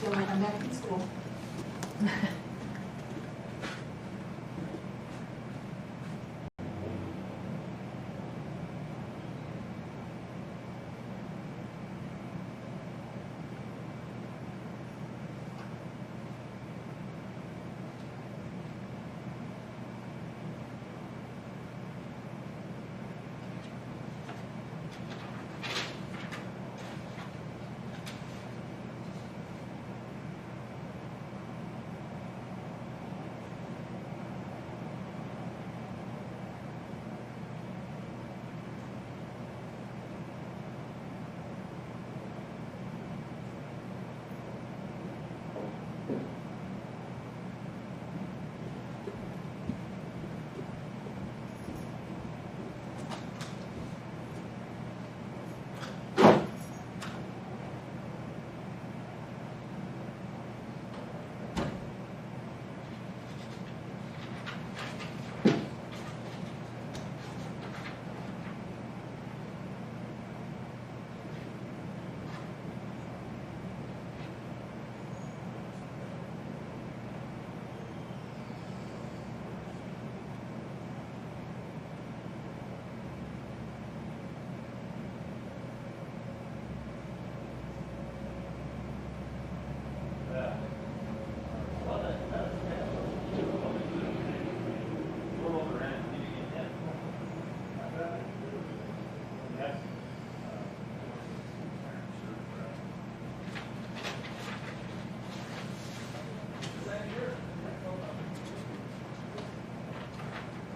feel like I'm back in school.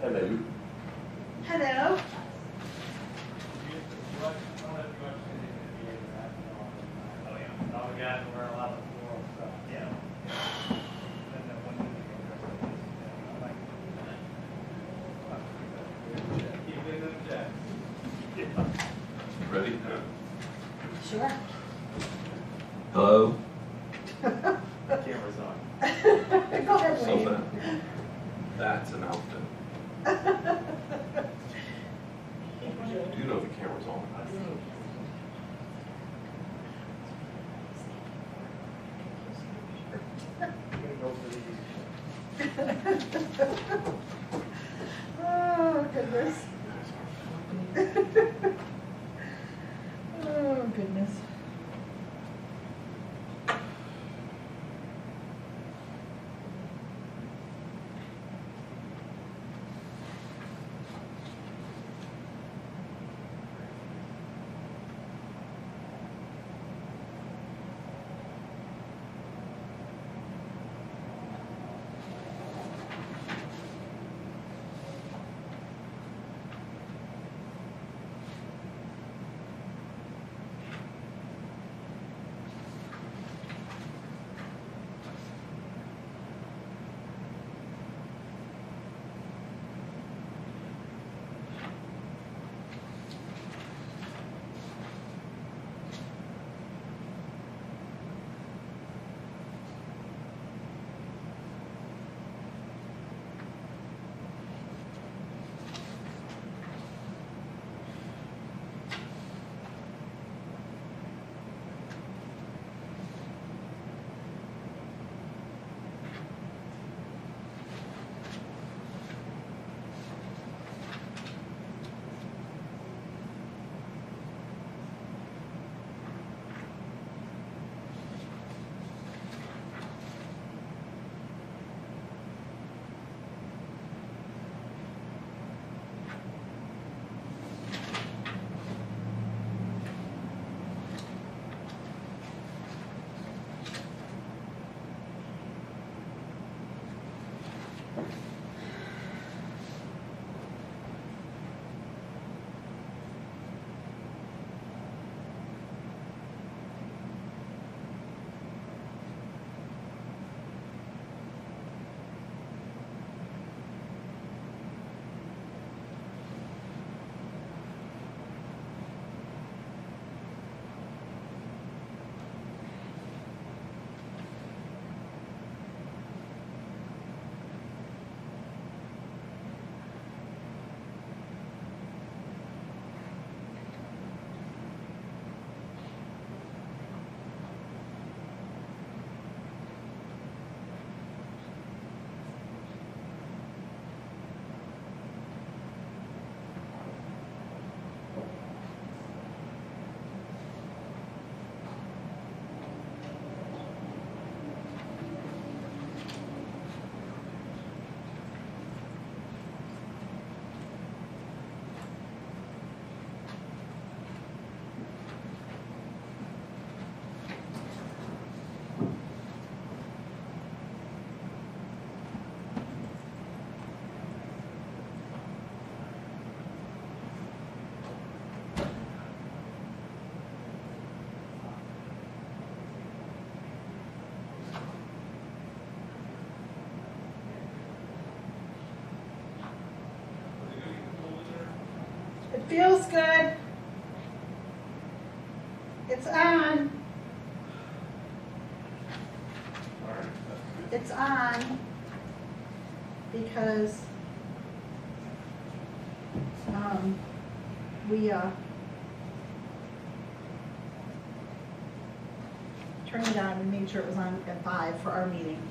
Hello. Hello. Ready? Sure. Hello. Camera's on. Go ahead, So Wade. that's an outfit. Do you know if the camera's on? Oh, goodness. Oh, goodness. Feels good. It's on. It's on because we turned it on and made sure it was on at 5 for our meeting.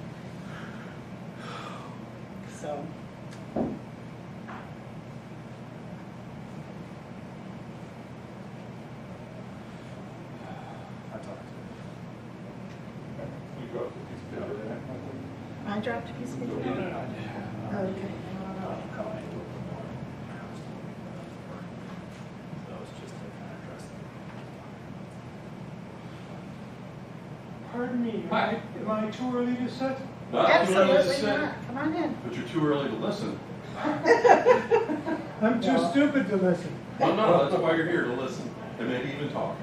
So. I dropped a piece of paper. Okay. Pardon me, Hi. am I too early to sit? Absolutely not. Come on in. But you're too early to listen. I'm too stupid to listen. Well, no, that's why you're here, to listen, and maybe even talk.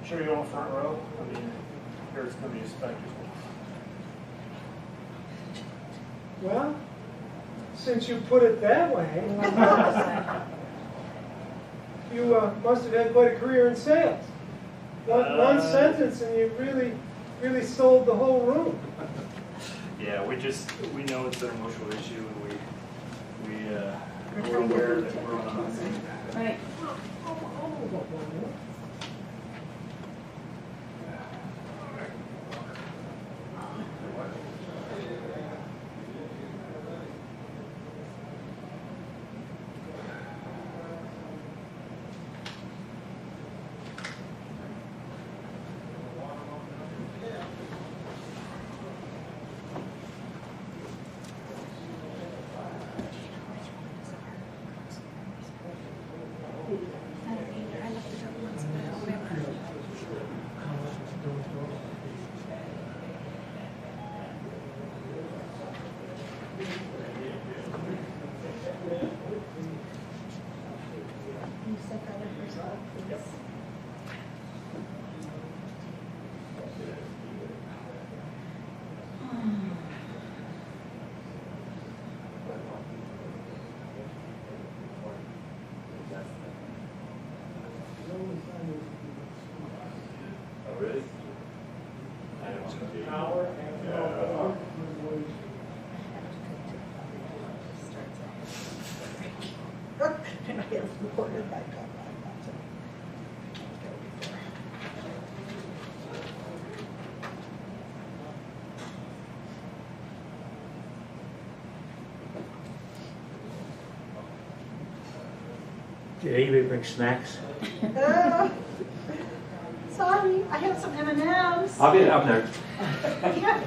Sure you want front row? I mean, here it's gonna be a spectacle. Well, since you put it that way, you must have had quite a career in sales. One sentence and you really sold the whole room. Yeah, we know it's an emotional issue, and we're aware that we're on a Right. You set that up yourself, please. Oh, really? And I have recorded back up. Did anybody bring snacks? Sorry, I have some M&Ms. I'll be up there. Yeah,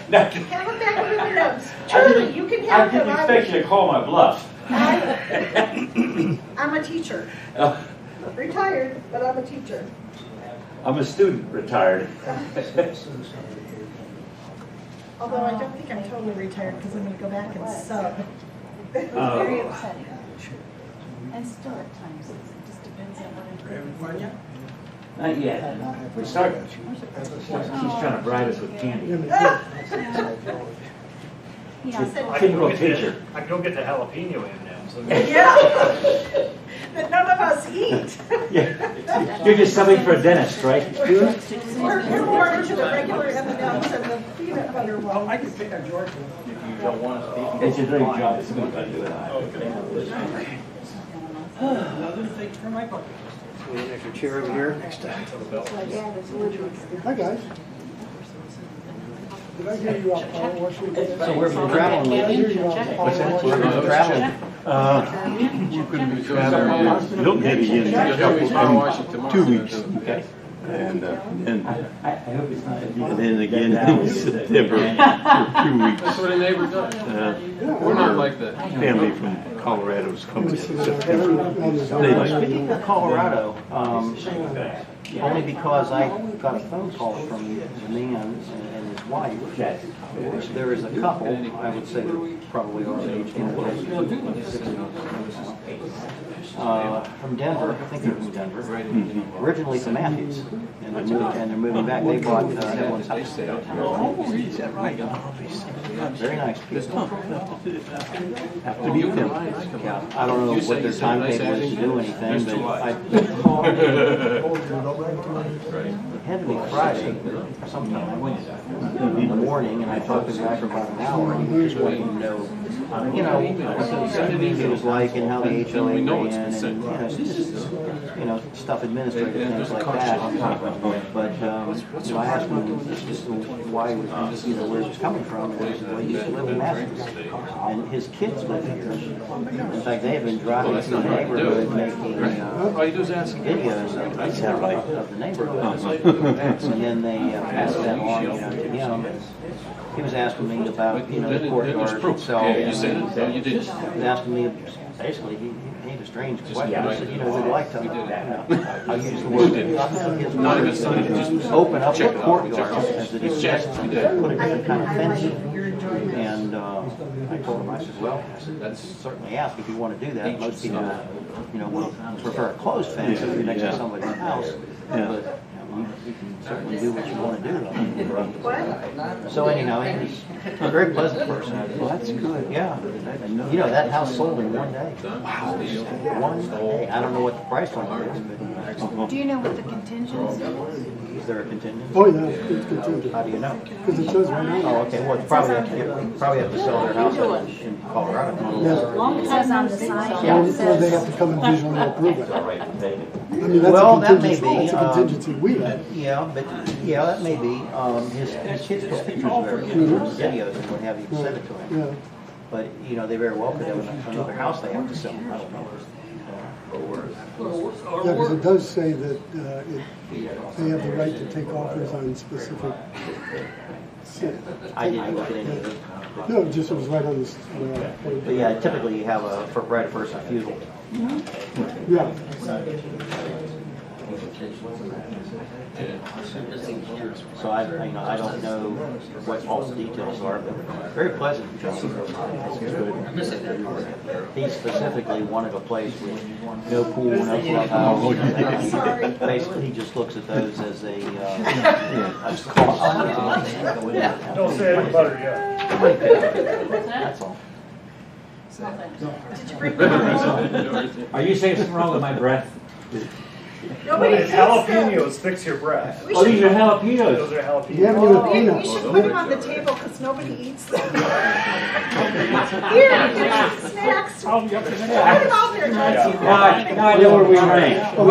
No, have a bag of M&Ms. Truly, you can I have didn't them. expect you to call my bluff. I'm a teacher. Retired, but I'm a teacher. I'm a student, retired. Although I don't think I'm totally retired because I'm going to go back and sub. Very upsetting. And still at times, it just depends on what I'm doing. Not yet. We start, she's trying to bribe us with candy. Yeah, Typical teacher. I can go get the jalapeno M&Ms. Yeah, that none of us eat. Yeah. You're just subbing for a dentist, right? We're more into the regular M&Ms and the peanut butter ones. I can pick on George. If you don't want to speak. It's a great job. Somebody's got to do it. Another thing for my bucket. Your chair over here next to the belt. Hi, guys. Did I hear you out power washing? So where have you been traveling? Did I hear you out power What's that? washing? Where have you been traveling? You couldn't be traveling. You don't get again in a couple, 2 weeks. Okay. And I hope it's not. and then again in September for 2 weeks. That's what a neighbor does. We're not like that. Family from Colorado's coming in September. They like Speaking of Colorado, only because I got a phone call from the man and his wife. There is a couple, I would say they're probably our age, from Denver, I think they're from Denver, originally from Matthews, and they're moving back. They bought everyone's house. Oh, is that right? Very nice people. Have to be them. Yeah, I don't know what their timetable is to do anything, but I it had to be Friday sometime in the morning, and I talked to the guy for about an hour, and he just wanted to know, what the meeting was like and how the HOA ran, and just, stuff administrative, things like that. But, I asked him just why, where he was coming from, and he used to live in Massachusetts, and his kids live here. In fact, they have been driving through the neighborhood making All you do is ask. videos of the neighborhood. And then they passed that on, to him. He was asking me about, the courtyard itself. Yeah, you said it, so you did. He was asking me, basically, he had a strange question. He said, we'd like to, I use the word, Not even something, just open up the check it out, courtyard check it out. as it Check. exists, put a different kind of fence in. And I told him, I said, well, that's certainly ask if you want to do that. Most people, will prefer a closed fence if you're next to somebody's house. But you can certainly do what you want to do. So anyhow, he was a very pleasant person. Well, that's good. Yeah. That house sold in one day. Wow. One day. I don't know what the price on it is, but Do you know what the contingency is? is there a contingency? Oh, yeah, it's contingent, How do you know? because it says right now. Oh, okay. Well, it's probably have to sell their house in Colorado. Yes. It says on the sign. Yeah. it Or they says- have to come and visually approve it. I mean, Well, that's a that may contingency, be, that's a contingency we have. Yeah, but that may be. His kids' pictures are very good, videos and what have you, send it to him. Yeah. But they very well could have another house they have to sell. I don't know. Yeah, because it does say that they have the right to take offers on specific. I didn't look at any of it. No, it just was right on this. But yeah, typically you have a right of first refusal. Yeah. So I don't know what all the details are, but very pleasant. He specifically wanted a place with no pool, no clubhouse. Basically, he just looks at those as a cost. Don't say anything about it yet. That's all. Did you bring the Are you saying something wrong with my breath? Nobody It's eats them. jalapenos, fix your breath. We Oh, these are should, jalapenos. Those are jalapenos. You haven't even we peanuts. should put them on the table because nobody eats them. Here, get some snacks. Put them out there, Nancy. No idea where we rank. Well,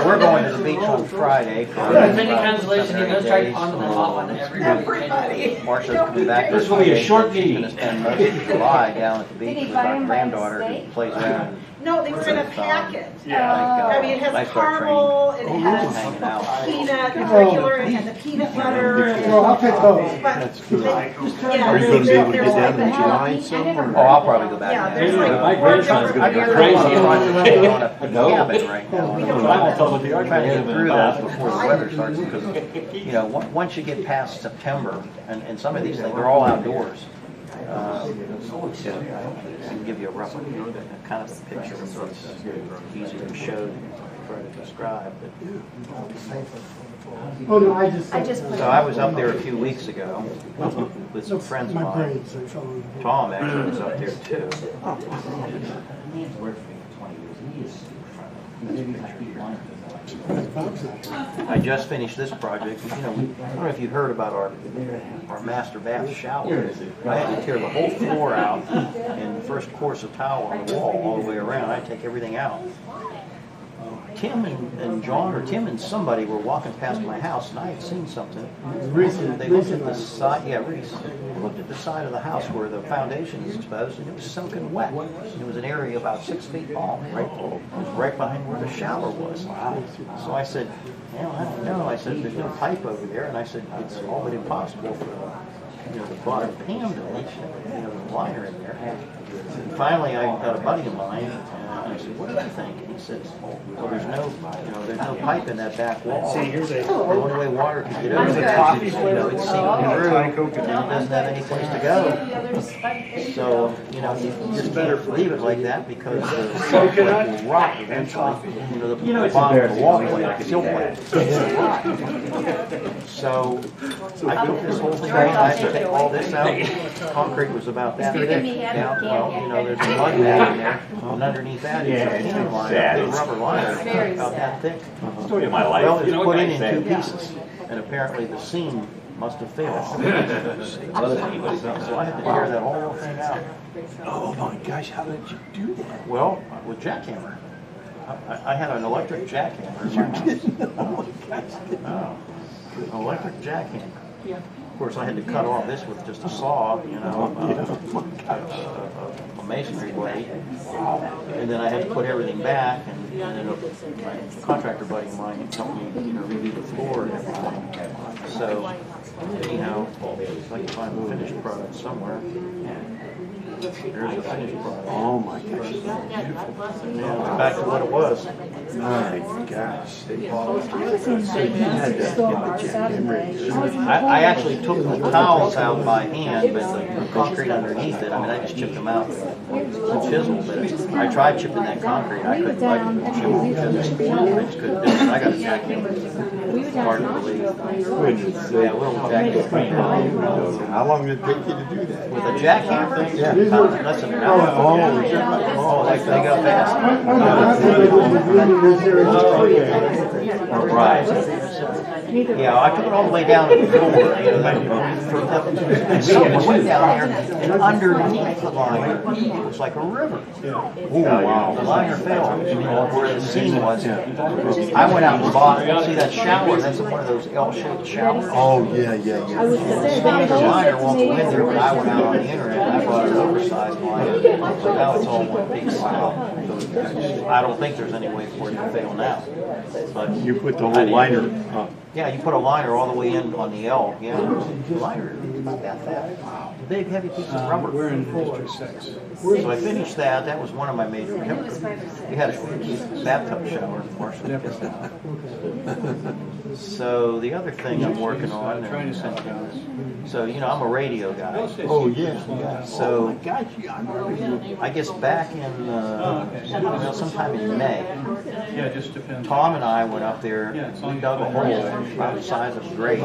we're going to the beach on Friday. For Many consolation, you must try to ponder the law on Everybody. Marcia's coming back. This will be a short She's meeting. going to spend most of July down at the Did beach he with buy our him by granddaughter who mistake? plays around. No, they were in a packet. Yeah, I mean, it has lifeguard caramel, and it training. has Hanging out. peanut, regular, and the peanut butter. Well, I'll pick those. But, yeah. Are you gonna be able to there's get down like in the- July somewhere? Oh, I'll probably go Yeah, back. there's there. like My four grandson's different gonna go beers. crazy. On a cabin right now. We don't But I know. won't tell what the We're trying to get through argument that about. before the weather starts, because, once you get past September, and some of these things, they're all outdoors. I can give you a rough, kind of a picture, so it's easier to show than try to describe, but. Oh, no, I just. So I was up there a few weeks ago with some friends of My mine. brains, they fell on the. Tom actually was up there too. I just finished this project. I don't know if you heard about our master bath shower. I had to tear the whole floor out and the first course of tile on the wall all the way around. I had to take everything out. Tim and John, or Tim and somebody were walking past my house, and I had seen something. They looked at the side, Reese. They looked at the side of the house where the foundation is exposed, and it was soaking wet. And it was an area about 6 feet long, right behind where the shower was. So I said, I don't know. I said, there's no pipe over there, and I said, it's all but impossible for the bottom pan to reach, the liner in there. And finally, I got a buddy of mine. I said, what do you think? And he says, well, there's no pipe in that back wall. See, here's The only way water can get over Here's a there coffee is, flavor. it's seeping through, and it doesn't have any place to go. So, you just can't leave it like that because the silt will rot eventually. The bottom of the walkway, like silt wet. So, I took this whole thing out, I had to take all this out. Concrete was about that thick down. Well, there's a mud mat in there, and underneath that is a pinion liner, a rubber liner, about that thick. Story of my life. Well, it's put in 2 pieces, and apparently the seam must have failed. So I had to tear that whole thing out. Oh my gosh, how did you do that? Well, with jackhammer. I had an electric jackhammer. You're kidding. Oh my gosh. Oh, electric jackhammer. Of course, I had to cut off this with just a saw, a masonry blade, and then I had to put everything back. And then my contractor buddy of mine helped me, redo the floor and everything. So, anyhow, if I can find the finished product somewhere. There's the finished product. Oh my gosh. Yeah, back to what it was. My gosh. I actually took the tiles out by hand, but the concrete underneath it, I just chipped them out with a chisel. But I tried chipping that concrete. I couldn't chip it. I just couldn't do it. I got a jackhammer. Hard to believe. Yeah, a little jackhammer. How long did it take you to do that? With a jackhammer? Yeah. Less than an hour. They go fast. Right. Yeah, I took it all the way down to the floor. And someone went down there, and underneath the liner, it was like a river. Oh, wow. The liner fell where the seam was. I went out and bought, see that shower, that's one of those L-shaped showers. Oh, yeah. The liner won't go in there, but I went out on the internet and I bought an oversized liner. So now it's all one piece. I don't think there's any way for it to fail now. But You put the whole liner up. yeah, you put a liner all the way in on the L. Yeah, the liner is about that fat. A big, heavy piece of rubber. We're in District 6. So I finished that. That was one of my major. We had a bathtub shower, unfortunately. So the other thing I'm working on, so I'm a radio guy. Oh, yeah. So Oh, my gosh, I guess back in sometime in May, Yeah, it just depends. Tom and I went up there. We dug a hole about the size of a grave,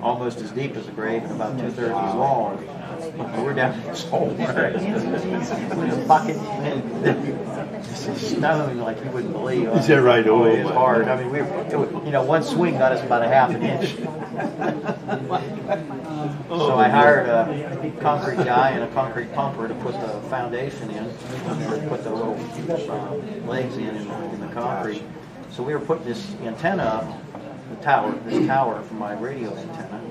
almost as deep as a grave and about 2/3 as long. And we're down in this hole with a bucket and stone like you wouldn't believe. Is that right? Oh, Oh, it's hard. I mean, one swing got us about a half an inch. So I hired a concrete guy and a concrete pumper to put the foundation in, put the little legs in the concrete. So we were putting this antenna up, this tower for my radio antenna.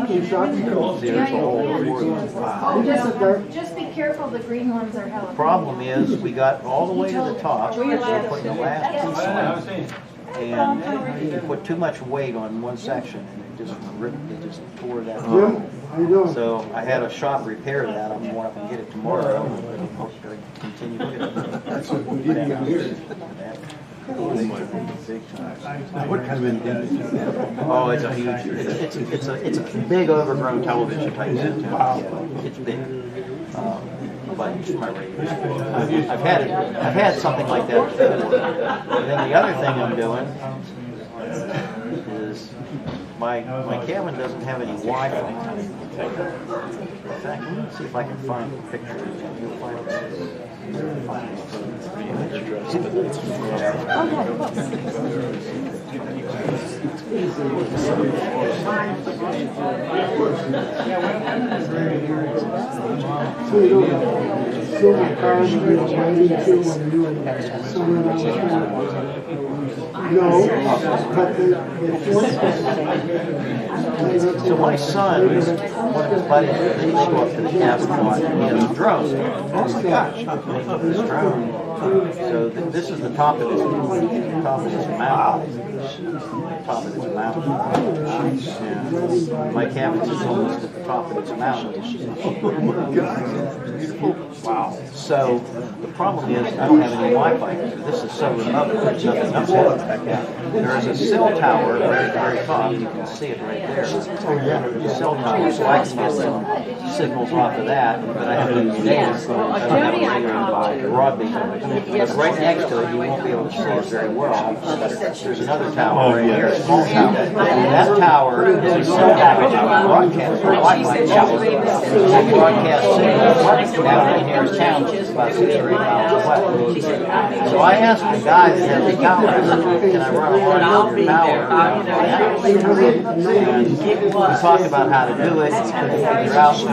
There's a hole before Just be careful, the green ones are hella. problem is, we got all the way to the top, we were putting the last piece on, and we put too much weight on one section, and it just tore that. So I had a shop repair that. I'm going up and get it tomorrow. Continue to get it. Big time. What kind of antenna is that? Oh, it's a huge. It's a big overgrown television type antenna. It's big. But it's my radio. I've had something like that before. And then the other thing I'm doing is my cabin doesn't have any Wi-Fi. In fact, let me see if I can find a picture. You'll find it. Silver cars you were riding to when you were somewhere around the No, but the So my son, one of his buddies, they go up to the cabin and he has a drone. Oh my gosh, this drone So this is the top of this mountain. Top of this mountain. And my cabin is almost at the top of this mountain. Wow. So the problem is I don't have any Wi-Fi. This is so remote. There's nothing else back out. There is a cell tower right at the very top. You can see it right there. The cell tower, so I can get some signals off of that, but I have to use data. I don't have a regular broadband. But right next to it, you won't be able to see it very well. There's another tower right here, a small tower. That tower is a cell tower broadcast Wi-Fi tower. They broadcast signals down in here in town, which is about 6 or 8 miles away. So I asked the guy that has the tower, I said, can I run a line on your tower? And we talked about how to do it, couldn't figure out how to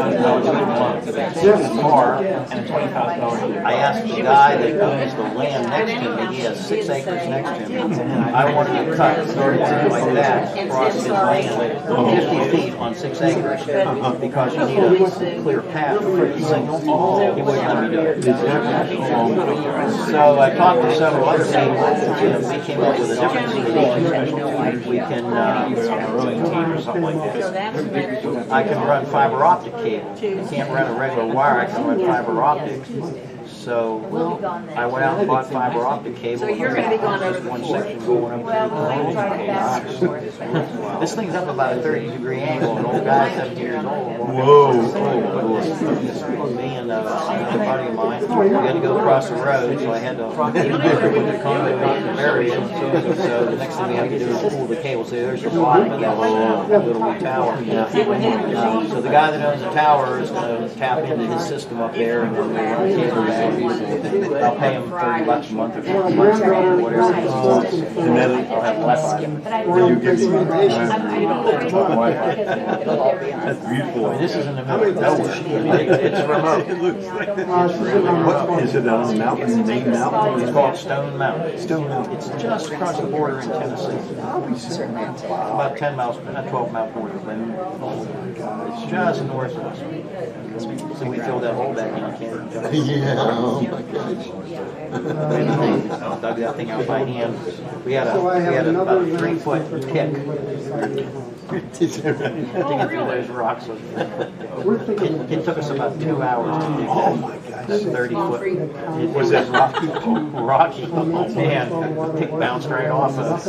do it. I asked the guy that owns the land next to me, he has 6 acres next to him. I wanted to cut something like that across his land, 50 feet on 6 acres, because you need a clear path for the signal. He wouldn't let me do it. So I talked to several other people, and we came up with a different solution. We can, I can run fiber optic cable. I can't run a regular wire, I can run fiber optics. So I went out and bought fiber optic cable. So you're going to be going over one section going up to the This thing's up about a 30-degree angle. An old guy, 70 years old. Whoa. Me and a buddy of mine, we had to go across the road, so I had to put the conduit and bury it. So the next thing we have to do is pull the cable. See, there's the bottom of that little tower. So the guy that owns the tower is going to tap into his system up there and then we'll run the cable back. I'll pay him $30 a month or $50 or whatever. And then I'll have Wi-Fi. will you give me That's beautiful. I mean, this is in the middle of nowhere. I mean, it's remote. It looks like what is it on the mountain? Main mountain? It's called Stone Mountain. Stone Mountain. It's just across the border in Tennessee. About 10 miles, not 12 miles north of Boone. It's just north of us. So we filled that hole back in, can't we? Yeah, oh my gosh. Dug that thing out by hand. We had about a 3-foot pick. Digging through those rocks. It took us about 2 hours to dig that. Oh my gosh. That 30-foot. Was that rocky? Rocky. Oh man, the pick bounced right off of us.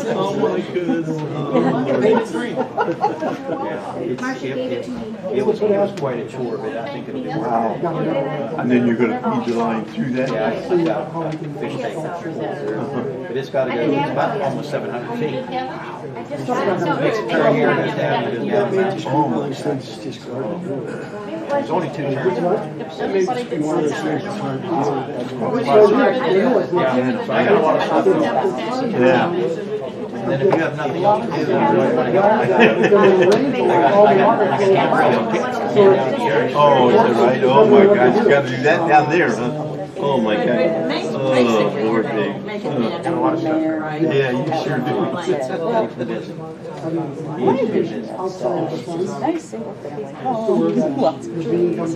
Oh my goodness. It was quite a chore, but I think it'll be worth it. Wow. And then you're going to feed the line through that? Yeah, it's got fish tank. But it's got to go, it's about almost 700 feet. Makes a turn here, goes down, and goes down. Oh my goodness. There's only 2 turns. Yeah, so I got a lot of stuff going on. Yeah. And then if you have nothing else to do, you really want to go. I got a camera. Oh, is that right? Oh my gosh, you got to do that down there, huh? Oh my God. Oh, Lord Dave. Yeah, you sure do. Nice single family home, lots of trees.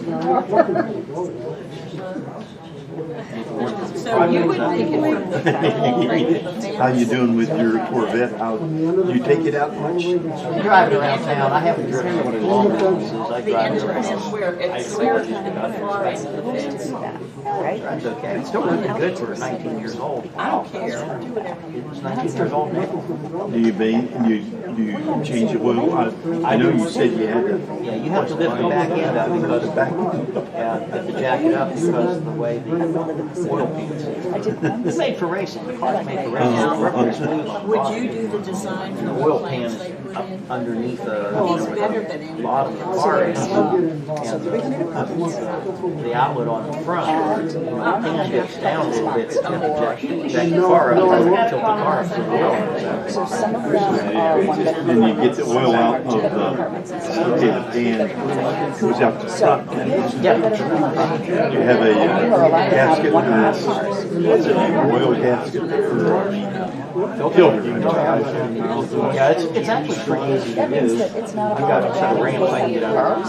So you would make it from the How you doing with your Corvette? How do you take it out much? I'm driving around town. I haven't driven one of the long distances. I drive around. Drives okay. It's still looking good for 19 years old. I don't care. It's 19 years old now. Do you change the oil? I know you said you had to. Yeah, you have to lift the back end up because you have to jack it up because of the way the oil pans. It's made for racing. The car's made for racing. It's rubber smooth on the Would bottom. you do the design for The the oil pan is up underneath the bottom of the car, and the outlet on the front. When the pan gets down a little bit, you have to jack the car up, tilt the car up to the oil. Then you get the oil out of the pan, goes out the front. Yeah. You have a gasket, what's it, oil gasket for filter. Yeah, it's actually pretty easy to do. I've got a set of ramps I can get out.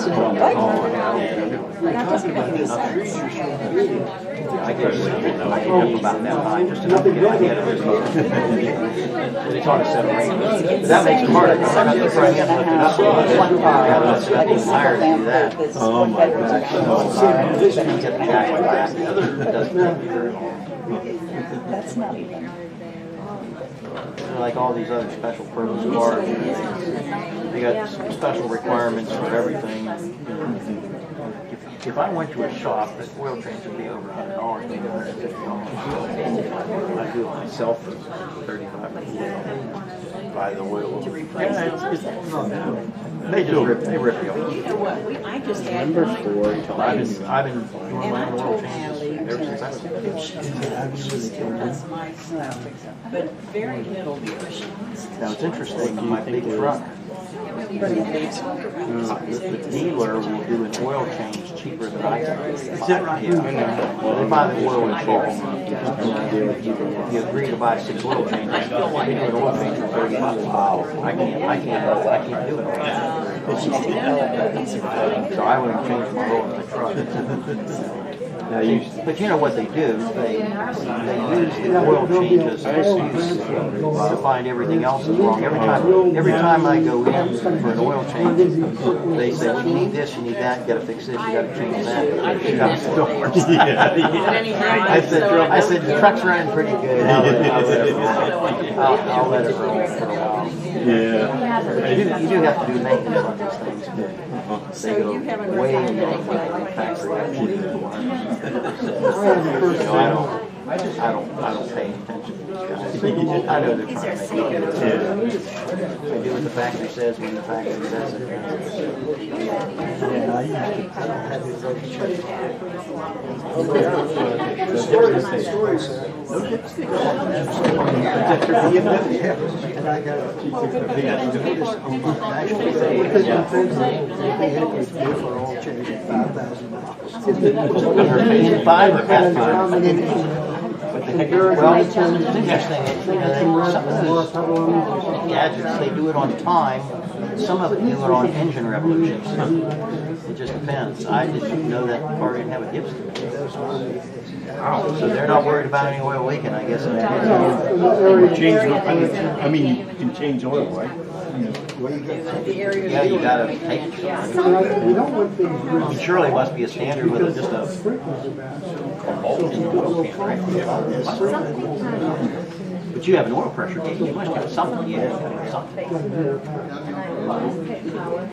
I get up about that high, just enough to get my head on the car. It's on a 7 or 8. That makes it harder, because I got the front end lifted up. I got to higher to do that. Oh my gosh. Get the jack like that. It doesn't take me very long. That's not even. Like all these other special purpose cars, they got special requirements for everything. If I went to a shop, that oil change would be over $100, maybe $150. I do it myself for $35 or $40. By the oil. They just rip you off. You know what, I just had mine twice. I've been doing And my I own oil told changes Natalie ever since I was a kid. she still does my stuff, but very little because she wants to. Now it's interesting, my big truck, the dealer will do an oil change cheaper than I can. Is that right? Yeah. Well, they buy the oil in bulk. You agree to buy 6 oil changes, they do an oil change for $30. Wow. I can't do it. So I wouldn't change my oil in the truck. But you know what they do? They use the oil changes as an excuse to find everything else is wrong. Every time I go in for an oil change, they say, well, you need this, you need that, you gotta fix this, you gotta change that. I said, the truck's running pretty good. I'll let it roll for a while. Yeah. You do have to do maintenance on these things. They go way beyond what the factory actually requires. I don't pay attention to these guys. I know they're trying to make it good. They do what the factory says when the factory says it. Well, it's interesting. Some of those gadgets, they do it on time. Some of them do it on engine revolutions. It just depends. I didn't know that car didn't have a Gibson. So they're not worried about any oil leaking, I guess. I mean, you can change oil, right? Yeah, you gotta take it. Surely it must be a standard with just a bolt in the oil can, right? But you have an oil pressure gauge. You must have something. Yeah, you gotta have something.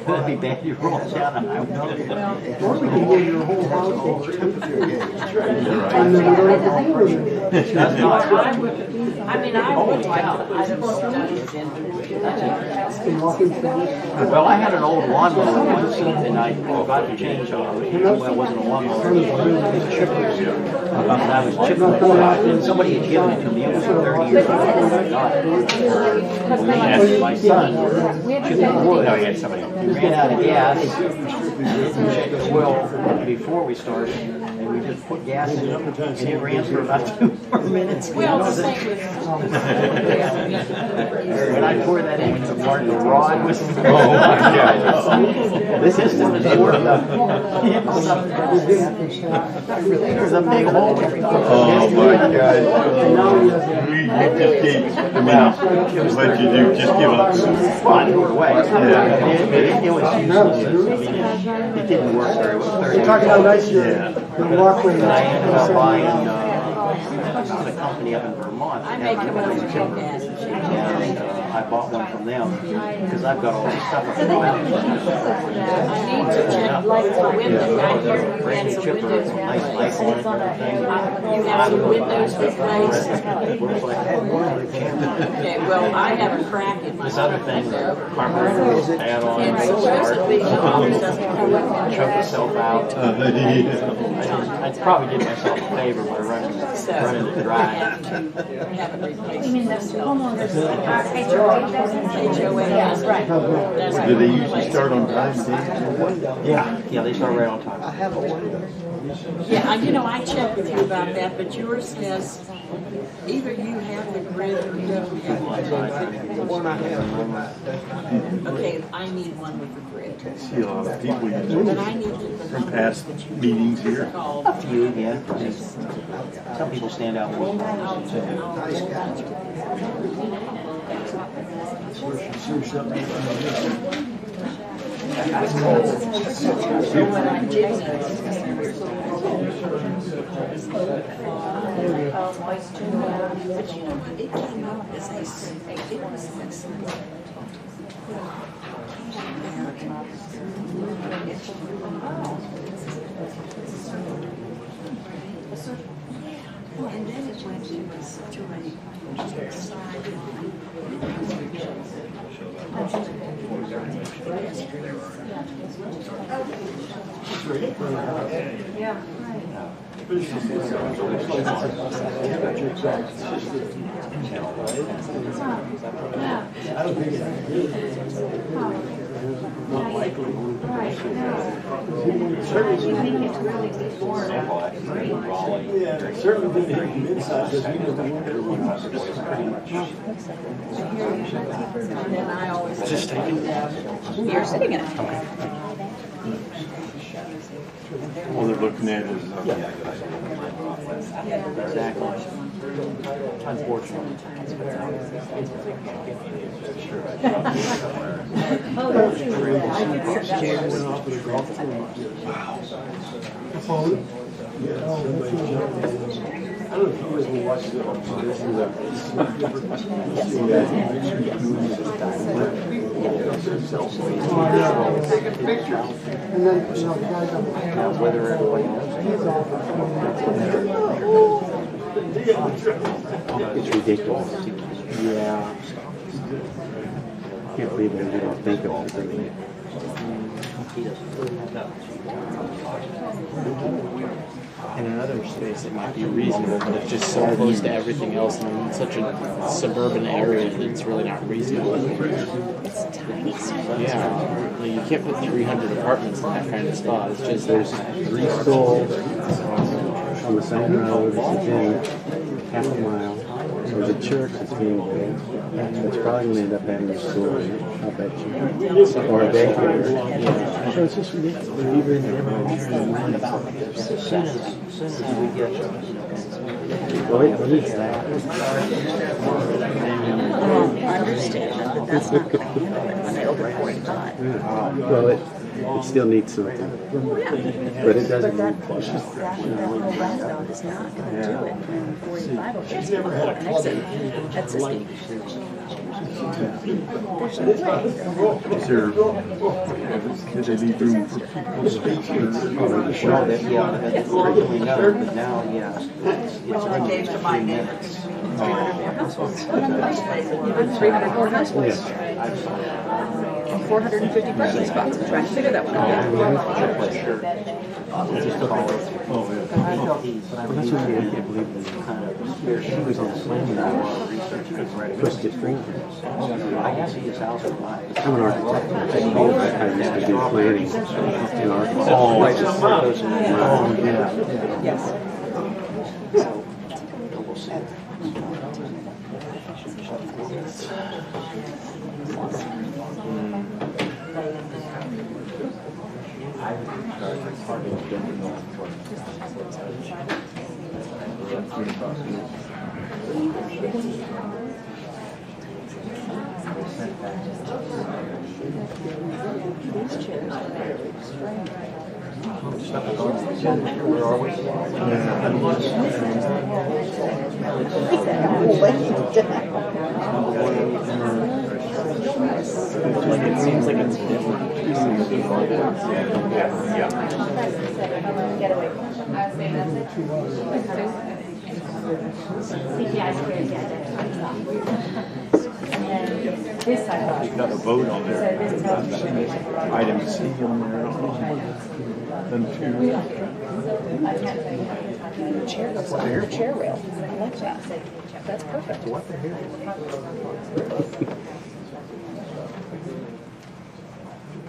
That'd be bad. You roll down a highway. Or we can give your whole house a temperature gauge. And then we don't have to deal with it. That's not. I mean, I would like, I don't study it Well, I had an old lawnmower once, and I forgot to change on it. Well, it wasn't a lawnmower, it was chippers. And I was chipping it. And somebody had given it to me, it was 30 years old. And my son, chipping wood, he ran out of gas, and didn't check the oil before we started, and we just put gas in it, and it ran for about 2 more minutes. Well, the same with. When I tore that engine apart, the rod was. Oh my God. This system is working. There's a big hole. Oh my God. You just gave, I mean, what you do, just give up. Well, I threw it away. Yeah. It was useless. I mean, it didn't work very well. You're talking about nice Yeah. the walkway. And I ended up buying a company up in Vermont. I make them when I check that. And I bought one from them because I've got all this stuff up in the mountains. I need to check like the window. I hear you had some windows now. Nice light on it and everything. You have some windows replaced. Okay, well, I have a crack in my This other thing, window. carburetor add on, And supposedly, choke itself out. I'd probably give myself a favor by running it I dry. have to have it replaced. You mean the homeowners, HOA doesn't. right. Do they usually start on time, Dave? Yeah, they start right on time. Yeah, you know, I checked with you about that, but yours says Either you have the grid or you don't have The one I have. it. Okay, I need one with the grid. See a lot of people use But I it need the from one past that you meetings here. called. A few, yeah. Some people stand out more. But you know what, it came out as it was excellent. And then it went to a sideline. And I always Just take it. You're sitting in it. All they're looking at is, Exactly. Unfortunately. I don't know if you ever watched it. Take a picture. And then, you know, the guys on the Now, whether everybody knows It's ridiculous. Yeah. Can't believe that we don't think of it. In another space, it might be reasonable, but it's just so close to everything else and in such a suburban area that it's really not reasonable. It's tiny. Yeah, like, you can't put 300 apartments in that kind of spot. It's just There's 3 schools on the same road, within half a mile. There's a church that's being built. It's probably going to end up having a school, I'll bet you. Or a daycare. Yeah. So it's just ridiculous. Well, it needs that. Understand that that's not going to handle it when they're over 45. Well, it still needs something. But it doesn't. That Colorado is not going to do it when 45 will just never had a that's existing. There's no way. Is there, did they leave room for people to speak here? Originally no, but now, yeah. It's Well, they gave to my neighbor. 304 households. And 450 parking spots. I'm trying to figure that one out. Just call it. Oh, yeah. That's what I can't believe She was on Slam and research was right. Twisted Spring. I can see his house from my. I'm an architect. I used to do planning in Arkansas. Oh, yeah. Yes. We'll see. Where are we? like it seems like it's different. Get away. You've got a vote on there. Item C on there. Then 2. The chair rail. I like that. That's perfect. What the hell?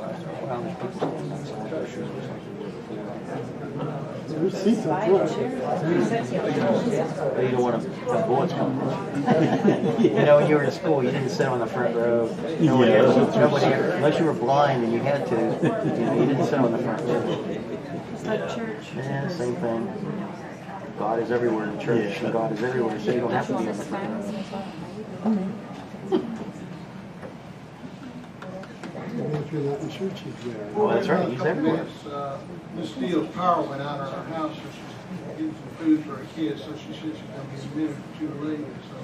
Well, there's people standing outside their shoes or There's seats up front. something. You don't want to have bullets coming at you. You know, when you were in school, you didn't sit on the front row. Nobody ever, unless you were blind and you had to, you didn't sit on the front row. Yeah, same thing. God is everywhere in church, and God is everywhere, so you don't have to be on the front row. If you're not in church, he's there. Well, that's right, he's everywhere. Miss Steele's power went out at our house, so she's getting some food for her kids, so she said she's going to be a minute or two late, so.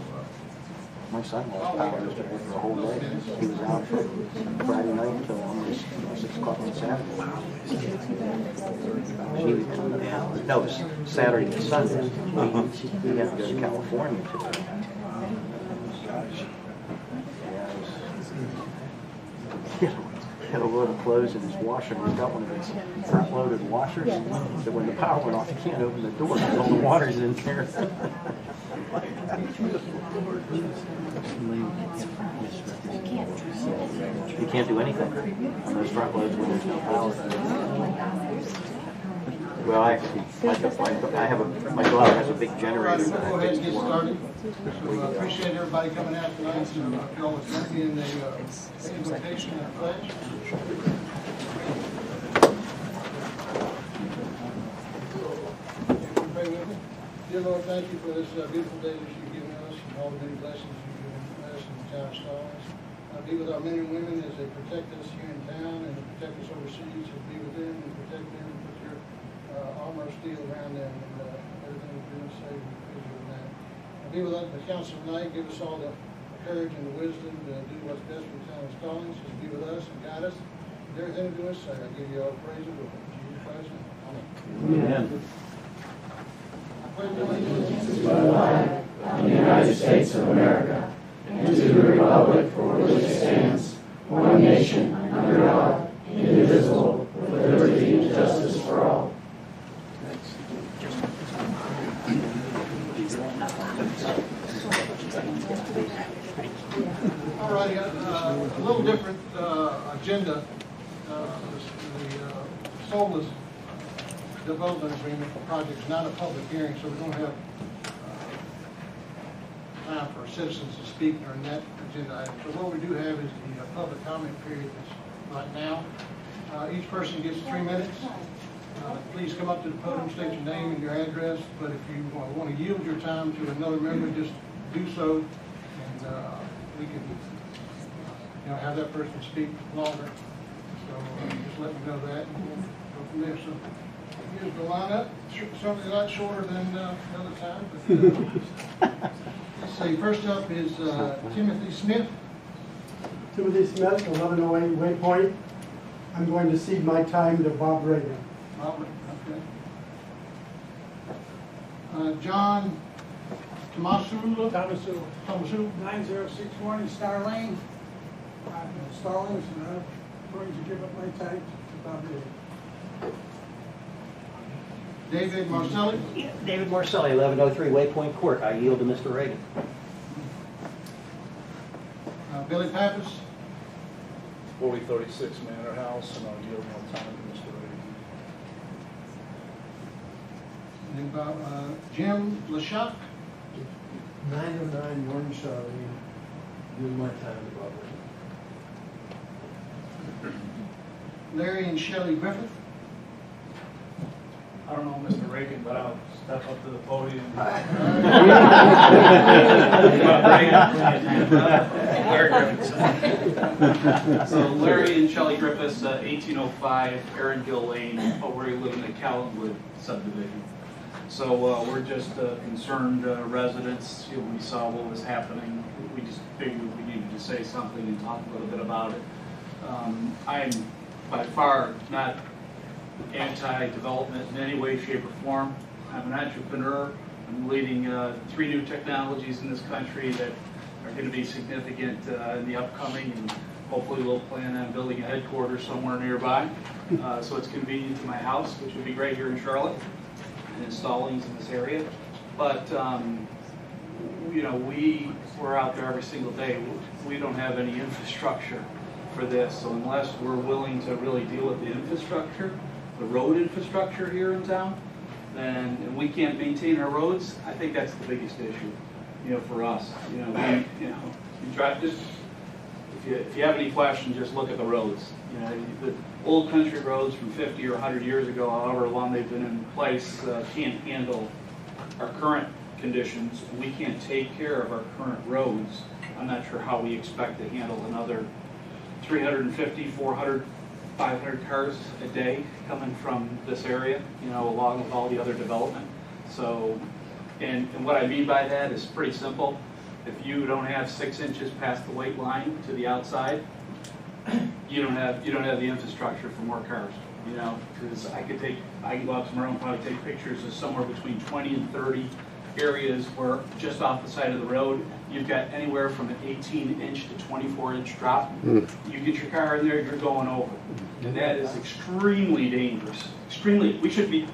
My son lost power yesterday for a whole day. He was out from Friday night until almost 6 o'clock on Saturday. No, it was Saturday to Sunday. He had to go to California today. Had a load of clothes in his washer, and he's got one of those front-loaded washers. So when the power went off, you can't open the door because all the water's in there. You can't do anything on those front loads when there's no power. Well, I have my daughter has a big generator that Go I ahead and fixed get for started. her. So I appreciate everybody coming out tonight, so if y'all would join me in the invocation and pledge. Pray with me. Dear Lord, thank you for this beautiful day that you've given us and all the many blessings you've given us in the town of Stallings. Be with our men and women as they protect us here in town and protect us overseas. So be with them and protect them and put your armor of steel around them and everything we're doing safe and praise you in that. Be with us, the council tonight. Give us all the courage and the wisdom to do what's best for the town of Stallings. Just be with us and guide us. And everything we do is say, I give you all praise and glory. In Jesus Christ's name. Amen. Amen. I pledge allegiance to the flag of the United States of America and to the republic for which it stands, one nation, under God, indivisible, with liberty and justice for all. All righty, a little different agenda. The Soulless Development Agreement project is not a public hearing, so we don't have time for citizens to speak during that agenda item. So what we do have is the public comment period that's right now. Each person gets 3 minutes. Please come up to the podium, state your name and your address, but if you want to yield your time to another member, just do so, and we can have that person speak longer. So just let me know that, and we'll go from there. So here's the lineup. Certainly a lot shorter than the other time, but let's see. First up is Timothy Smith. Timothy Smith, 1108 Waypoint. I'm going to cede my time to Bob Reagan. Robert, okay. John Tomasula. 9061 in Star Lane. Stallings, and I'm going to give up my time to Bob Reagan. David Marcelli. David Marcelli, 1103 Waypoint Court. I yield to Mr. Reagan. Billy Pappas. 4036 Manor House, and I'll yield my time to Mr. Reagan. And Jim LaShock. 909 Norton Charlie. Give my time to Bob Reagan. Larry and Shelley Griffith. I don't know Mr. Reagan, but I'll step up to the podium. So Larry and Shelley Griffiths, 1805 Aaron Gill Lane, where we live in the Callanwood subdivision. So we're just concerned residents. We saw what was happening. We just figured we needed to say something and talk a little bit about it. I'm by far not anti-development in any way, shape, or form. I'm an entrepreneur. I'm leading 3 new technologies in this country that are going to be significant in the upcoming, and hopefully we'll plan on building a headquarters somewhere nearby. So it's convenient to my house, which would be great here in Charlotte, and in Stallings in this area. But we're out there every single day. We don't have any infrastructure for this. So unless we're willing to really deal with the infrastructure, the road infrastructure here in town, then and we can't maintain our roads, I think that's the biggest issue, for us. You drive just if you have any questions, just look at the roads. The old country roads from 50 or 100 years ago, however long they've been in place, can't handle our current conditions. We can't take care of our current roads. I'm not sure how we expect to handle another 350, 400, 500 cars a day coming from this area, along with all the other development. So, and what I mean by that is pretty simple. If you don't have 6 inches past the weight line to the outside, you don't have the infrastructure for more cars. Because I can go out tomorrow and probably take pictures of somewhere between 20 and 30 areas where just off the side of the road, you've got anywhere from an 18-inch to 24-inch drop. You get your car in there, you're going over. And that is extremely dangerous. Extremely, we should be,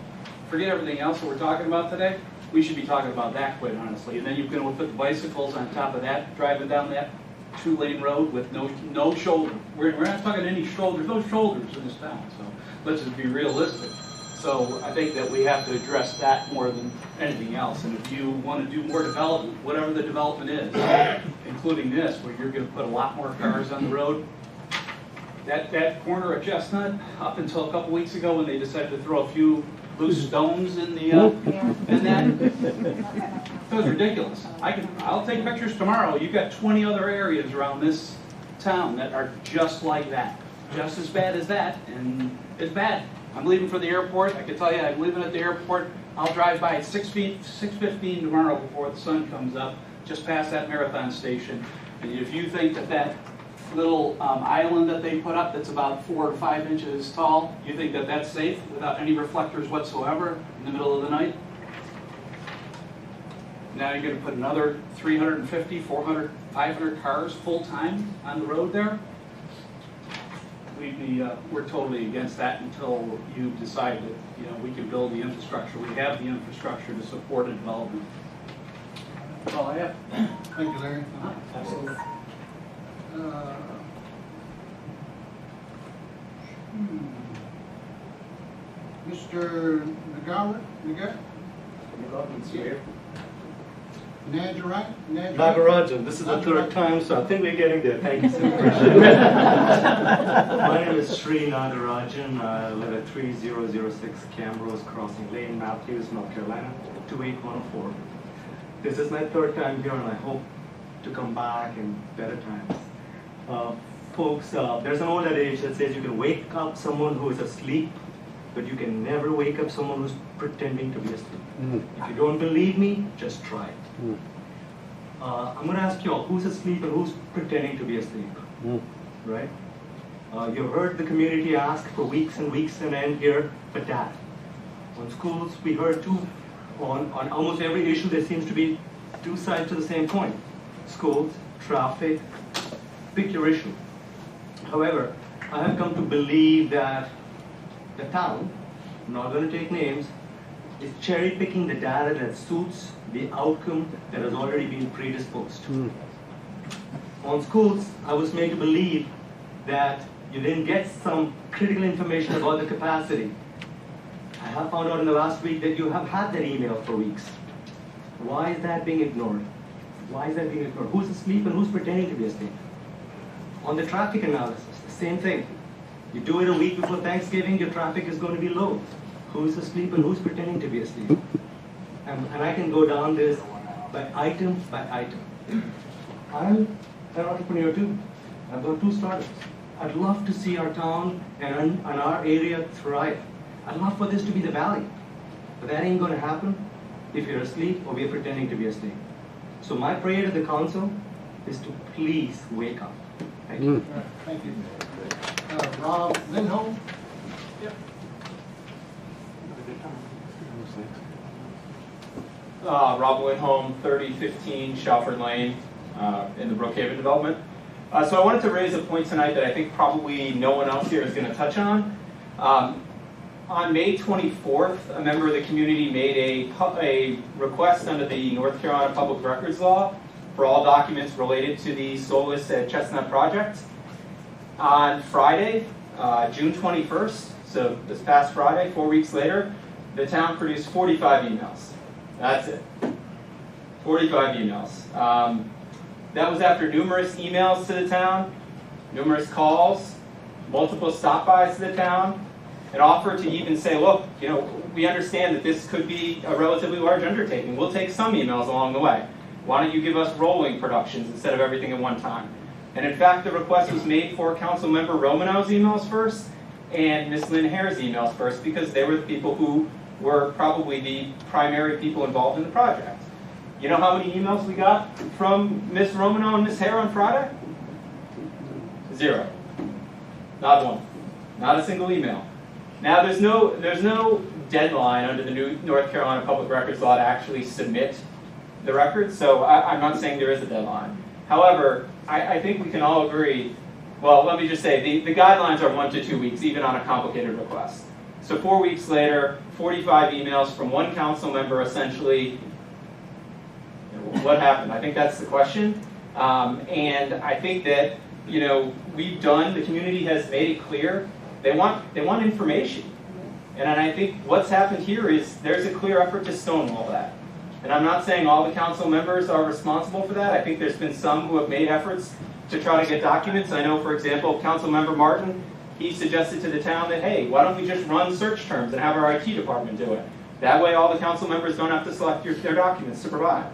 forget everything else that we're talking about today, we should be talking about that, quite honestly. And then you're going to put the bicycles on top of that, driving down that 2-lane road with no shoulder. We're not talking any shoulders, no shoulders in this town. So let's just be realistic. So I think that we have to address that more than anything else. And if you want to do more development, whatever the development is, including this, where you're going to put a lot more cars on the road, that corner of Chestnut, up until a couple weeks ago when they decided to throw a few loose stones in the in that was ridiculous. I'll take pictures tomorrow. You've got 20 other areas around this town that are just like that, just as bad as that, and it's bad. I'm leaving for the airport. I can tell you, I'm leaving at the airport. I'll drive by at 6:15 tomorrow before the sun comes up, just past that marathon station. And if you think that little island that they put up that's about 4 to 5 inches tall, you think that that's safe without any reflectors whatsoever in the middle of the night? Now you're going to put another 350, 400, 500 cars full-time on the road there? We're totally against that until you decide that we can build the infrastructure. We have the infrastructure to support a development. That's all I have. Thank you, Larry. Absolutely. Mr. Nagar? Nagarajan, this is the third time, so I think we're getting there. Thank you so much. My name is Sri Nagarajan. I live at 3006 Camrose Crossing Lane, Matthews, North Carolina, 28104. This is my third time here, and I hope to come back in better times. Folks, there's an old adage that says you can wake up someone who is asleep, but you can never wake up someone who's pretending to be asleep. If you don't believe me, just try it. I'm going to ask you all, who's asleep and who's pretending to be asleep? Right? You've heard the community ask for weeks and weeks and end here for data. On schools, we heard too, on almost every issue there seems to be two sides to the same coin. Schools, traffic, pick your issue. However, I have come to believe that the town, I'm not going to take names, is cherry-picking the data that suits the outcome that has already been predisposed. On schools, I was made to believe that you didn't get some critical information about the capacity. I have found out in the last week that you have had that email for weeks. Why is that being ignored? Why is that being ignored? Who's asleep and who's pretending to be asleep? On the traffic analysis, the same thing. You do it a week before Thanksgiving, your traffic is going to be low. Who's asleep and who's pretending to be asleep? And I can go down this by item by item. I'm an entrepreneur too. I've got 2 startups. I'd love to see our town and our area thrive. I'd love for this to be the valley. But that ain't going to happen if you're asleep or we're pretending to be asleep. So my prayer to the council is to please wake up. Thank you. Thank you. Rob Lindholm? Rob Lindholm, 3015 Shalford Lane in the Brookhaven development. So I wanted to raise a point tonight that I think probably no one else here is going to touch on. On May 24th, a member of the community made a request under the North Carolina Public Records Law for all documents related to the Solis at Chestnut project. On Friday, June 21st, so this past Friday, 4 weeks later, the town produced 45 emails. That's it. 45 emails. That was after numerous emails to the town, numerous calls, multiple stop-bys to the town, an offer to even say, look, you know, we understand that this could be a relatively large undertaking. We'll take some emails along the way. Why don't you give us rolling productions instead of everything at one time? And in fact, the request was made for Councilmember Romano's emails first and Ms. Lynn Hare's emails first because they were the people who were probably the primary people involved in the project. You know how many emails we got from Ms. Romano and Ms. Hare on Friday? 0. Not one. Not a single email. Now there's no deadline under the new North Carolina Public Records Law to actually submit the records, so I'm not saying there is a deadline. However, I think we can all agree, well, let me just say, the guidelines are 1 to 2 weeks, even on a complicated request. So 4 weeks later, 45 emails from one council member, essentially, what happened? I think that's the question. And I think that, you know, the community has made it clear, they want information. And I think what's happened here is there's a clear effort to stonewall that. And I'm not saying all the council members are responsible for that. I think there's been some who have made efforts to try to get documents. I know, for example, Councilmember Martin, he suggested to the town that, hey, why don't we just run search terms and have our IT department do it? That way all the council members don't have to select their documents to provide.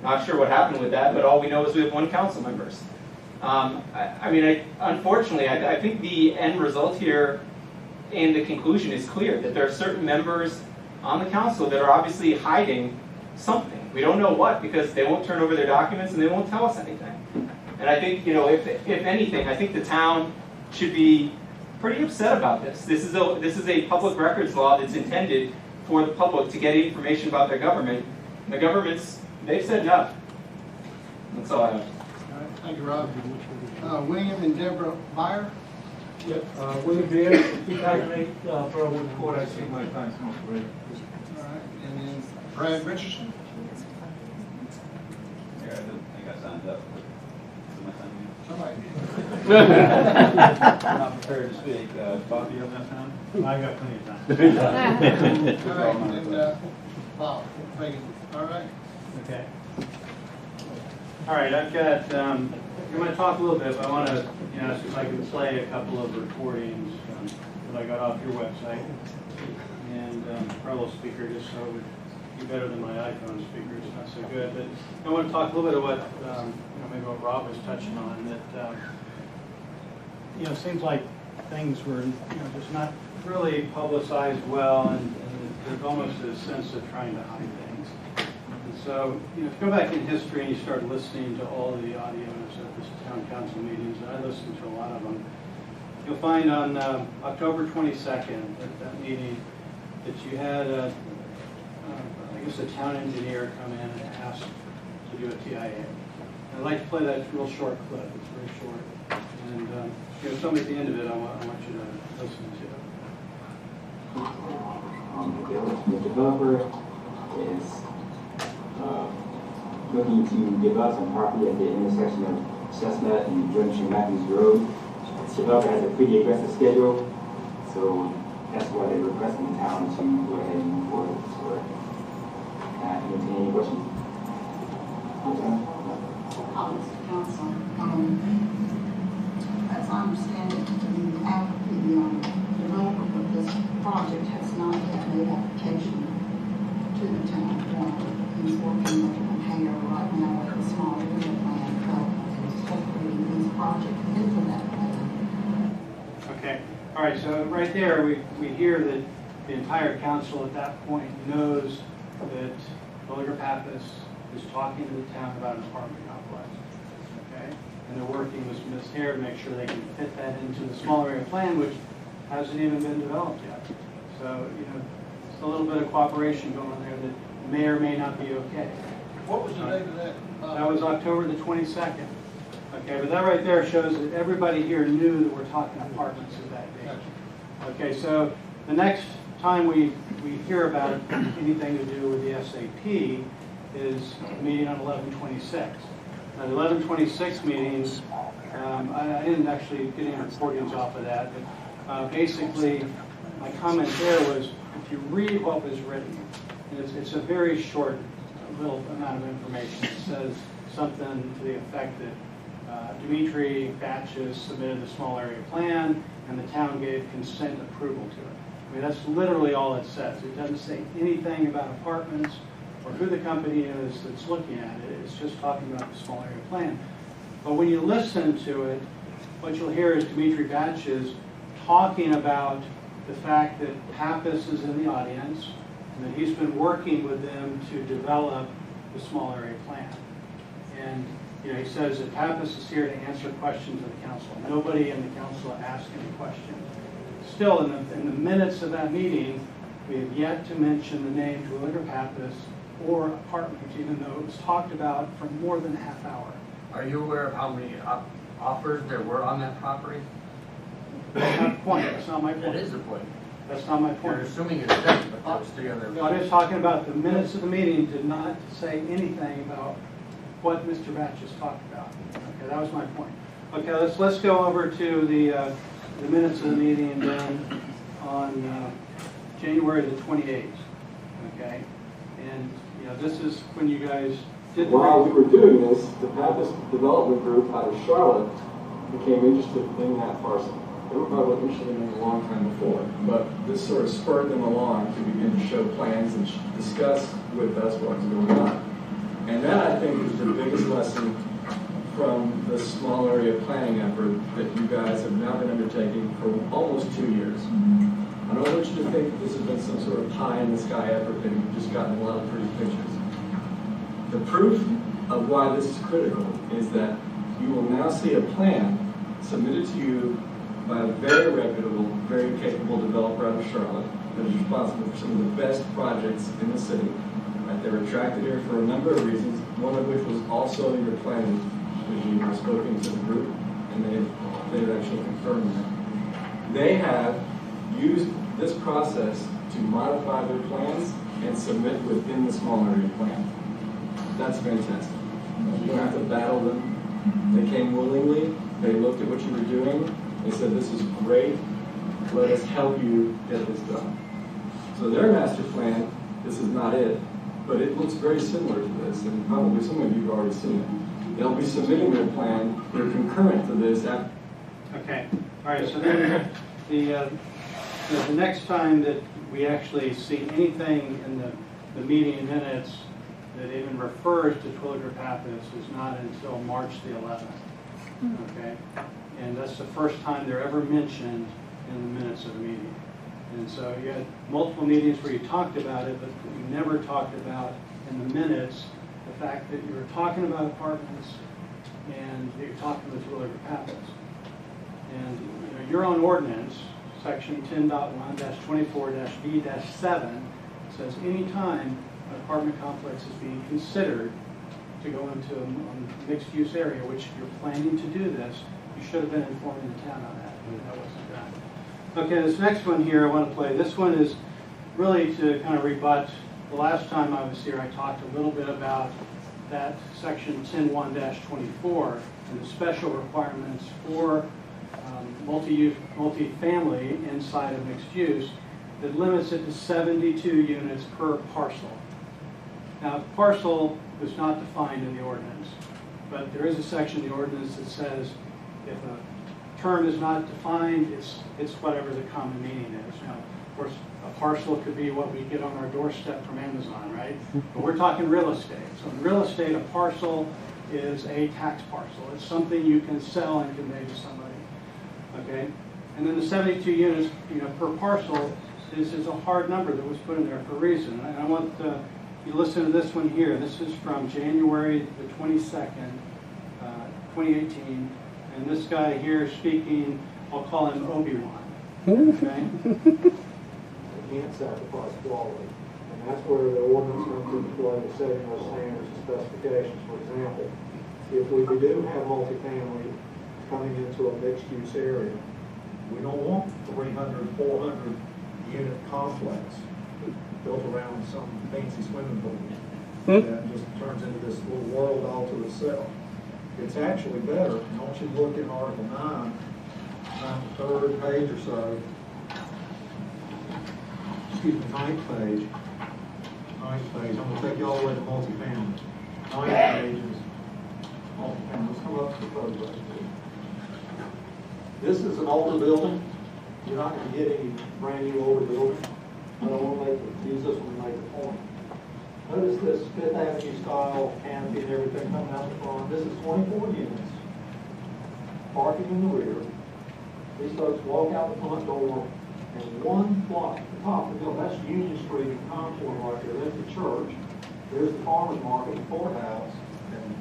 Not sure what happened with that, but all we know is we have 1 council members. Unfortunately, I think the end result here and the conclusion is clear, that there are certain members on the council that are obviously hiding something. We don't know what, because they won't turn over their documents and they won't tell us anything. And I think, you know, if anything, I think the town should be pretty upset about this. This is a public records law that's intended for the public to get information about their government. And the government's, they've said no. That's all I have. All right, thank you, Rob. William and Deborah Meyer. Yep, William Beard, 2008 Burwood Court. I see my time smoke break. All right, and then Brad Richardson. Yeah, I didn't think I signed up. Somebody. I'm not prepared to speak. Bob, do you have enough time? I got plenty of time. All right, and Bob, Megan. All right. Okay. All right, I've got, I'm going to talk a little bit, but I want to, see if I can play a couple of recordings that I got off your website. And Parallel speaker, just so it would be better than my iPhone speaker. It's not so good. But I want to talk a little bit of what, maybe what Rob was touching on, that, it seems like things were, just not really publicized well, and there's almost a sense of trying to hide things. And so, if you go back in history and you start listening to all the audios at the town council meetings, and I listened to a lot of them, you'll find on October 22nd at that meeting that you had, a town engineer come in and ask to do a TIA. I'd like to play that real short clip. It's very short. And somebody at the end of it I want you to listen to. The developer is looking to develop some property at the intersection of Chestnut and Junction Matthews Road. The developer has a pretty aggressive schedule, so that's why they're requesting the town to go ahead and move forward with this work. Any questions? Mr. Council, as I understand it, the applicant, developer of this project has not yet made application to the town. He's working with Hanger right now with a small little plan and incorporating these projects into that plan. Okay. All right. So right there, we hear that the entire council at that point knows that Williger Pappas is talking to the town about an apartment complex. Okay? And they're working with Ms. Hare to make sure they can fit that into the small area plan, which hasn't even been developed yet. So, it's a little bit of cooperation going on there that may or may not be okay. What was the date of that? That was October the 22nd. Okay, but that right there shows that everybody here knew that we're talking apartments at that date. Okay, so the next time we hear about anything to do with the SAP is a meeting on 11/26. The 11/26 meetings, I didn't actually get any recordings off of that, but basically my comment there was, if you read what was written, it's a very short little amount of information. It says something to the effect that Dimitri Batches submitted the small area plan and the town gave consent approval to it. I mean, that's literally all it says. It doesn't say anything about apartments or who the company is that's looking at it. It's just talking about the small area plan. But when you listen to it, what you'll hear is Dimitri Batches talking about the fact that Pappas is in the audience and that he's been working with them to develop the small area plan. And he says that Pappas is here to answer questions of the council. Nobody in the council asked any questions. Still, in the minutes of that meeting, we have yet to mention the name Terwilliger Pappas or apartments, even though it was talked about for more than a half hour. Are you aware of how many offers there were on that property? That's not the point. That's not my point. That is the point. That's not my point. You're assuming it's different, but those three other. I'm just talking about the minutes of the meeting did not say anything about what Mr. Batches talked about. Okay, that was my point. Okay, let's go over to the minutes of the meeting then on January the 28th. Okay, and this is when you guys did. While we were doing this, the Pappas Development Group out of Charlotte became interested in that parcel. They were probably interested in it a long time before, but this sort of spurred them along to begin to show plans and discuss with us what was going on. And that, I think, is the biggest lesson from the small area planning effort that you guys have now been undertaking for almost 2 years. I don't want you to think that this has been some sort of pie-in-the-sky effort and you've just gotten a lot of pretty pictures. The proof of why this is critical is that you will now see a plan submitted to you by a very reputable, very capable developer out of Charlotte that is responsible for some of the best projects in the city. Right? They were attracted here for a number of reasons, one of which was also your planning regime. I've spoken to the group, and they've actually confirmed that. They have used this process to modify their plans and submit within the small area plan. That's fantastic. You don't have to battle them. They came willingly. They looked at what you were doing. They said, this is great. Let us help you get this done. So their master plan, this is not it, but it looks very similar to this, and probably some of you have already seen it. They'll be submitting their plan. They're concurrent to this. Okay. All right. So then the next time that we actually see anything in the meeting minutes that even refers to Terwilliger Pappas is not until March the 11th. Okay? And that's the first time they're ever mentioned in the minutes of the meeting. And so you had multiple meetings where you talked about it, but you never talked about in the minutes the fact that you were talking about apartments and that you're talking with Terwilliger Pappas. And your own ordinance, section 10.1-24-B-7, says any time an apartment complex is being considered to go into a mixed-use area, which if you're planning to do this, you should have been informing the town on that. That wasn't done. Okay, this next one here I want to play. This one is really to kind of rebut. The last time I was here, I talked a little bit about that section 10.1-24 and the special requirements for multi-family inside of mixed use that limits it to 72 units per parcel. Now, parcel was not defined in the ordinance, but there is a section in the ordinance that says if a term is not defined, it's whatever the common meaning is. Now, of course, a parcel could be what we get on our doorstep from Amazon, right? But we're talking real estate. So in real estate, a parcel is a tax parcel. It's something you can sell and convey to somebody. Okay? And then the 72 units, per parcel is a hard number that was put in there for a reason. And I want you to listen to this one here. This is from January the 22nd, 2018. And this guy here speaking, I'll call him Obi-Wan. Okay? You can't sacrifice quality. And that's where the ordinance comes into play, the setting those standards and specifications. For example, if we do have multifamily coming into a mixed-use area, we don't want 300, 400 unit complex built around some fancy swimming pool that just turns into this little world all to itself. it's actually better. And once you look in Article 9, on the third page or so, excuse me, ninth page, I'm gonna take you all the way to multifamily. Ninth page is multifamily. Let's come up to the photograph. This is an older building. You're not gonna get any brand new older building. I don't want to use this one to make a point. Notice this Fifth Avenue style canopy and everything coming out the front. This is 24 units. Parking in the rear. These folks walk out the front door and one block at the top of the building. That's Union Street and Concord right there. There's the church. There's the farmer's market and courthouse. And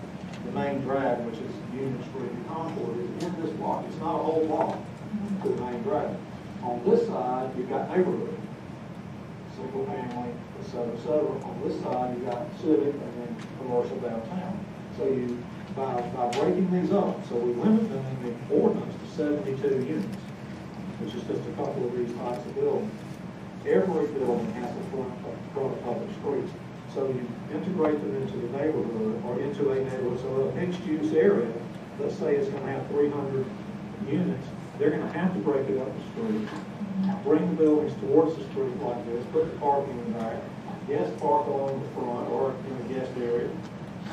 the main drag, which is Union Street and Concord, is in this block. It's not a whole block to the main drag. On this side, you've got neighborhood, single family, et cetera, et cetera. On this side, you've got civic and then commercial downtown. So you, by breaking these up, so we limit them in the ordinance to 72 units, which is just a couple of these types of buildings. Every building has a front of public streets. So you integrate them into the neighborhood or into a neighborhood. So a mixed use area, let's say it's going to have 300 units, they're going to have to break it up the street, bring the buildings towards the street like this, put the parking in the back, guests park along the front or in the guest area,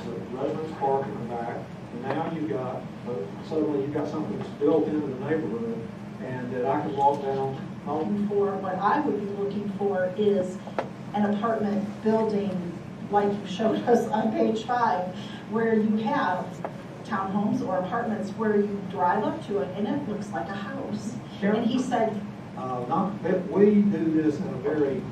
so residents park in the back, and now you've got, suddenly you've got something that's built into the neighborhood and that I can walk down home. For what I would be looking for is an apartment building like you showed us on page 5, where you have townhomes or apartments where you drive up to it and it looks like a house. And he said, not that we do this in a very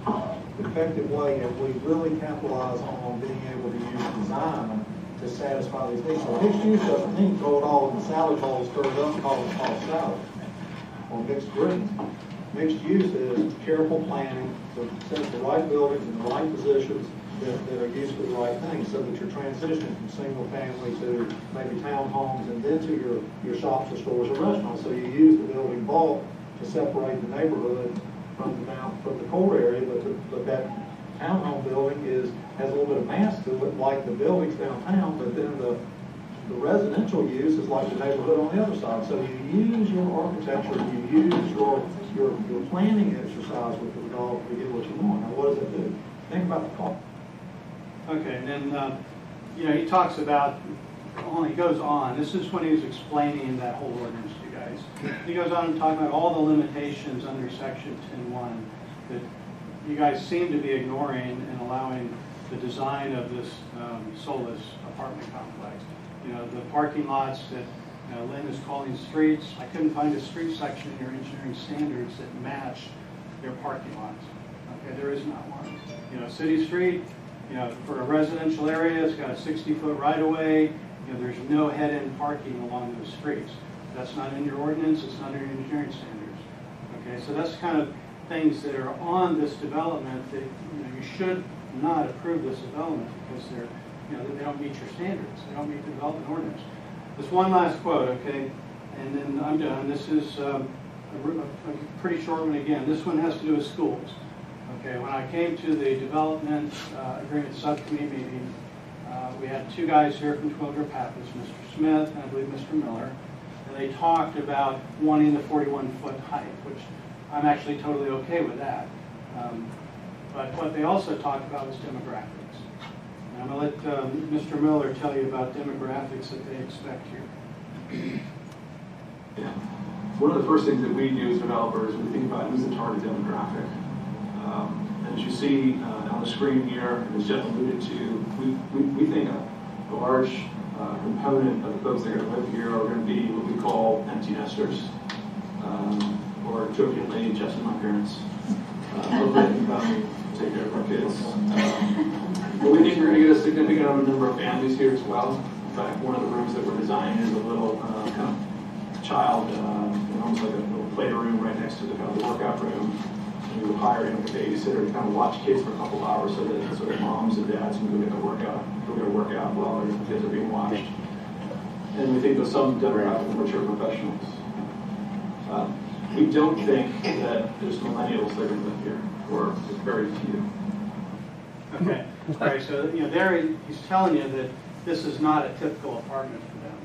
effective way, and we really capitalize on being able to use design to satisfy these needs. So mixed use doesn't mean throw it all in the salad bowl, stir it up, and call it salad or mixed greens. Mixed use is careful planning to set the right buildings in the right positions that are used for the right things, so that you're transitioning from single family to maybe townhomes and then to your shops or stores or restaurants. So you use the building bulk to separate the neighborhood from the core area, but that townhome building has a little bit of mass to it, like the buildings downtown, but then the residential use is like the neighborhood on the other side. So you use your architecture, you use your planning exercise with the dog to get what you want. Now what does it do? Think about the cost. Okay, and then, he talks about, he goes on, this is when he was explaining that whole ordinance to you guys. He goes on and talking about all the limitations under section 10.1 that you guys seem to be ignoring and allowing the design of this Solis apartment complex. The parking lots that Lynn is calling streets, I couldn't find a street section in your engineering standards that match their parking lots. Okay, there is not one. City Street, for a residential area, it's got a 60-foot right-of-way. There's no head-end parking along those streets. That's not in your ordinance. It's not in your engineering standards. Okay, so that's kind of things that are on this development that you should not approve this development because they don't meet your standards. They don't meet the development ordinance. This one last quote, okay, and then I'm done. This is a pretty short one again. This one has to do with schools. Okay, when I came to the development agreement subcommittee meeting, we had two guys here from 12 Pappas, Mr. Smith and I believe Mr. Miller, and they talked about wanting the 41-foot height, which I'm actually totally okay with that. But what they also talked about was demographics. And I'm going to let Mr. Miller tell you about demographics that they expect here. Yeah. One of the first things that we do as developers, we think about who's the target demographic. As you see on the screen here, as Jeff alluded to, we think a large component of the folks that are going to live here are going to be what we call empty nesters, or jokingly, just my parents. Hopefully they can come take care of our kids. But we think we're going to get a significant number of families here as well. In fact, one of the rooms that we're designing is a little kind of child, almost like a little playroom right next to the kind of the workout room. We were hiring a babysitter to kind of watch kids for a couple of hours so that moms and dads can go get a workout while their kids are being watched. And we think there's some demographic of mature professionals. We don't think that there's millennials that are going to live here, or just very few. Okay. All right. So there he's telling you that this is not a typical apartment for them.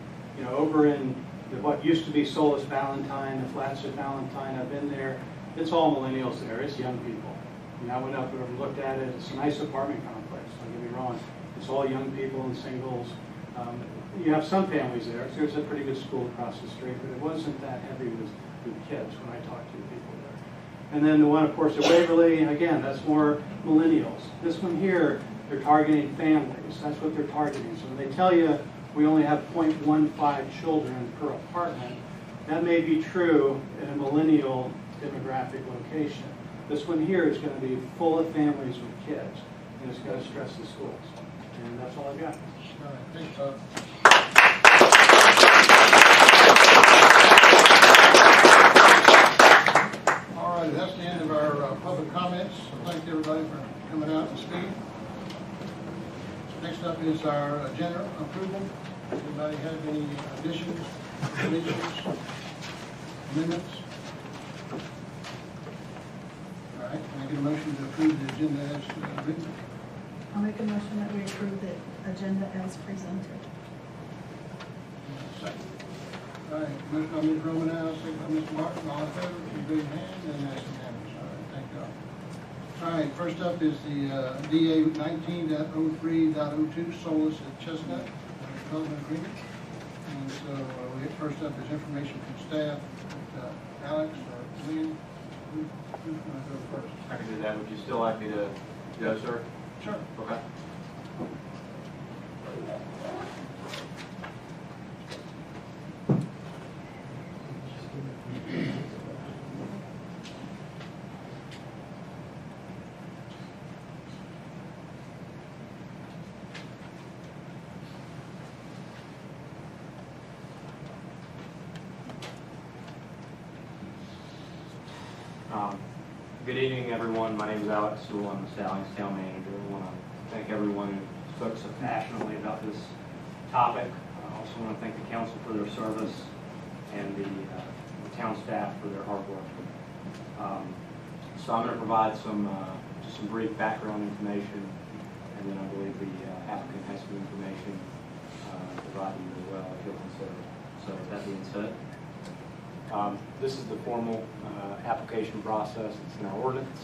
over in what used to be Solis Valentine, the Flats of Valentine, I've been there. It's all millennials there. It's young people. And I went up there and looked at it. It's a nice apartment complex. Don't get me wrong. It's all young people and singles. You have some families there. There's a pretty good school across the street, but it wasn't that heavy with kids when I talked to people there. And then the one, of course, at Waverly, again, that's more millennials. This one here, they're targeting families. That's what they're targeting. So when they tell you we only have 0.15 children per apartment, that may be true in a millennial demographic location. This one here is going to be full of families with kids, and it's going to stress the schools. And that's all I've got. All right, thanks, Todd. All right, that's the end of our public comments. So thank everybody for coming out and speaking. Next up is our agenda approval. Anybody have any additions, deletions, amendments? All right, can I get a motion to approve the agenda as written? I'll make a motion that we approve the agenda as presented. Second. All right, motion by Ms. Romanow, second by Mr. Martin, all in favor, please raise your hand, and that's unanimous. All right, thank God. All right, first up is the DA 19.03.02 Solis at Chestnut Development Agreement. And so we get first up is information from staff. Alex or Lynn, who's going to go first? I can do that. Would you still like me to go, sir? Sure. Okay. Good evening, everyone. My name is Alex Sewell. I'm the Stallings Town Manager. I want to thank everyone who spoke so passionately about this topic. I also want to thank the council for their service and the town staff for their hard work. So I'm going to provide just some brief background information, and then I believe the applicant has some information to provide you as well if you'll consider it. So with that being said, this is the formal application process. It's in our ordinance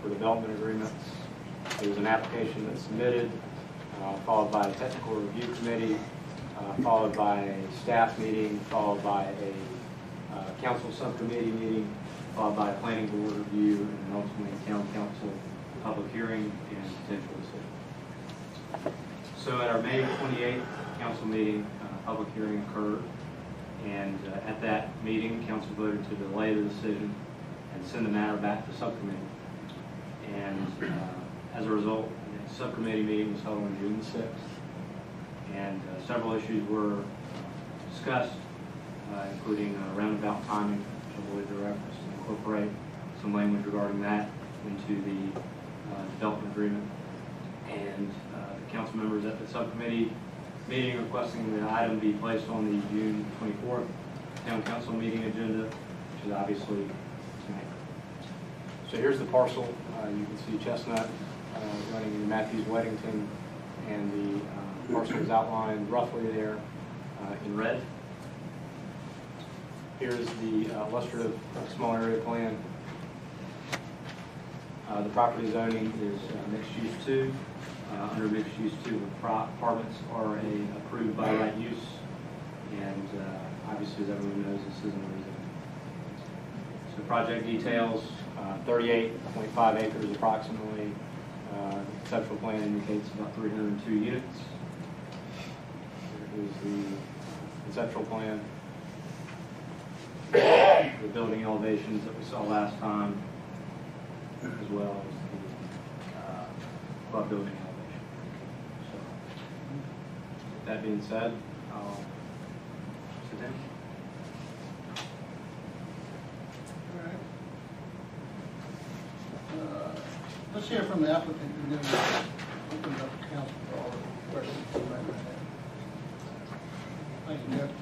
for development agreements. There's an application that's submitted, followed by a technical review committee, followed by a staff meeting, followed by a council subcommittee meeting, followed by a planning board review, and then ultimately a town council public hearing and potential decision. So at our May 28th council meeting, public hearing occurred. And at that meeting, council voted to delay the decision and send the matter back to subcommittee. And as a result, the subcommittee meeting was held on June 6th. And several issues were discussed, including roundabout timing, which I believe the reference to incorporate some language regarding that into the development agreement. And the council members at the subcommittee meeting requesting the item be placed on the June 24th town council meeting agenda, which is obviously tonight. So here's the parcel. You can see Chestnut running in Matthews Weddington, and the parcel is outlined roughly there in red. Here's the illustrative small area plan. The property zoning is mixed use 2. Under mixed use 2, apartments are approved by right use, and obviously, as everyone knows, this isn't a rezone. So project details, 38.5 acres approximately. Conceptual plan indicates about 302 units. Here is the conceptual plan. The building elevations that we saw last time, as well as the club building elevation. So, with that being said, I'll sit down. All right. Let's hear from the applicant, and then we'll open it up to council for all the questions you might have. Thank you, Jeff.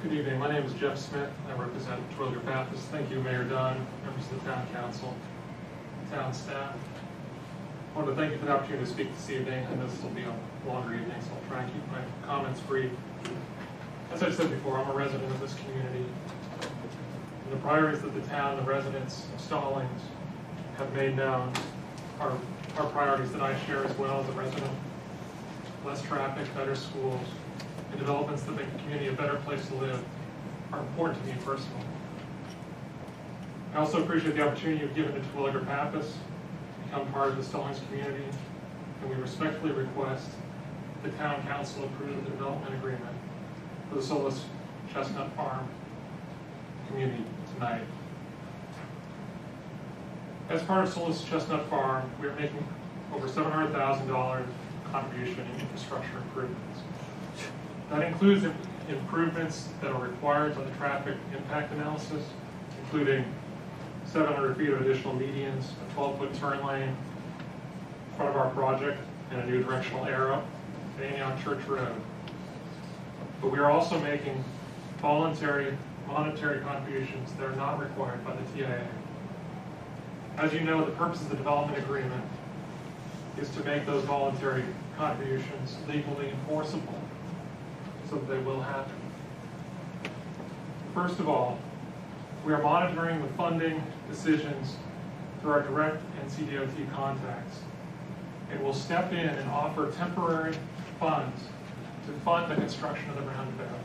Good evening. My name is Jeff Smith. I represent Terwilliger Baptist. Thank you, Mayor Dunn, members of the town council, town staff. I want to thank you for the opportunity to speak this evening. I know this will be a longer evening, so I'll try and keep my comments brief. As I said before, I'm a resident of this community. And the priorities that the town, the residents of Stallings have made known are priorities that I share as well as a resident. Less traffic, better schools, and developments that make the community a better place to live are important to me personally. I also appreciate the opportunity you've given to Terwilliger Pappas to become part of the Stallings community, and we respectfully request the town council approve the development agreement for the Solis Chestnut Farm community tonight. As part of Solis Chestnut Farm, we are making over $700,000 contribution in infrastructure improvements. That includes improvements that are required by the traffic impact analysis, including 700 feet of additional medians, a 12-foot turn lane in front of our project, and a new directional arrow at Antioch Church Road. But we are also making voluntary monetary contributions that are not required by the TIA. As you know, the purpose of the development agreement is to make those voluntary contributions legally enforceable so that they will happen. First of all, we are monitoring the funding decisions through our direct NCDOT contacts, and will step in and offer temporary funds to fund the construction of the roundabout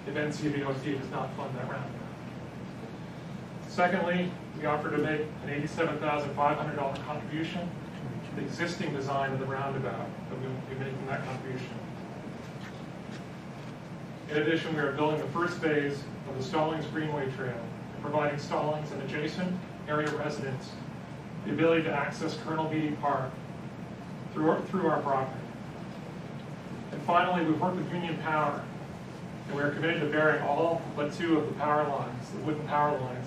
if NCDOT does not fund that roundabout. Secondly, we offer to make an $87,500 contribution to the existing design of the roundabout, that we will be making that contribution. In addition, we are building the first phase of the Stallings Greenway Trail, and providing Stallings and adjacent area residents the ability to access Colonel Beatty Park through our property. And finally, we've worked with Union Power, and we are committed to burying all but 2 of the power lines, the wooden power lines,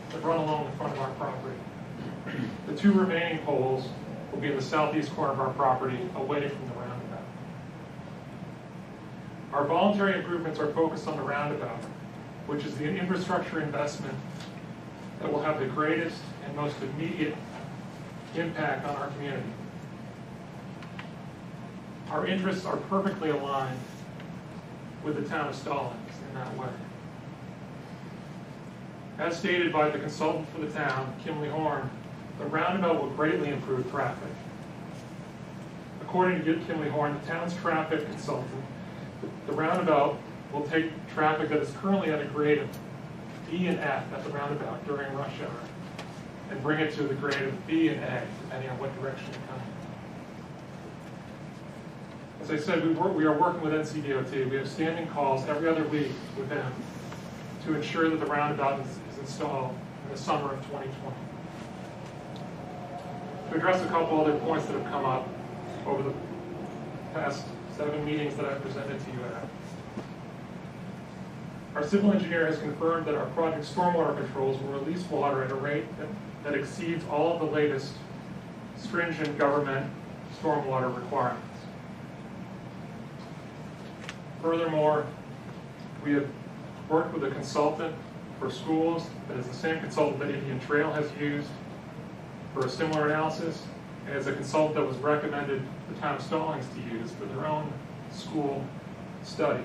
that run along the front of our property. The 2 remaining poles will be in the southeast corner of our property, away from the roundabout. Our voluntary improvements are focused on the roundabout, which is the infrastructure investment that will have the greatest and most immediate impact on our community. Our interests are perfectly aligned with the town of Stallings in that way. As stated by the consultant for the town, Kimley Horn, the roundabout will greatly improve traffic. According to Kimley Horn, the town's traffic consultant, the roundabout will take traffic that is currently at a grade of D and F at the roundabout during rush hour and bring it to the grade of B and A, depending on what direction you're coming. As I said, we are working with NCDOT. We have standing calls every other week with them to ensure that the roundabout is installed in the summer of 2020. To address a couple other points that have come up over the past 7 meetings that I've presented to you at. Our civil engineer has confirmed that our project stormwater controls will release water at a rate that exceeds all of the latest stringent government stormwater requirements. Furthermore, we have worked with a consultant for schools that is the same consultant that Indian Trail has used for a similar analysis, and is a consultant that was recommended the town of Stallings to use for their own school study.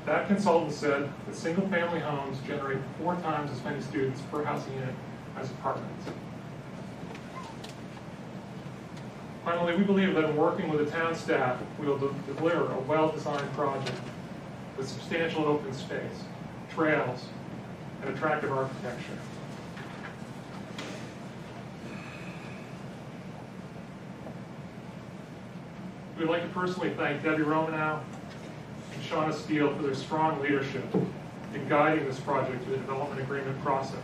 That consultant said that single-family homes generate 4 times as many students per housing unit as apartments. Finally, we believe that in working with the town staff, we will deliver a well-designed project with substantial open space, trails, and attractive architecture. We'd like to personally thank Debbie Romanow and Shauna Steele for their strong leadership in guiding this project through the development agreement process.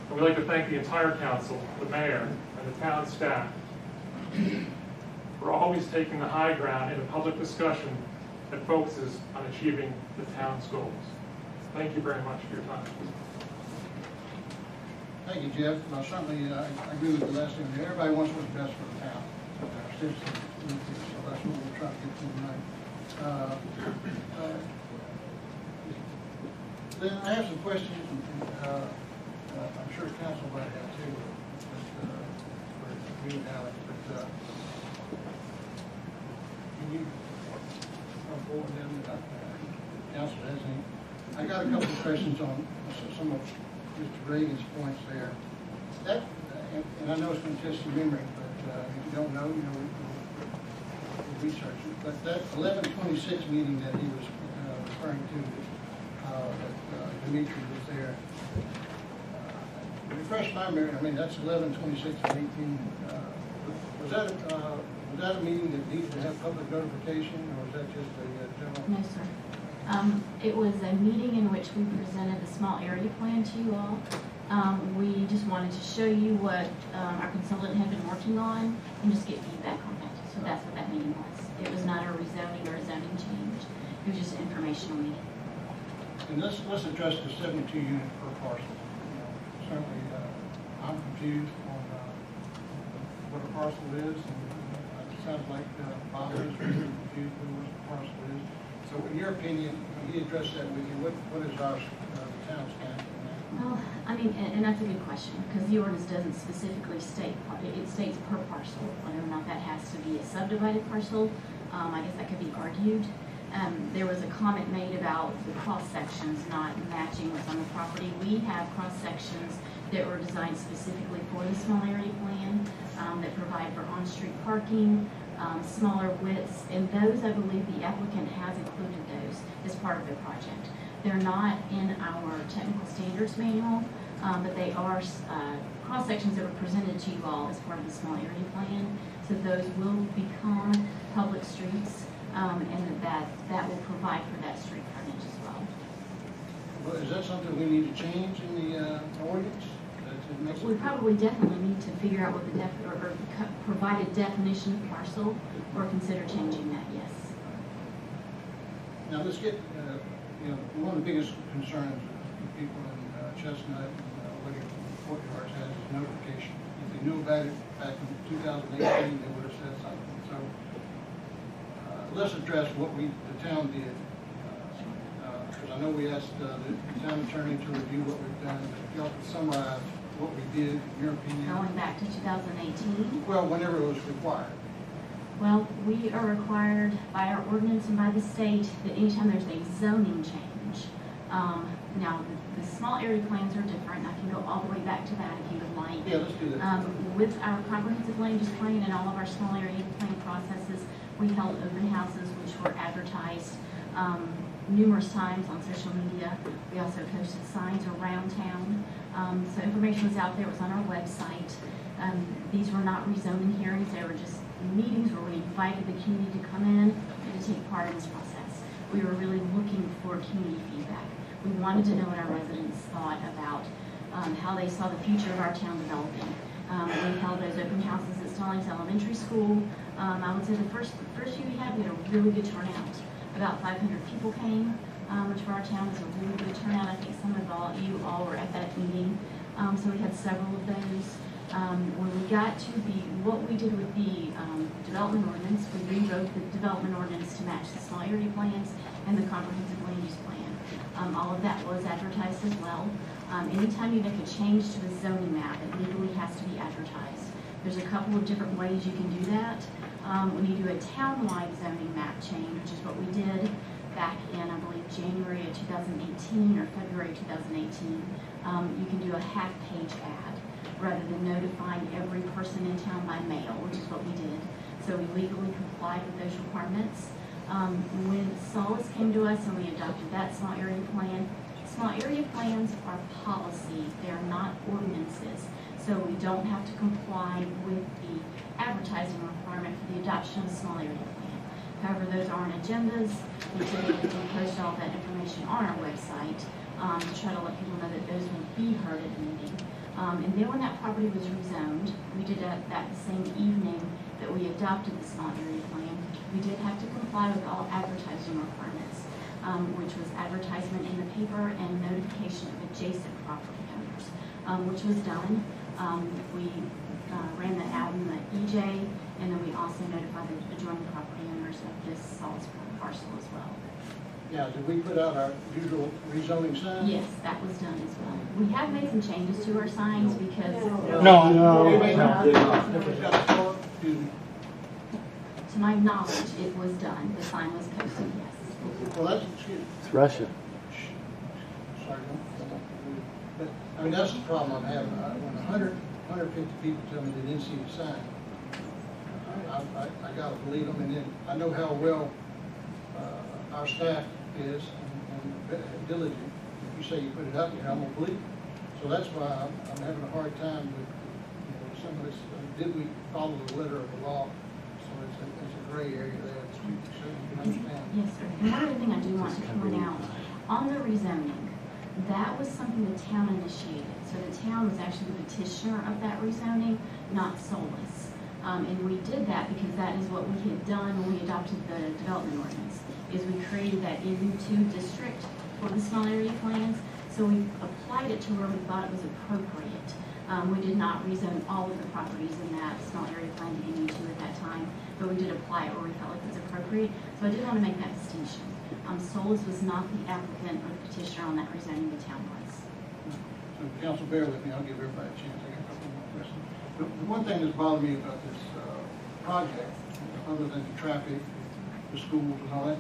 And we'd like to thank the entire council, the mayor, and the town staff for always taking the high ground in a public discussion that focuses on achieving the town's goals. Thank you very much for your time. Thank you, Jeff. Now, certainly, I agree with the last thing. Everybody wants what's best for the town. Our citizens, so that's what we're trying to get to tonight. Then I have some questions, and I'm sure council might have too, for you and Alex. But can you, before them that council has any. I got a couple of questions on some of Mr. Reagan's points there. That, and I know it's going to test your memory, but if you don't know, you know, we'll research it. But that 11/26 meeting that he was referring to, that Dimitri was there. Refresh my memory. I mean, that's 11/26 and 18. Was that a meeting that needed to have public notification, or was that just a general? No, sir. It was a meeting in which we presented the small area plan to you all. We just wanted to show you what our consultant had been working on and just get feedback on it. So that's what that meeting was. It was not a rezoning or a zoning change. It was just an informational meeting. And let's address the 72 units per parcel. You know, certainly, I'm confused on what a parcel is, and it sounds like Bob is really confused with what a parcel is. So, in your opinion, when he addressed that with you, what is our the town's stance on that? Well, I mean, and that's a good question, because the ordinance doesn't specifically state, it states per parcel. Whether or not that has to be a subdivided parcel, I guess that could be argued. There was a comment made about the cross sections not matching what's on the property. We have cross sections that were designed specifically for the small area plan, that provide for on-street parking, smaller widths, and those, I believe the applicant has included those as part of their project. They're not in our technical standards manual, but they are cross sections that were presented to you all as part of the small area plan. So those will become public streets, and that will provide for that street frontage as well. Well, is that something we need to change in the ordinance? We probably definitely need to figure out what the provide a definition of parcel, or consider changing that. Yes. Now let's get you know, one of the biggest concerns of people in Chestnut and Whittier Courtyards has is notification. If they knew about it back in 2018, they would have said something. So let's address what the town did. Because I know we asked the town attorney to review what we've done. But if y'all could summarize what we did, in your opinion. Going back to 2018? Well, whenever it was required. Well, we are required by our ordinance and by the state that anytime there's a zoning change. Now, the small area plans are different. I can go all the way back to that if you would like. Yeah, let's do that. With our comprehensive land use plan and all of our small area plan processes, we held open houses which were advertised numerous times on social media. We also posted signs around town. So information was out there. It was on our website. These were not rezoning hearings. They were just meetings where we invited the community to come in and to take part in this process. We were really looking for community feedback. We wanted to know what our residents thought about how they saw the future of our town developing. We held those open houses at Stallings Elementary School. I would say the first year we had a really good turnout. About 500 people came, which for our town was a really good turnout. I think some of you all were at that meeting. So we had several of those. When we got to what we did with the development ordinance, we rewrote the development ordinance to match the small area plans and the comprehensive land use plan. All of that was advertised as well. Anytime you make a change to the zoning map, it legally has to be advertised. There's a couple of different ways you can do that. When you do a town-wide zoning map change, which is what we did back in, I believe, January of 2018 or February 2018, you can do a half-page ad rather than notifying every person in town by mail, which is what we did. So we legally complied with those requirements. When Solace came to us and we adopted that small area plan, small area plans are policy. They are not ordinances. So we don't have to comply with the advertising requirement for the adoption of a small area plan. However, those are on agendas. We typically post all that information on our website to try to let people know that those will be heard at the meeting. And then when that property was rezoned, we did that the same evening that we adopted the small area plan. We did have to comply with all advertising requirements, which was advertisement in the paper and notification of adjacent property owners, which was done. We ran that out in the EJ, and then we also notified the adjoining property owners of this Solace parcel as well. Now, did we put out our usual rezoning signs? Yes, that was done as well. We have made some changes to our signs because... To my knowledge, it was done. The sign was posted, yes. Well, that's, excuse me. It's Russia. Sorry, but, I mean, that's the problem I'm having. When 150 people tell me they didn't see the sign, I gotta believe them, and then I know how well our staff is and diligent. If you say you put it up there, I'm gonna believe it. So that's why I'm having a hard time with, some of this, did we follow the letter of the law? So it's a gray area there, so you can understand. Yes, sir. And one other thing I do want to point out, on the rezoning, that was something the town initiated. So the town was actually the petitioner of that rezoning, not Stallings. And we did that because that is what we had done when we adopted the development ordinance, is we created that MU2 district for the small area plans. So we applied it to where we thought it was appropriate. We did not rezone all of the properties in that small area plan to MU2 at that time, but we did apply it where we felt like it was appropriate. So I did want to make that distinction. Stallings was not the applicant or the petitioner on that rezoning, the town was. So council, bear with me, I'll give everybody a chance. I got a couple more questions. The one thing that's bothered me about this project, other than the traffic, the schools and all that,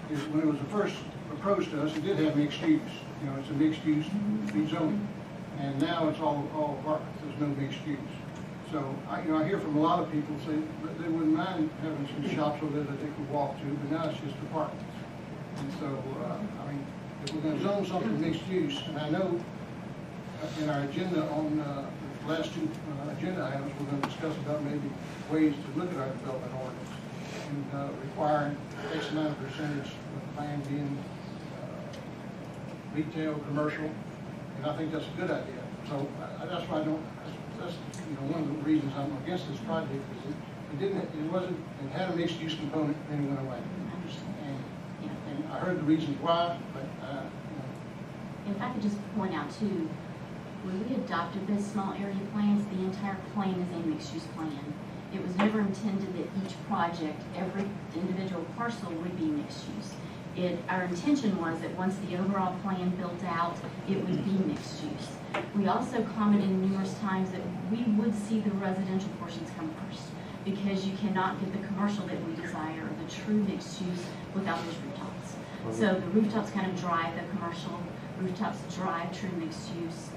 is when it was first approached to us, it did have mixed use. It's a mixed use rezoning. And now it's all apartments, there's no mixed use. So, I hear from a lot of people say that they wouldn't mind having some shops over there that they could walk to, but now it's just apartments. And so, if we're gonna zone something mixed use, and I know in our agenda on the last two agenda items, we're gonna discuss about maybe ways to look at our development ordinance and requiring X amount of percentage of the land being retail, commercial, and I think that's a good idea. So that's why that's one of the reasons I'm against this project is it had a mixed use component and it went away. And I heard the reasons why, but If I could just point out too, when we adopted this small area plans, the entire plan is a mixed use plan. It was never intended that each project, every individual parcel would be mixed use. Our intention was that once the overall plan built out, it would be mixed use. We also commented numerous times that we would see the residential portions come first, because you cannot get the commercial that we desire, or the true mixed use, without those rooftops. So the rooftops kind of drive the commercial, rooftops drive true mixed use.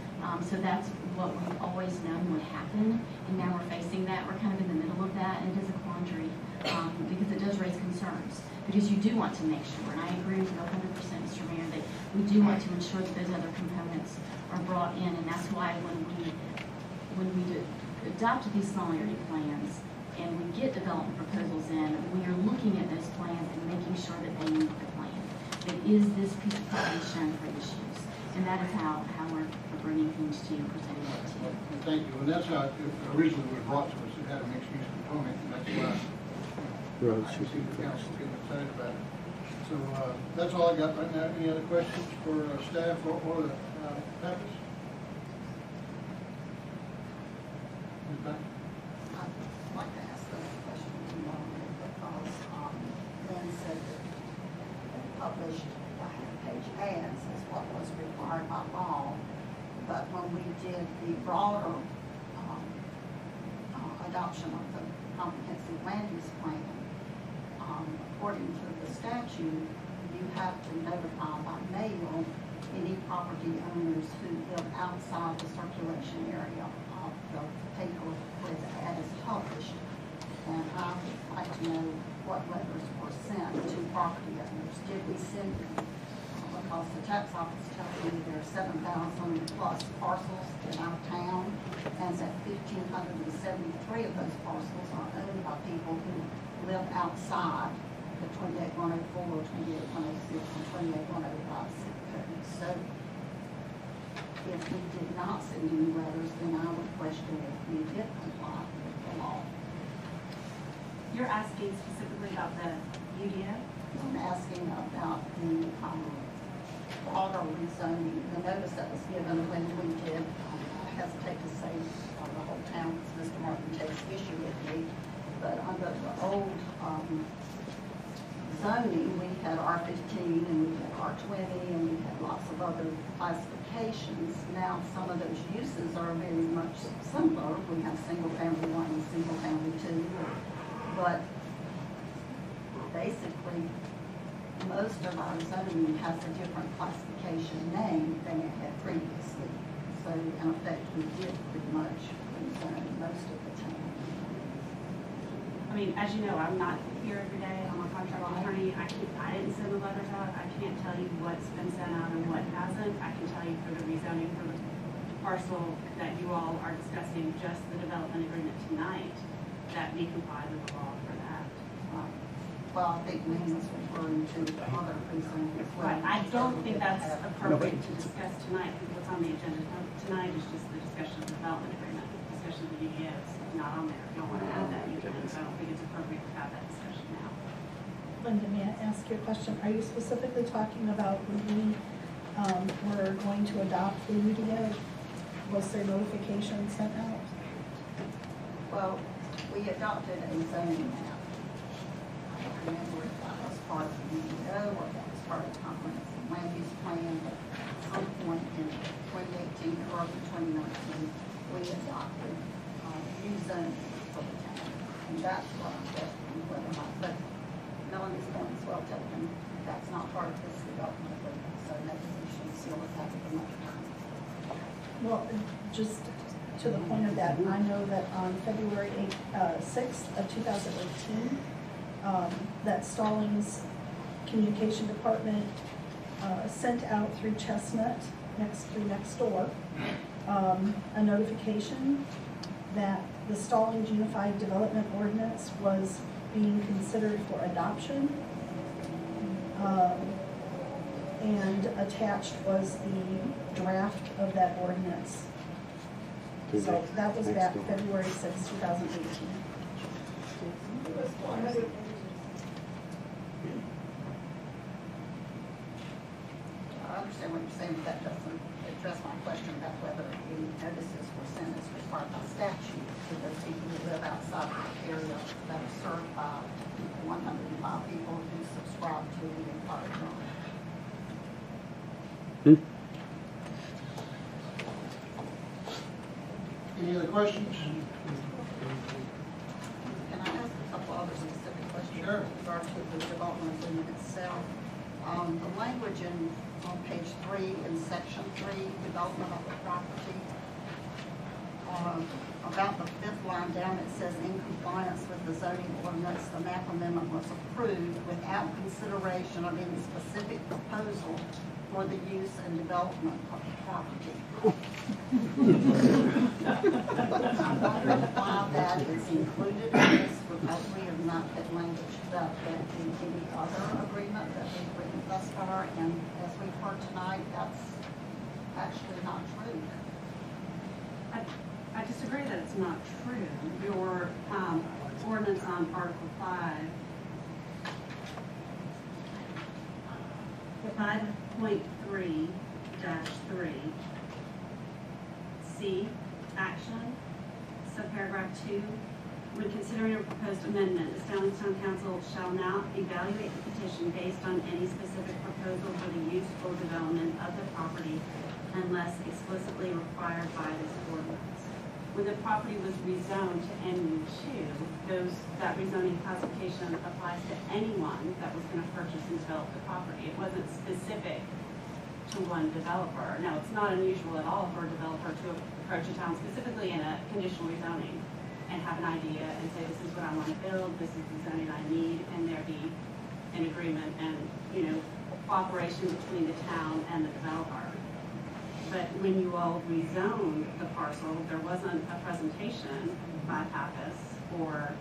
So that's what we've always known would happen, and now we're facing that. We're kind of in the middle of that, and it is a quandary because it does raise concerns. Because you do want to make sure, and I agree with you 100%, Mr. Mayor, that we do want to ensure that those other components are brought in, and that's why when we adopted these small area plans and we get development proposals in, we are looking at those plans and making sure that they meet the plan. That is this piece of property shown for this use, and that is how we're bringing things to you and presenting it to you. thank you. And that's how it originally was brought to us. It had a mixed use component, and that's why I can see the council getting excited about it. So that's all I got right now. Any other questions for staff or the Pappas? I'd like to ask a question because Lynn said that published page ads is what was required by law. But when we did the broader adoption of the comprehensive land use plan, according to the statute, you have to notify by mail any property owners who live outside the circulation area of the paper where the ad is published. And I would like to know what letters were sent to property owners. Did we send them? Because the tax office tells me there are 7,000 plus parcels in our town, and that 1,573 of those parcels are owned by people who live outside the 28104, 28106, and 28105 zip codes. So if we did not send any letters, then I would question if we did comply with the law. You're asking specifically about the UDO? I'm asking about the broader rezoning, the notice that was given when we did, I hesitate to say the whole town, because Mr. Martin takes issue with me, but under the old zoning, we had R15 and we had R20 and we had lots of other classifications. Now some of those uses are very much simpler. We have single family 1 and single family 2, but basically most of our zoning has a different classification name than it had previously. So in effect, we did pretty much rezone most of the town. I mean, as you know, I'm not here every day. I'm a contract attorney. I didn't send the letters out. I can't tell you what's been sent out and what hasn't. I can tell you for the rezoning for the parcel that you all are discussing, just the development agreement tonight, that we comply with the law for that. Well, I think Name was referring to the other rezoning as well. Right. I don't think that's appropriate to discuss tonight, because what's on the agenda tonight is just the discussion of the development agreement. Discussion of the UDO is not on there. If you don't want to add that, you can. So I don't think it's appropriate to have that discussion now. Linda, may I ask you a question? Are you specifically talking about when we were going to adopt the UDO? Was there notification sent out? Well, we adopted a zoning map. I don't remember if that was part of the UDO or that was part of the comprehensive land use plan, but at some point in 2018 or early 2019, we adopted new zoning for the town. And that's what I'm questioning whether or not, but Melanie's point is well taken. That's not part of this development agreement, so maybe we should seal it out for another time. Well, just to the point of that, I know that on February 6th of 2018, that Stallings Communication Department sent out through Chestnut, next door, a notification that the Stallings Unified Development Ordinance was being considered for adoption. And attached was the draft of that ordinance. So that was back February 6, 2018. I understand what you're saying, but that doesn't address my question about whether any notices were sent as required by statute to those people who live outside of the area that are served by 105 people who subscribe to the Empire Journal. Any other questions? Can I ask a couple other specific questions? Sure. With regard to the development agreement itself? The language on page 3 in section 3, development of the property, about the 5th line down, it says in compliance with the zoning ordinance, the map amendment was approved without consideration of any specific proposal for the use and development of the property. I wonder why that is included in this, because we have not had language about that in any other agreement that we've written thus far, and as we've heard tonight, that's actually not true. I disagree that it's not true. Your ordinance on Article 5.3-3, C, action, subparagraph 2, when considering a proposed amendment, the Stallings Town Council shall not evaluate the petition based on any specific proposal for the use or development of the property unless explicitly required by this ordinance. When the property was rezoned to MU2, that rezoning classification applies to anyone that was going to purchase and develop the property. It wasn't specific to one developer. Now, it's not unusual at all for a developer to approach a town specifically in a conditional rezoning and have an idea and say, this is what I want to build, this is the zoning I need, and there be an agreement and, cooperation between the town and the developer. But when you all rezoned the parcel, there wasn't a presentation by Pappas, or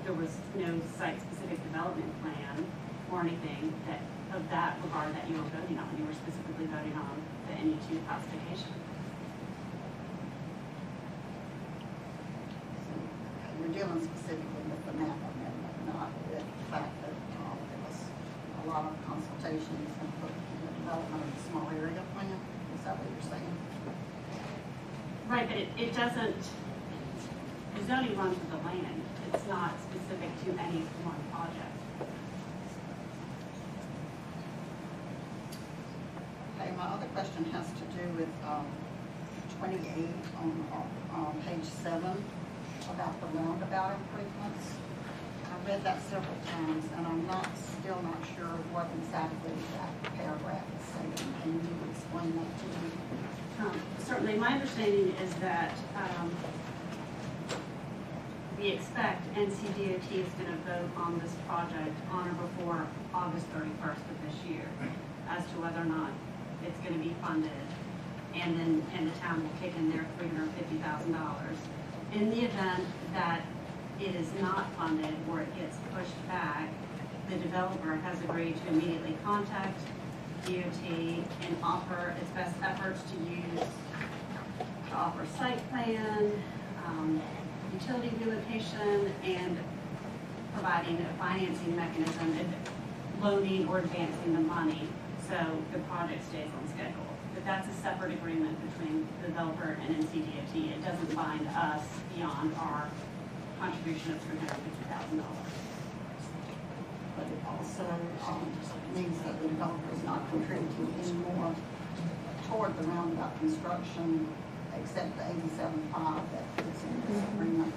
there was no site-specific development plan or anything of that regard that you were voting on. You were specifically voting on the NE2 classification. We're dealing specifically with the map amendment, not with the fact that there was a lot of consultations and the development of the small area plan. Is that what you're saying? Right, but it doesn't, the zoning runs with the land. It's not specific to any one project. Okay, my other question has to do with 28 on page 7 about the roundabout improvements. I I've read that several times, and I'm still not sure what exactly that paragraph is saying. Can you explain that to me? Certainly, my understanding is that we expect NCDOT is going to vote on this project on or before August 31st of this year as to whether or not it's going to be funded, and the town will kick in their $350,000. In the event that it is not funded or it gets pushed back, the developer has agreed to immediately contact DOT and offer its best efforts to offer site plan, utility relocation, and providing a financing mechanism, loaning or advancing the money so the project stays on schedule. But that's a separate agreement between the developer and NCDOT. It doesn't bind us beyond our contribution of $350,000. But it also means that the developer is not contributing any more toward the roundabout construction except the $87,500 that is in this agreement.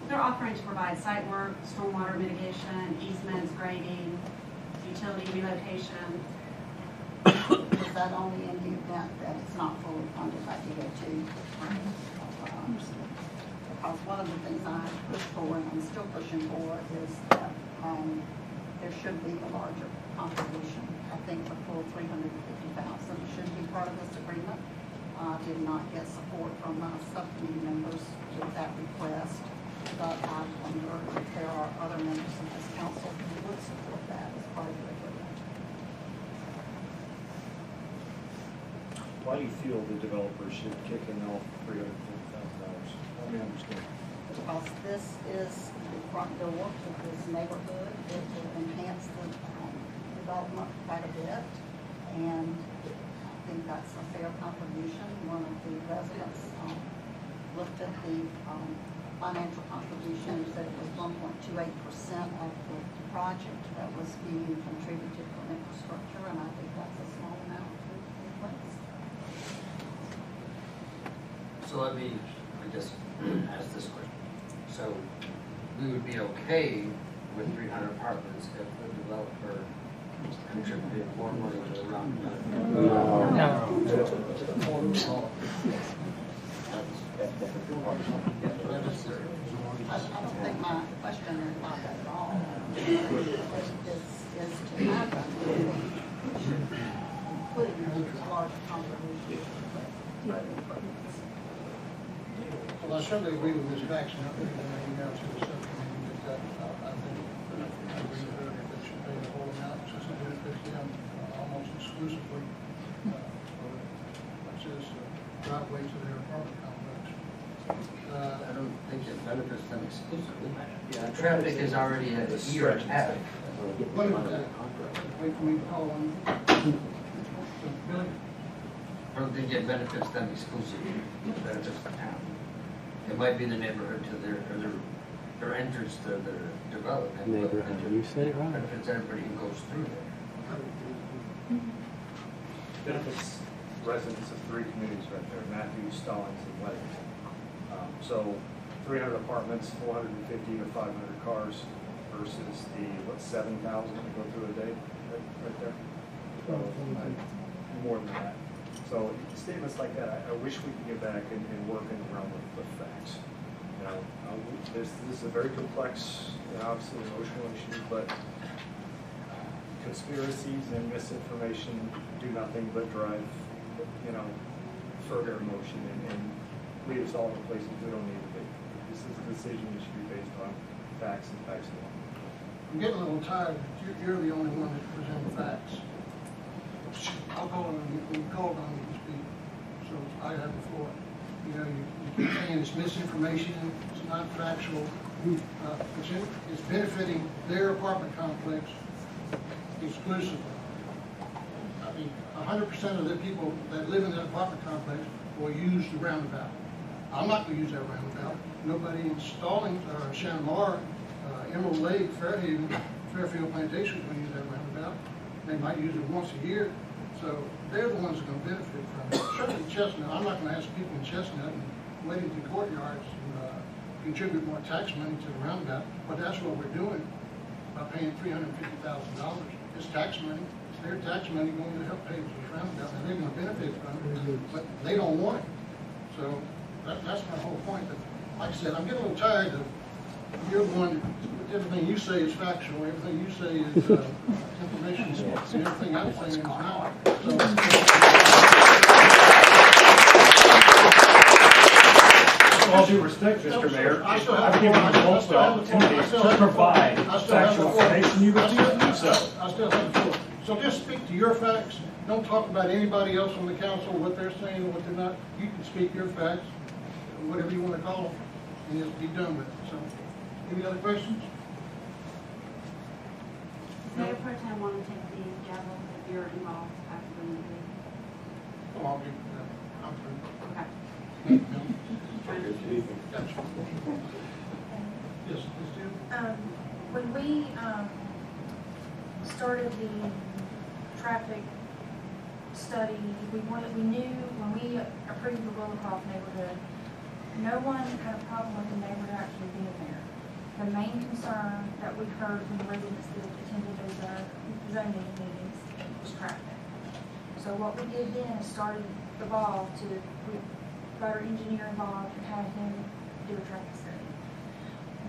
They're offering to provide site work, stormwater mitigation, easements, grading, utility relocation. Is that only in the event that it's not fully funded by DOT? Because one of the things I pushed for, and I'm still pushing for, is that there should be a larger contribution. I think the full $350,000 should be part of this agreement. I did not get support from my subcommittee members with that request, but I wonder if there are other members of this council who would support that as part of the agreement. Why do you feel the developer should kick in all $350,000? Let me understand. Because this is the front door to this neighborhood. It will enhance the development quite a bit, and I think that's a fair contribution. One of the residents looked at the financial contribution and said it was 1.28% of the project that was being contributed for infrastructure, and I think that's a small amount to replace. So let me, I guess, ask this question. So we would be okay with 300 apartments if the developer contributed more money to the roundabout? No. I don't think my question is about that at all. Is to happen, we should put in a larger contribution to road improvements. Well, I certainly agree with Ms. Paxton. I think email to the subcommittee that I think I agree with her that they should pay the whole amount since it benefits them almost exclusively, which is driveway to their apartment complex. I don't think it benefits them exclusively. Yeah, traffic is already at a year and a half. What about that? Wait for me to call on. Billy? I don't think it benefits them exclusively. It benefits the town. It might be the neighborhood to their entrance to their development. Neighborhood, you said it right. Benefits everybody who goes through there. Benefits residents of three communities right there, Matthews, Stallings, and Weddington. So 300 apartments, 450 to 500 cars versus the, 7,000 that go through a day right there? So, more than that. So statements like that, I wish we could get back and work in the realm of facts. You know, this is a very complex and obviously emotional issue, but conspiracies and misinformation do nothing but drive, further emotion and lead us all in places we don't need to be. This is a decision that should be based on facts and facts alone. I'm getting a little tired. You're the only one that presented facts. I'll call on you. We called on you to speak, so I have the floor. You keep saying it's misinformation, it's not factual. It's benefiting their apartment complex exclusively. I mean, 100% of the people that live in that apartment complex will use the roundabout. I'm not going to use that roundabout. Nobody in Stallings or Shanmar, Emerald Lake, Fairhaven, Fairfield Plantation is going to use that roundabout. They might use it once a year. So they're the ones that are going to benefit from it. Certainly Chestnut. I'm not going to ask people in Chestnut and Weddington Courtyards and contribute more tax money to the roundabout, but that's what we're doing by paying $350,000. It's tax money. It's their tax money going to help pay for this roundabout, and they're going to benefit from it, but they don't want it. So that's my whole point. But like I said, I'm getting a little tired of you're one. Everything you say is factual. Everything you say is information. And everything I'm saying is not. With all due respect, Mr. Mayor, I've given you multiple opportunities to provide factual information. You refuse to do so. I still have the floor. So just speak to your facts. Don't talk about anybody else on the council, what they're saying and what they're not. You can speak your facts, whatever you want to call them, and just be done with it. So, any other questions? Mayor Pro Tem want to take the gavel if you're involved after the meeting. Oh, I'll be, I'm through. Okay. Gotcha. Yes, let's do. When we started the traffic study, we knew when we approved the Willowcroft neighborhood, no one had a problem with the neighborhood actually being there. The main concern that we heard from the residents that attended those zoning meetings was traffic. So what we did then is started the ball to, we got our engineer involved and had him do a traffic study.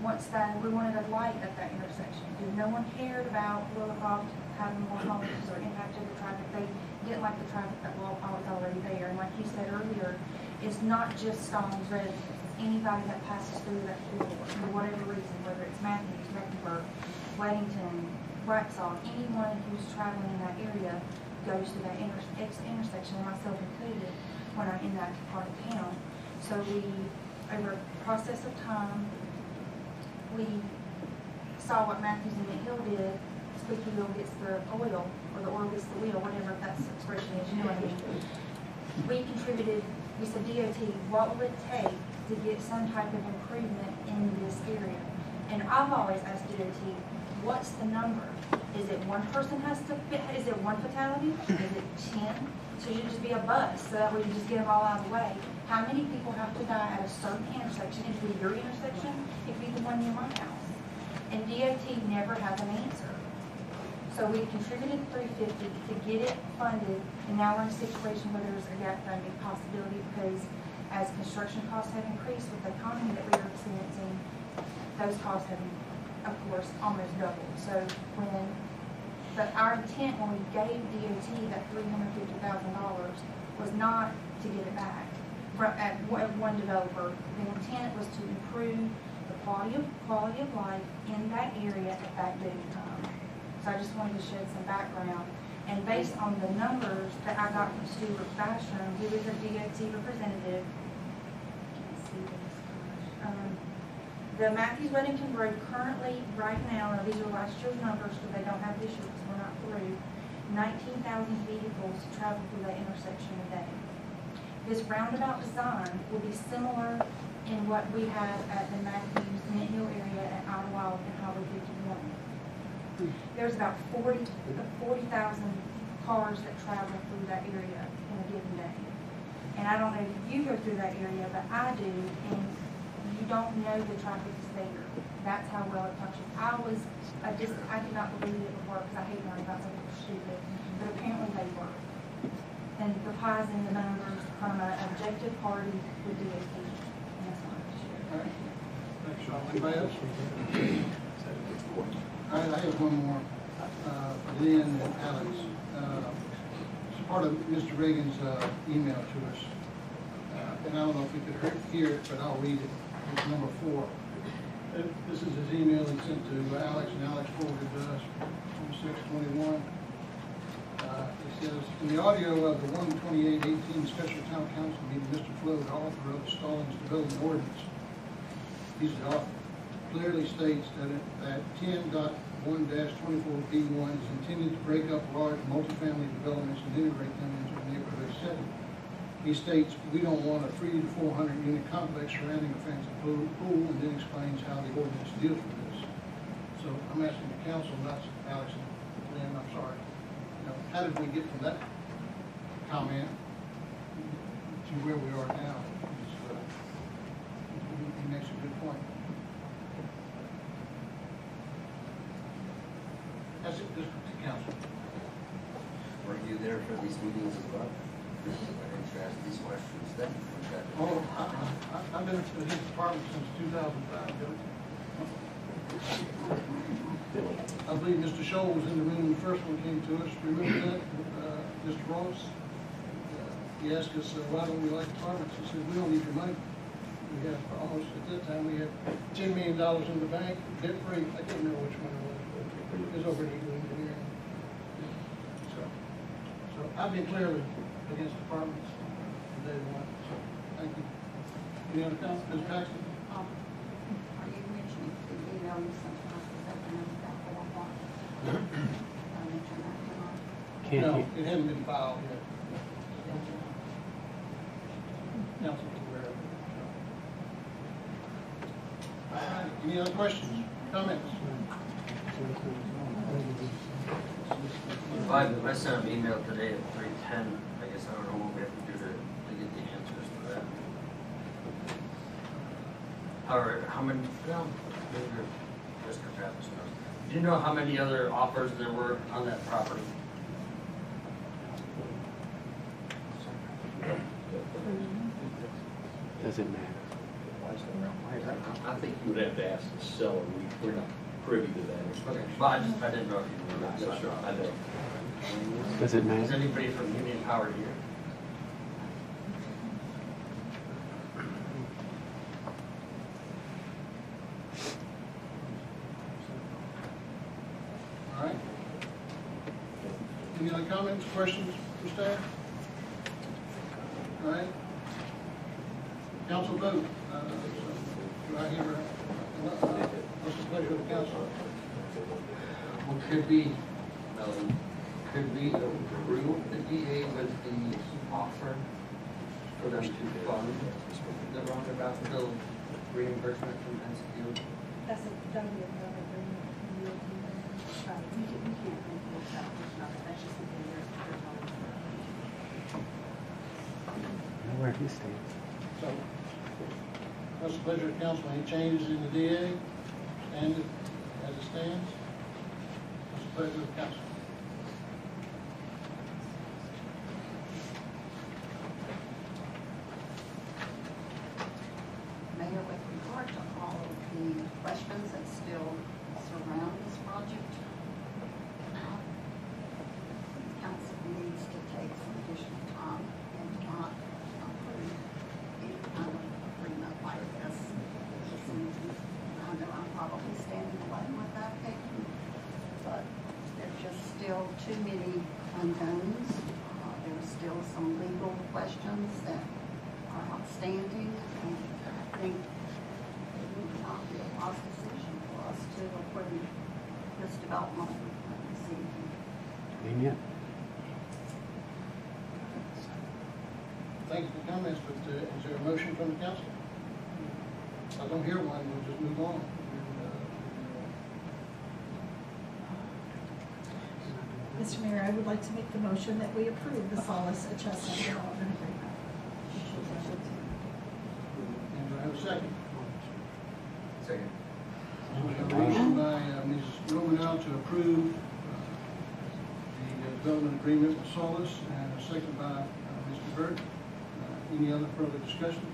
Once that, we wanted a light at that intersection. Because no one cared about Willowcroft having more homes or impacted the traffic. They didn't like the traffic that was already there. And like you said earlier, it's not just Stallings residents. It's anybody that passes through that corridor for whatever reason, whether it's Matthews, Mecklenburg, Weddington, Waxhaw, anyone who's traveling in that area goes to that intersection, myself included, when I'm in that part of town. So we, over a process of time, we saw what Matthews and McHill did. Squeaky wheel gets the oil, or the oil gets the wheel, whatever that expression is, you know what I mean. We contributed, we said, DOT, what will it take to get some type of improvement in this area? And I've always asked DOT, what's the number? Is it one person has to, is it one fatality? Is it 10? So you just be a bus, so that way you just get them all out of the way. How many people have to die at a certain intersection? It could be your intersection, it could be the one near my house. And DOT never has an answer. So we contributed $350 to get it funded, and now we're in a situation where there's a gap funding possibility because as construction costs have increased with the economy that we're experiencing, those costs have, of course, almost doubled. So but our intent when we gave DOT that $350,000 was not to get it back at one developer. The intent was to improve the quality of life in that area at that given time. So I just wanted to shed some background. And based on the numbers that I got from Stuart Basham, who is a DOT representative, the Matthews-Weddington Road currently, right now, now these are last year's numbers, so they don't have this year because we're not through, 19,000 vehicles travel through that intersection a day. This roundabout design will be similar in what we have at the Matthews Mint Hill area at Idlewild and Highway 51. There's about 40,000 cars that travel through that area in a given day. And I don't know if you go through that area, but I do, and you don't know the traffic is there. That's how well it functions. I did not believe it would work because I hate roundabouts, I think they're stupid, but apparently they work. And the pies and the numbers from an objective party with DOT, and that's what I'm share. All right. Thanks, Sean. Anybody else? All right, I have one more for Lynn and Alex. It's part of Mr. Reagan's email to us. And I don't know if you could hear it, but I'll read it. It's number 4. This is his email he sent to Alex, and Alex forwarded to us on 6/21. It says, in the audio of the 1/28/18 special town council meeting, Mr. Flo, the author of the Stallings Development Ordinance, he's the author, clearly states that 10.1-24B1 is intended to break up large multifamily developments and integrate them into a neighborhood setting. He states, we don't want a 300 to 400 unit complex surrounding a fancy pool, and then explains how the ordinance deals with this. So I'm asking the council, not Alex and Lynn, I'm sorry. How did we get from that comment to where we are now? He makes a good point. there for these meetings as well? I didn't ask these questions then. Oh, I've been to his department since 2005, Joe. I believe Mr. Scholl was in the room when the first one came to us. Remember that, Mr. Ross? He asked us, why don't we like departments? He said, we don't need your money. We had almost, at that time, we had $10 million in the bank, debt free. I can't remember which one it was, but it was over in engineering. So I've been clearly against departments from day one. So thank you. Any other comments, Ms. Paxton? Are you mentioning the email you sent to us this afternoon about 4 o'clock? I mentioned that tonight. No, it hasn't been filed yet. Council's aware of it. All right, any other questions, comments? I sent an email today at 3:10. I guess I don't know what we have to do to get the answers to that. Or how many, well, maybe Mr. Travis knows. Do you know how many other offers there were on that property? Does it matter? I think You would have to ask the seller, we're not privy to that. Okay, well, I didn't know if you knew that. That's right, I know. Does it matter? Is anybody from Union Power here? All right. Any other comments, questions for staff? All right. Council vote. Do I hear, what's the pleasure of the council? Well, could we approve the DA with the offer for them to fund the roundabout bill reimbursement from NCDOT? That's a, that'll be another agreement. We can't make the establishment of it, that's just something there's Where he stands. So, what's the pleasure of the council? Any changes in the DA? Stand it as it stands? What's the pleasure of the council? Mayor, with regard to all of the questions that still surround this project, council needs to take some additional time and not approve any kind of agreement like this. I know I'm probably standing alone with that opinion, but there's just still too many unknowns. There's still some legal questions that are outstanding, and I think it would not be a wise decision for us to approve this development this evening. Amen. Thank you for the comments, but is there a motion from the council? If I don't hear one, we'll just move on. Mr. Mayor, I would like to make the motion that we approve the Solace at Chestnut Development Agreement. And do I have a second? Second. We have a motion by Ms. Romanow to approve the development agreement with Solace, and a second by Mr. Burt. Any other further discussions?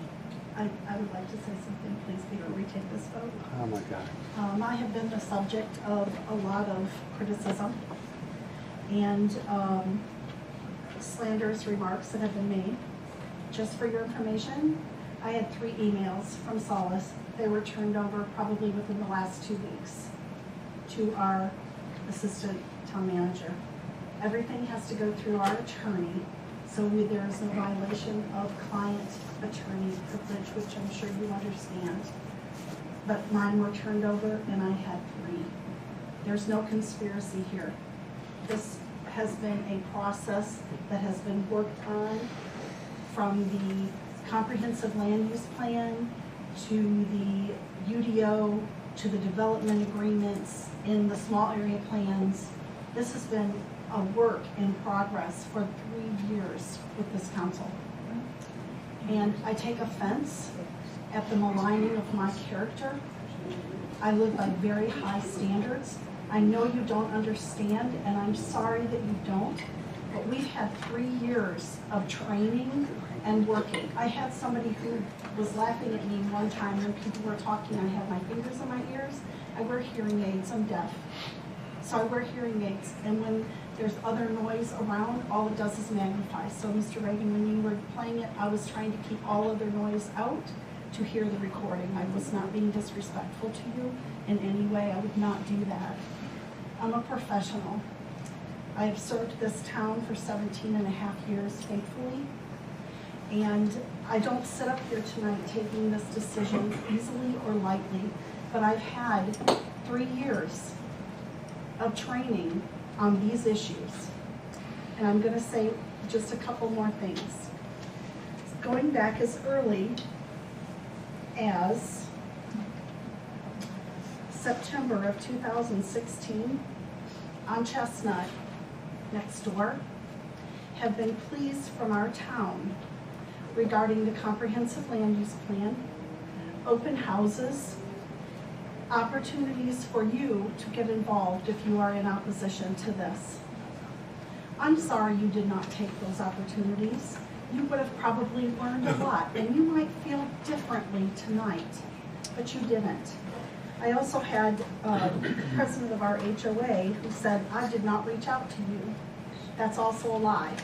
I would like to say something, please, before we take this vote. Oh, my God. I have been the subject of a lot of criticism and slanderous remarks that have been made. Just for your information, I had 3 emails from Solace. They were turned over probably within the last 2 weeks to our assistant town manager. Everything has to go through our attorney, so there is no violation of client-attorney privilege, which I'm sure you understand. But mine were turned over, and I had 3. There's no conspiracy here. This has been a process that has been worked on from the comprehensive land use plan to the UDO to the development agreements in the small area plans. This has been a work in progress for 3 years with this council. And I take offense at the maligning of my character. I live by very high standards. I know you don't understand, and I'm sorry that you don't, but we've had 3 years of training and working. I had somebody who was laughing at me one time when people were talking. I had my fingers in my ears. I wear hearing aids. I'm deaf. So I wear hearing aids. And when there's other noise around, all it does is magnify. So Mr. Reagan, when you were playing it, I was trying to keep all other noise out to hear the recording. I was not being disrespectful to you in any way. I would not do that. I'm a professional. I have served this town for 17 and a half years faithfully. And I don't sit up here tonight taking this decision easily or lightly, but I've had 3 years of training on these issues. And I'm going to say just a couple more things. Going back as early as September of 2016 on Chestnut next door have been pleas from our town regarding the comprehensive land use plan, open houses, opportunities for you to get involved if you are in opposition to this. I'm sorry you did not take those opportunities. You would have probably learned a lot, and you might feel differently tonight, but you didn't. I also had the president of our HOA who said, I did not reach out to you. That's also a lie.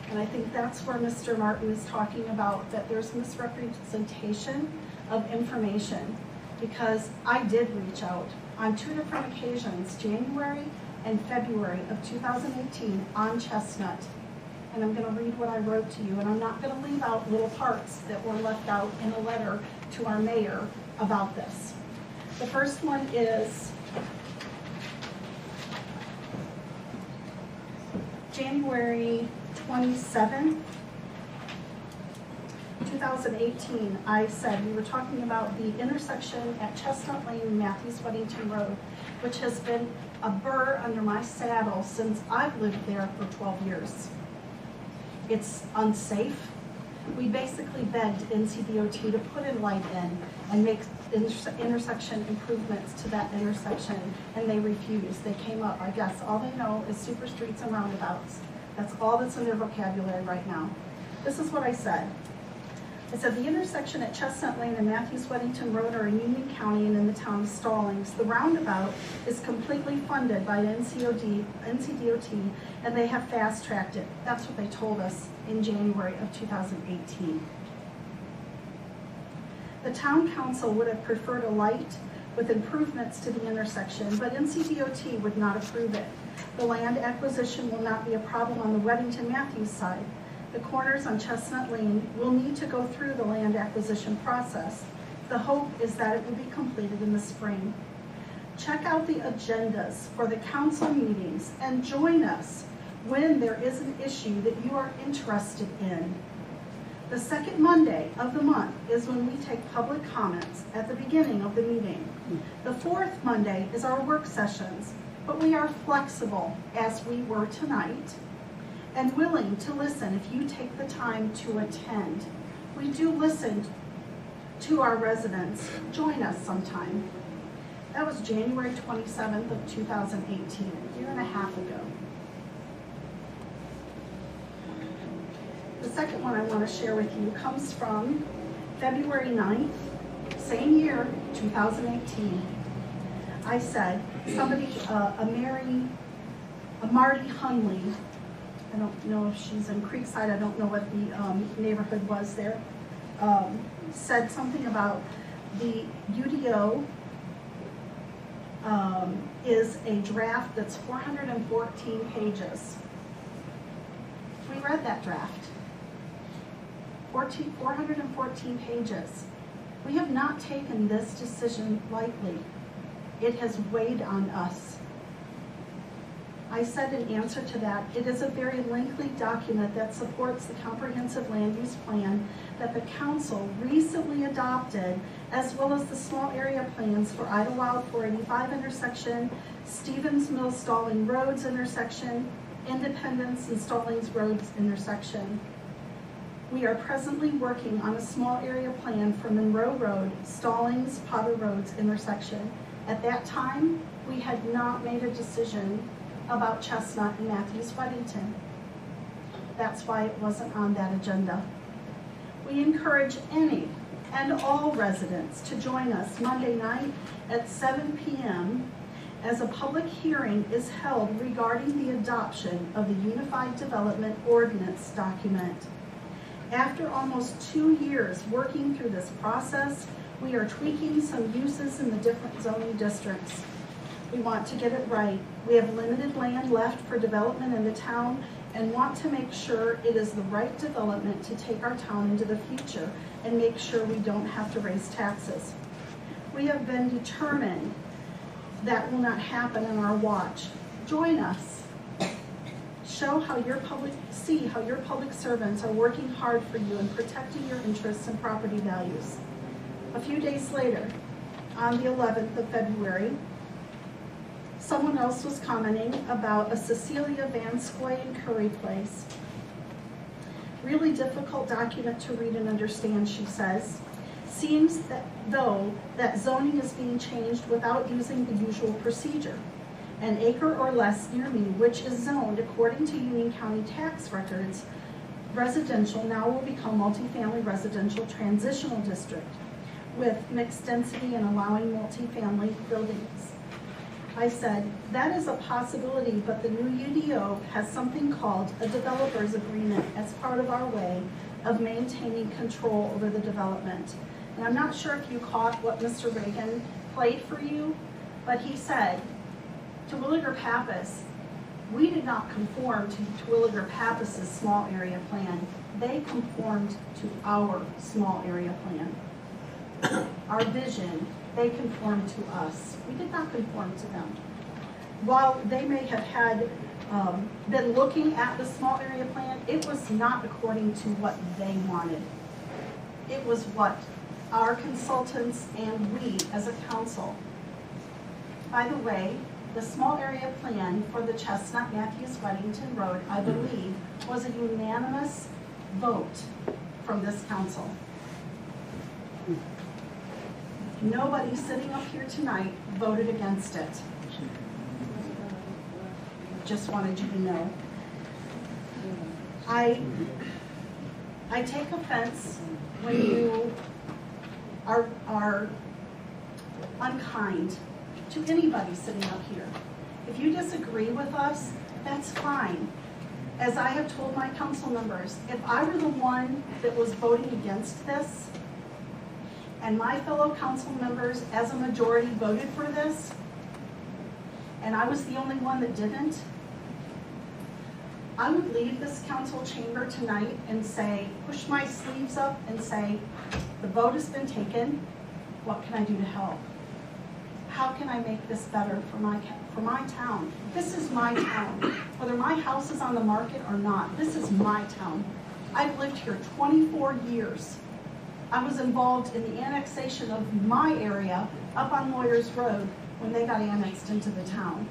And I think that's where Mr. Martin is talking about that there's misrepresentation of information, because I did reach out on 2 different occasions, January and February of 2018 on Chestnut. And I'm going to read what I wrote to you, and I'm not going to leave out little parts that were left out in a letter to our mayor about this. The first one is January 27, 2018, I said, we were talking about the intersection at Chestnut Lane and Matthews Weddington Road, which has been a burr under my saddle since I've lived there for 12 years. It's unsafe. We basically begged NCDOT to put a light in and make intersection improvements to that intersection, and they refused. They came up, I guess, all they know is super streets and roundabouts. That's all that's in their vocabulary right now. This is what I said. I said, the intersection at Chestnut Lane and Matthews Weddington Road are in Union County and in the town of Stallings. The roundabout is completely funded by NCDOT, and they have fast-tracked it. That's what they told us in January of 2018. The town council would have preferred a light with improvements to the intersection, but NCDOT would not approve it. The land acquisition will not be a problem on the Weddington-Matthews side. The corners on Chestnut Lane will need to go through the land acquisition process. The hope is that it will be completed in the spring. Check out the agendas for the council meetings and join us when there is an issue that you are interested in. The second Monday of the month is when we take public comments at the beginning of the meeting. The fourth Monday is our work sessions, but we are flexible, as we were tonight, and willing to listen if you take the time to attend. We do listen to our residents. Join us sometime. That was January 27th of 2018, a year and a half ago. The second one I want to share with you comes from February 9th, same year, 2018. I said, somebody, a Marty Hunley, I don't know if she's in Creekside, I don't know what the neighborhood was there, said something about the UDO is a draft that's 414 pages. We read that draft. 414 pages. We have not taken this decision lightly. It has weighed on us. I said in answer to that, it is a very lengthy document that supports the comprehensive land use plan that the council recently adopted, as well as the small area plans for Idlewild 485 intersection, Stevens Mill Stalling Roads intersection, Independence and Stallings Roads intersection. We are presently working on a small area plan for Monroe Road, Stallings, Potter Roads intersection. At that time, we had not made a decision about Chestnut and Matthews Weddington. That's why it wasn't on that agenda. We encourage any and all residents to join us Monday night at 7 p.m. as a public hearing is held regarding the adoption of the Unified Development Ordinance document. After almost 2 years working through this process, we are tweaking some uses in the different zoning districts. We want to get it right. We have limited land left for development in the town and want to make sure it is the right development to take our town into the future and make sure we don't have to raise taxes. We have been determined that will not happen on our watch. Join us. See how your public servants are working hard for you and protecting your interests and property values. A few days later, on the 11th of February, someone else was commenting about a Cecilia Van Scoy and Curry place. Really difficult document to read and understand, she says. Seems that though that zoning is being changed without using the usual procedure. An acre or less near me, which is zoned according to Union County tax records, residential now will become multifamily residential transitional district with mixed density and allowing multifamily buildings. I said, that is a possibility, but the new UDO has something called a developer's agreement as part of our way of maintaining control over the development. And I'm not sure if you caught what Mr. Reagan played for you, but he said, to Terwilliger Pappas, we did not conform to Terwilliger Pappas's small area plan. They conformed to our small area plan. Our vision, they conformed to us. We did not conform to them. While they may have had been looking at the small area plan, it was not according to what they wanted. It was what our consultants and we as a council. By the way, the small area plan for the Chestnut Matthews Weddington Road, I believe, was a unanimous vote from this council. Nobody sitting up here tonight voted against it. Just wanted you to know. I take offense when you are unkind to anybody sitting up here. If you disagree with us, that's fine. As I have told my council members, if I were the one that was voting against this, and my fellow council members as a majority voted for this, and I was the only one that didn't, I would leave this council chamber tonight and say, push my sleeves up and say, the vote has been taken, what can I do to help? How can I make this better for my town? This is my town. Whether my house is on the market or not, this is my town. I've lived here 24 years. I was involved in the annexation of my area up on Lawyers Road when they got annexed into the town.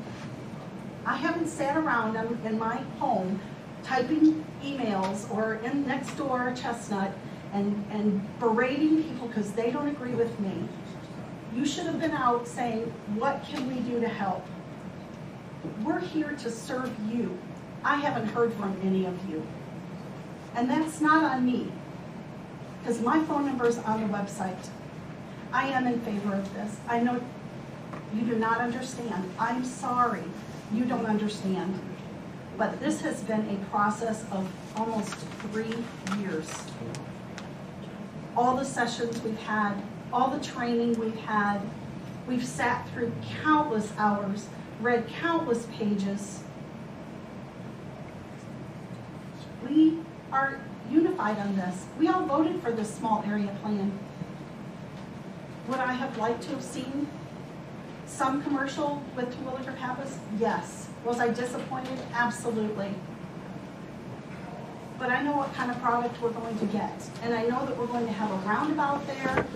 I haven't sat around in my home typing emails or in next door Chestnut and berating people because they don't agree with me. You should have been out saying, what can we do to help? We're here to serve you. I haven't heard from any of you. And that's not on me, because my phone number is on the website. I am in favor of this. I know you do not understand. I'm sorry you don't understand. But this has been a process of almost 3 years. All the sessions we've had, all the training we've had, we've sat through countless hours, read countless pages. We are unified on this. We all voted for this small area plan. Would I have liked to have seen some commercial with Terwilliger Pappas? Yes. Was I disappointed? Absolutely. But I know what kind of product we're going to get. And I know that we're going to have a roundabout there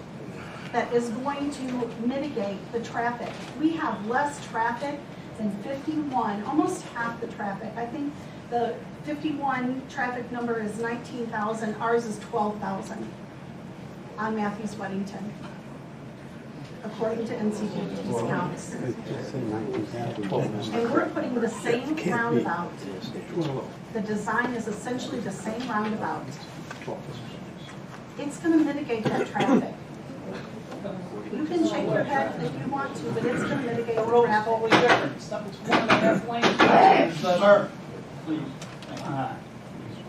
that is going to mitigate the traffic. We have less traffic than 51, almost half the traffic. I think the 51 traffic number is 19,000, ours is 12,000 on Matthews Weddington. according to NCDOT's counts. And we're putting the same roundabout. The design is essentially the same roundabout. It's gonna mitigate that traffic. You can shake your head if you want to, but it's gonna mitigate the traffic. Totally different. It's 1.5 lanes. Sir, please.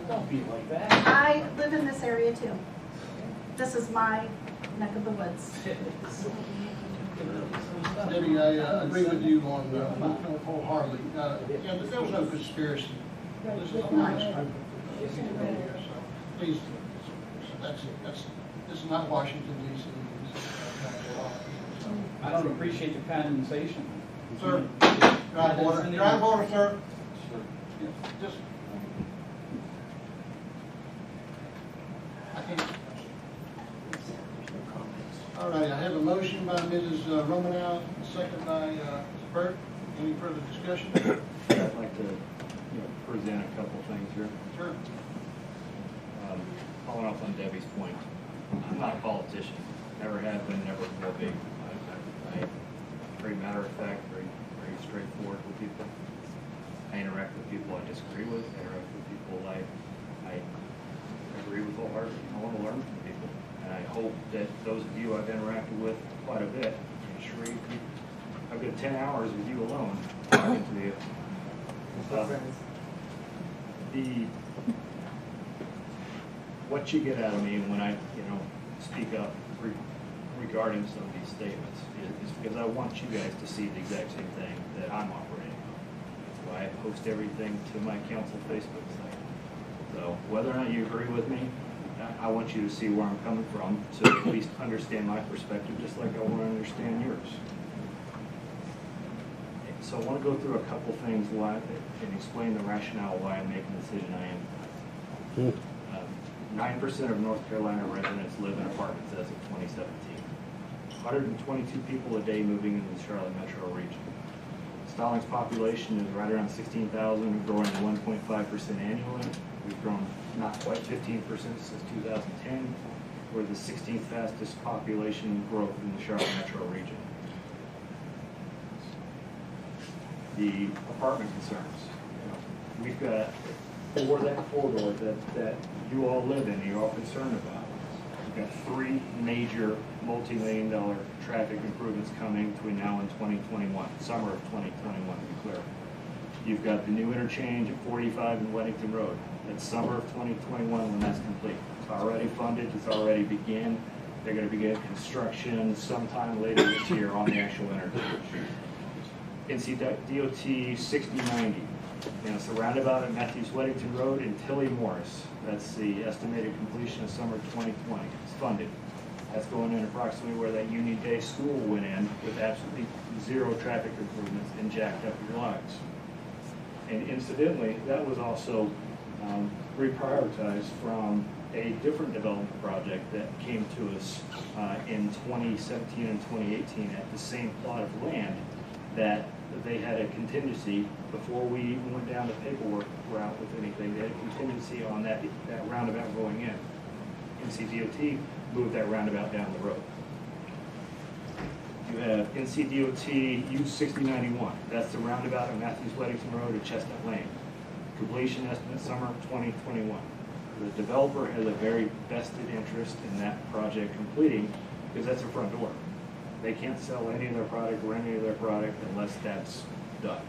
Don't be like that. I live in this area too. This is my neck of the woods. Debbie, I agree with you on wholeheartedly. Yeah, there was no conspiracy. This is a nice group of people here, so please, this is not Washington D.C. I don't appreciate the condensation. Sir, drive order, sir. Yeah, just. I can't. All right, I have a motion by Mrs. Romanow, second by Mr. Burke. Any further discussion? I'd like to present a couple things here. Sure. Following up on Debbie's point, I'm not a politician. Never have been, never will be. I'm very matter of fact, very straightforward with people. I interact with people I disagree with. I interact with people I agree with wholeheartedly. I want to learn from people. And I hope that those of you I've interacted with quite a bit, I'm sure I've got 10 hours with you alone talking to you. What you get out of me when I, speak up regarding some of these statements is because I want you guys to see the exact same thing that I'm operating on. That's why I post everything to my council Facebook site. So whether or not you agree with me, I want you to see where I'm coming from to at least understand my perspective, just like I want to understand yours. So I want to go through a couple things and explain the rationale why I'm making the decision I am. 9% of North Carolina residents live in apartments as of 2017. 122 people a day moving into the Charlotte metro region. Stallings population is right around 16,000, growing 1.5% annually. We've grown not quite 15% since 2010. We're the 16th fastest population growth in the Charlotte metro region. The apartment concerns. We've got for that corridor that you all live in, you're all concerned about. We've got 3 major multi-million-dollar traffic improvements coming between now and 2021, summer of 2021 to be clear. You've got the new interchange at 45 and Weddington Road. That's summer of 2021 when that's complete. It's already funded, it's already begun. They're going to begin construction sometime later this year on the actual interchange. NCDOT 6090. It's a roundabout at Matthews Weddington Road and Tilly Morris. That's the estimated completion of summer 2020. It's funded. That's going in approximately where that Union Day school went in with absolutely 0 traffic improvements and jacked up your lives. And incidentally, that was also reprioritized from a different development project that came to us in 2017 and 2018 at the same plot of land that they had a contingency before we even went down the paperwork route with anything. They had a contingency on that roundabout going in. NCDOT moved that roundabout down the road. You have NCDOT U6091. That's the roundabout on Matthews Weddington Road at Chestnut Lane. Completion estimate summer 2021. The developer has a very vested interest in that project completing because that's a front door. They can't sell any of their product or any of their product unless that's done.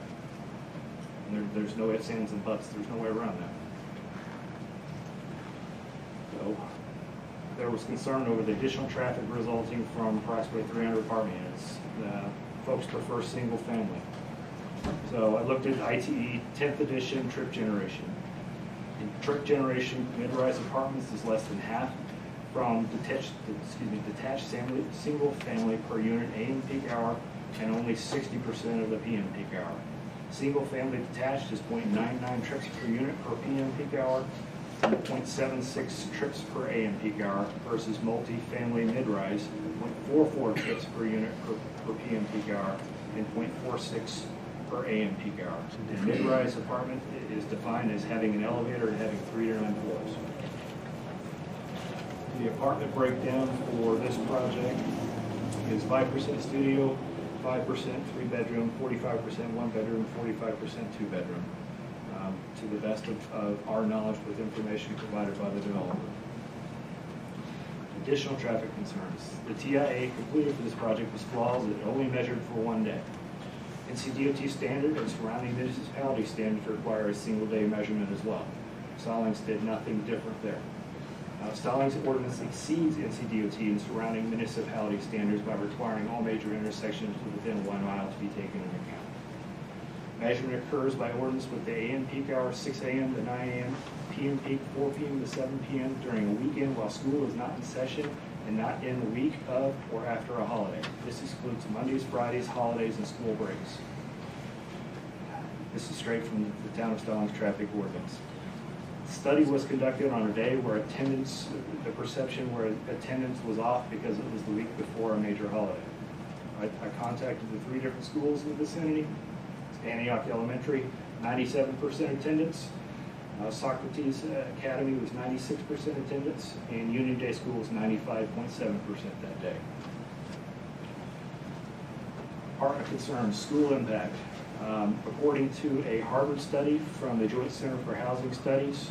And there's no ifs, ands, and buts. There's no way around that. So there was concern over the additional traffic resulting from approximately 300 apartment units. Folks prefer single family. So I looked at ITE 10th edition trip generation. In trip generation, mid-rise apartments is less than half from detached single family per unit AM peak hour and only 60% of the PM peak hour. Single family detached is 0.99 trips per unit per PM peak hour and 0.76 trips per AM peak hour versus multi-family mid-rise 0.44 trips per unit per PM peak hour and 0.46 per AM peak hour. And mid-rise apartment is defined as having an elevator and having 3 to 9 floors. The apartment breakdown for this project is 5% studio, 5% 3-bedroom, 45% 1-bedroom, 45% 2-bedroom, to the best of our knowledge with information provided by the developer. Additional traffic concerns. The TIA completed for this project was flawed. It only measured for 1 day. NCDOT standard and surrounding municipality standards require a single-day measurement as well. Stallings did nothing different there. Stallings ordinance exceeds NCDOT and surrounding municipality standards by requiring all major intersections within 1 mile to be taken into account. Measurement occurs by ordinance with the AM peak hour 6 a.m. to 9 a.m., PM peak 4 p.m. to 7 p.m. during a weekend while school is not in session and not in the week of or after a holiday. This excludes Mondays, Fridays, holidays, and school breaks. This is straight from the Town of Stallings traffic ordinance. The study was conducted on a day where attendance, the perception where attendance was off because it was the week before a major holiday. I contacted the 3 different schools in the vicinity. Antioch Elementary, 97% attendance. Socrates Academy was 96% attendance, and Union Day School was 95.7% that day. Department concerns, school impact. According to a Harvard study from the Joint Center for Housing Studies,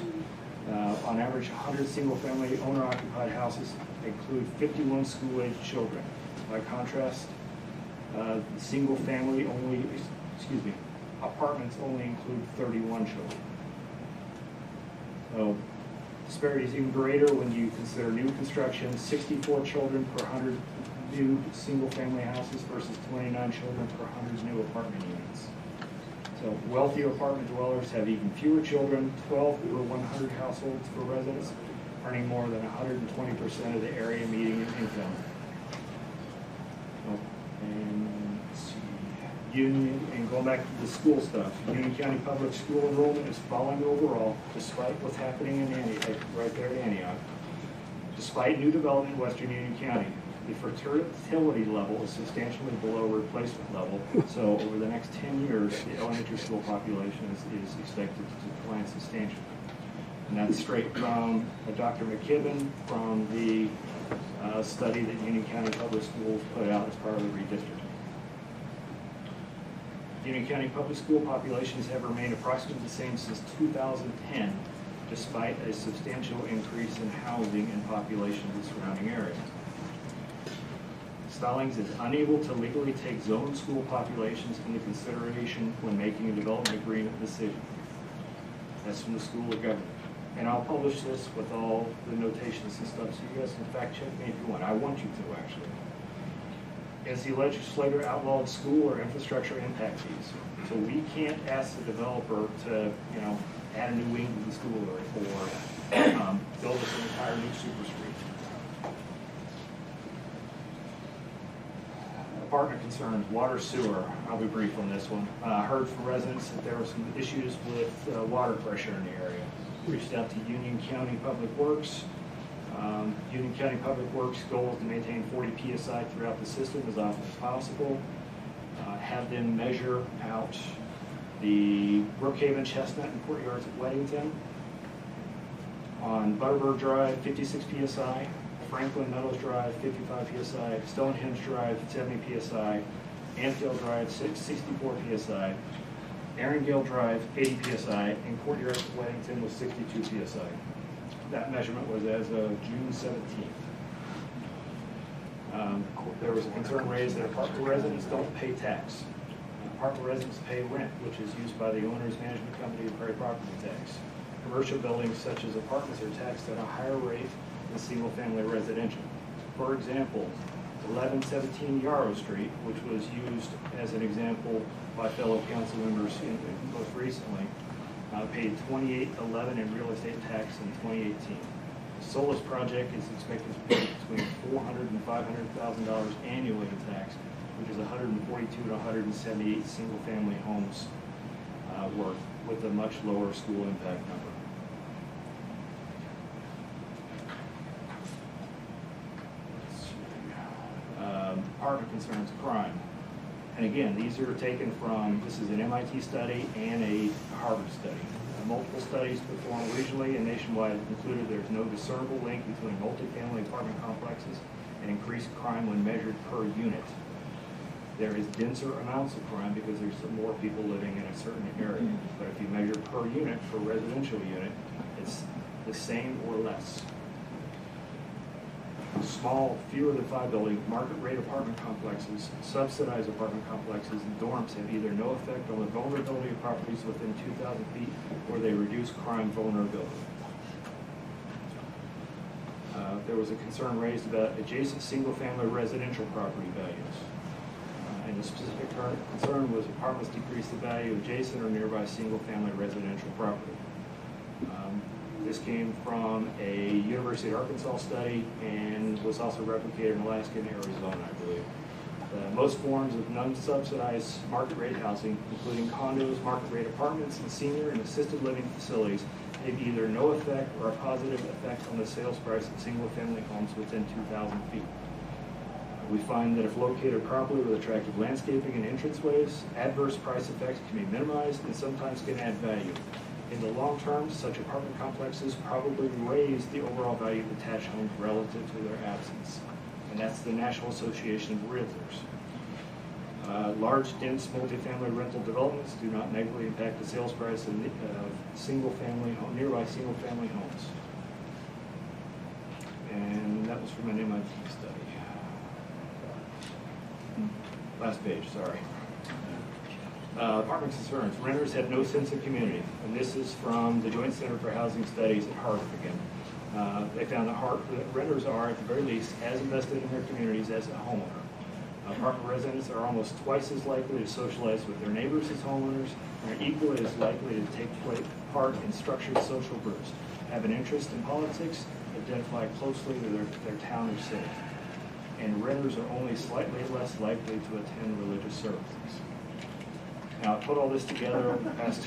on average 100 single-family owner-occupied houses include 51 school-aged children. By contrast, single-family only, apartments only include 31 children. So disparity is even greater when you consider new construction, 64 children per 100 new single-family houses versus 29 children per 100 new apartment units. So wealthier apartment dwellers have even fewer children, 12 per 100 households per residence, earning more than 120% of the area median income. And let's see. Union, and going back to the school stuff, Union County Public School enrollment is falling overall, despite what's happening in Antioch, right there at Antioch. Despite new development in Western Union County, the fertility level is substantially below replacement level. So over the next 10 years, the elementary school population is expected to decline substantially. And that's straight from Dr. McKibben from the study that Union County Public Schools put out as part of the redistricting. Union County Public School populations have remained approximately the same since 2010, despite a substantial increase in housing and population in the surrounding area. Stallings is unable to legally take zone school populations into consideration when making a development agreement decision. That's from the School of Government. And I'll publish this with all the notations and stuff, so you guys can fact check me if you want. I want you to, actually. Is the legislator outlawed school or infrastructure impact fees? So we can't ask the developer to, add a new wing to the school or build us an entire new super street. Apartment concerns, water, sewer. I'll be brief on this one. Heard from residents that there were some issues with water pressure in the area. Reached out to Union County Public Works. Union County Public Works' goal is to maintain 40 PSI throughout the system as often as possible. Have them measure out the Brookhaven, Chestnut, and Courtyards at Weddington. On Butterbird Drive, 56 PSI. Franklin Meadows Drive, 55 PSI. Stonehenge Drive, 70 PSI. Anfield Drive, 64 PSI. Erringale Drive, 80 PSI. And Courtyards at Weddington was 62 PSI. That measurement was as of June 17th. There was a concern raised that apartment residents don't pay tax. Apartment residents pay rent, which is used by the owner's management company to pay property tax. Commercial buildings such as apartments are taxed at a higher rate than single-family residential. For example, 1117 Yarrow Street, which was used as an example by fellow council members most recently, paid $28.11 in real estate tax in 2018. The Solis project is expected to pay between $400,000 and $500,000 annually in tax, which is 142 to 178 single-family homes worth, with a much lower school impact number. Apartment concerns, crime. And again, these are taken from, this is an MIT study and a Harvard study. Multiple studies performed regionally and nationwide concluded there's no discernible link between multifamily apartment complexes and increased crime when measured per unit. There is denser amounts of crime because there's more people living in a certain area. But if you measure per unit for residential unit, it's the same or less. Small, fewer than 5 building, market rate apartment complexes, subsidized apartment complexes, and dorms have either no effect on the vulnerability of properties within 2,000 feet or they reduce crime vulnerability. There was a concern raised about adjacent single-family residential property values. And the specific concern was apartments decrease the value of adjacent or nearby single-family residential property. This came from a University of Arkansas study and was also replicated in Alaska and Arizona, I believe. Most forms of non-subsidized market rate housing, including condos, market rate apartments, and senior and assisted living facilities, have either no effect or a positive effect on the sales price of single-family homes within 2,000 feet. We find that if located properly with attractive landscaping and entranceways, adverse price effects can be minimized and sometimes can add value. In the long term, such apartment complexes probably raise the overall value of detached homes relative to their absence. And that's the National Association of Realtors. Large, dense, multifamily rental developments do not negatively impact the sales price of nearby single-family homes. And that was from an MIT study. Last page, sorry. Apartment concerns. Renters have no sense of community. And this is from the Joint Center for Housing Studies at Harvard again. They found that renters are, at the very least, as invested in their communities as a homeowner. Apartment residents are almost twice as likely to socialize with their neighbors as homeowners and are equally as likely to take part in structured social groups, have an interest in politics, identify closely with their town or city. And renters are only slightly less likely to attend religious services. Now, I put all this together over the past,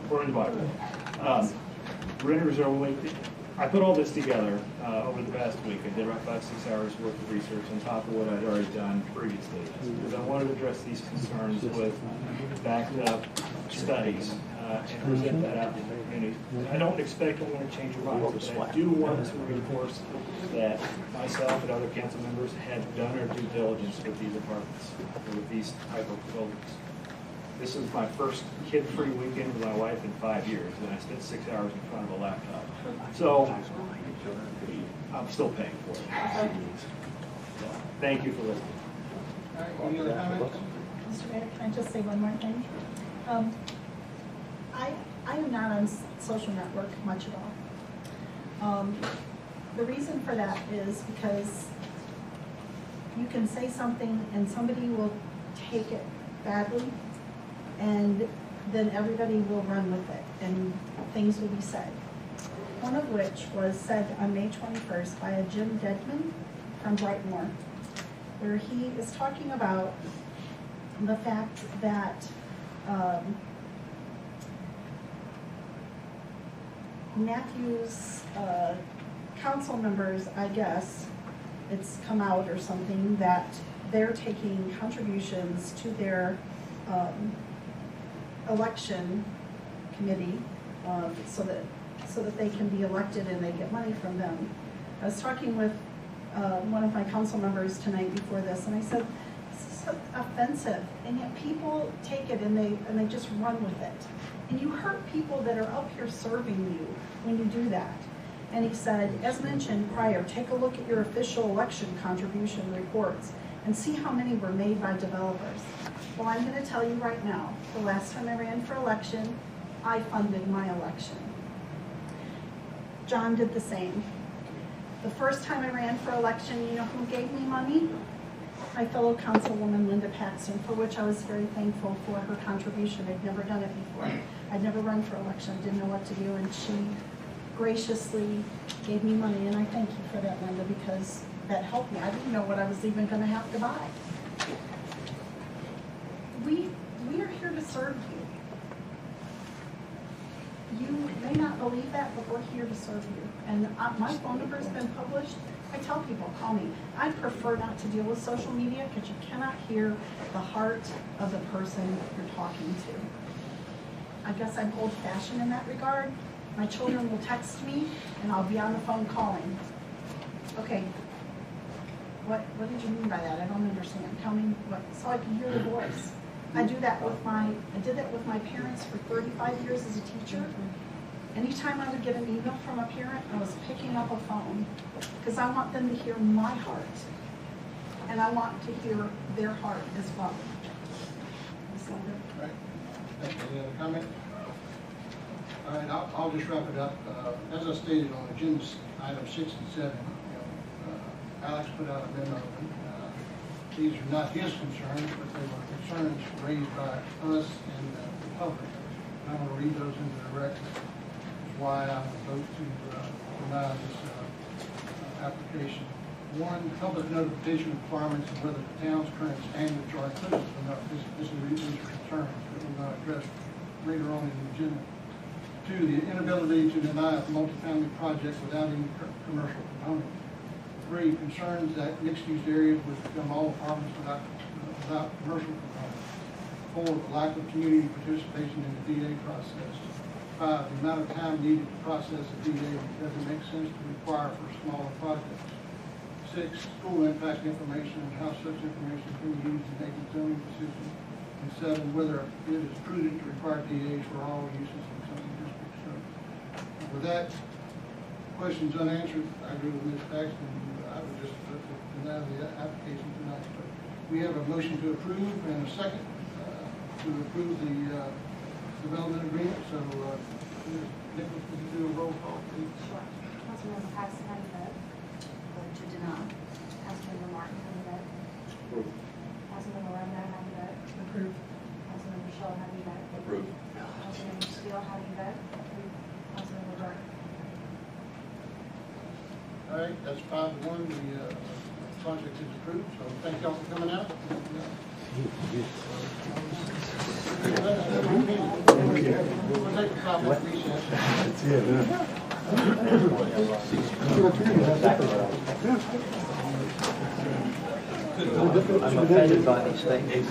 we're in the Bible. Renters are only, I put all this together over the past week. I did about 5-6 hours worth of research on top of what I'd already done previously. Because I wanted to address these concerns with backed up studies and present that out to the community. I don't expect I'm going to change your minds, but I do want to reinforce that myself and other council members have done our due diligence with these apartments, with these type of buildings. This is my first kid-free weekend with my wife in 5 years, and I spent 6 hours in front of a laptop. So I'm still paying for it. Thank you for listening. All right, any other comments? Mr. Mayor, can I just say one more thing? I am not on social network much at all. The reason for that is because you can say something and somebody will take it badly, and then everybody will run with it, and things will be said. One of which was said on May 21st by a Jim Dedman from Brightmoor, where he is talking about the fact that Matthew's council members, I guess, it's come out or something, that they're taking contributions to their election committee so that they can be elected and they get money from them. I was talking with one of my council members tonight before this, and I said, this is so offensive, and yet people take it and they just run with it. And you hurt people that are up here serving you when you do that. And he said, as mentioned prior, take a look at your official election contribution reports and see how many were made by developers. Well, I'm going to tell you right now, the last time I ran for election, I funded my election. John did the same. The first time I ran for election, you know who gave me money? My fellow councilwoman, Linda Paxton, for which I was very thankful for her contribution. I'd never done it before. I'd never run for election, didn't know what to do, and she graciously gave me money, and I thank you for that, Linda, because that helped me. I didn't know what I was even going to have to buy. We are here to serve you. You may not believe that, but we're here to serve you. And my phone number has been published. I tell people, call me. I prefer not to deal with social media because you cannot hear the heart of the person you're talking to. I guess I'm old-fashioned in that regard. My children will text me, and I'll be on the phone calling. Okay. What did you mean by that? I don't understand. Tell me what, so I can hear the voice. I did that with my parents for 35 years as a teacher. Anytime I would get an email from a parent, I was picking up a phone because I want them to hear my heart. And I want to hear their heart as well. Right. Any other comments? All right, I'll just wrap it up. As I stated on agenda item 6 and 7, Alex put out a memo. These are not his concerns, but they were concerns raised by us and the public. And I'm going to read those into the record. That's why I'm going to vote to deny this application. One, public notification requirements of whether the town's current standards are inclusive enough. These are concerns that we're going to address later on in the agenda. 2, the inability to deny a multifamily project without any commercial component. 3, concerns that mixed-use areas would become all apartments without commercial components. 4, the lack of community participation in the DA process. 5, the amount of time needed to process a DA doesn't make sense to require for smaller projects. 6, school impact information and how such information can be used in making zoning decisions. And 7, whether it is prudent to require DAs for all uses in zoning districts. So, with that, questions unanswered, I agree with Ms. Paxton. I would just deny the application tonight. But we have a motion to approve and a second to approve the development agreement. So, Ms. Nichols, would you do a roll call, please? Sure. Councilmember Paxton, how do you vote? Vote to deny. Councilmember Martin, how do you vote? Approve. Councilmember Romero, how do you vote? Approve. Councilmember Shaw, how do you vote? Approve. Councilmember Steele, how do you vote? Approve. Councilmember Burke. All right, that's 5-1. The project is approved. So thank y'all for coming out. We'll take a 5-minute recess. I'm offended by these statements.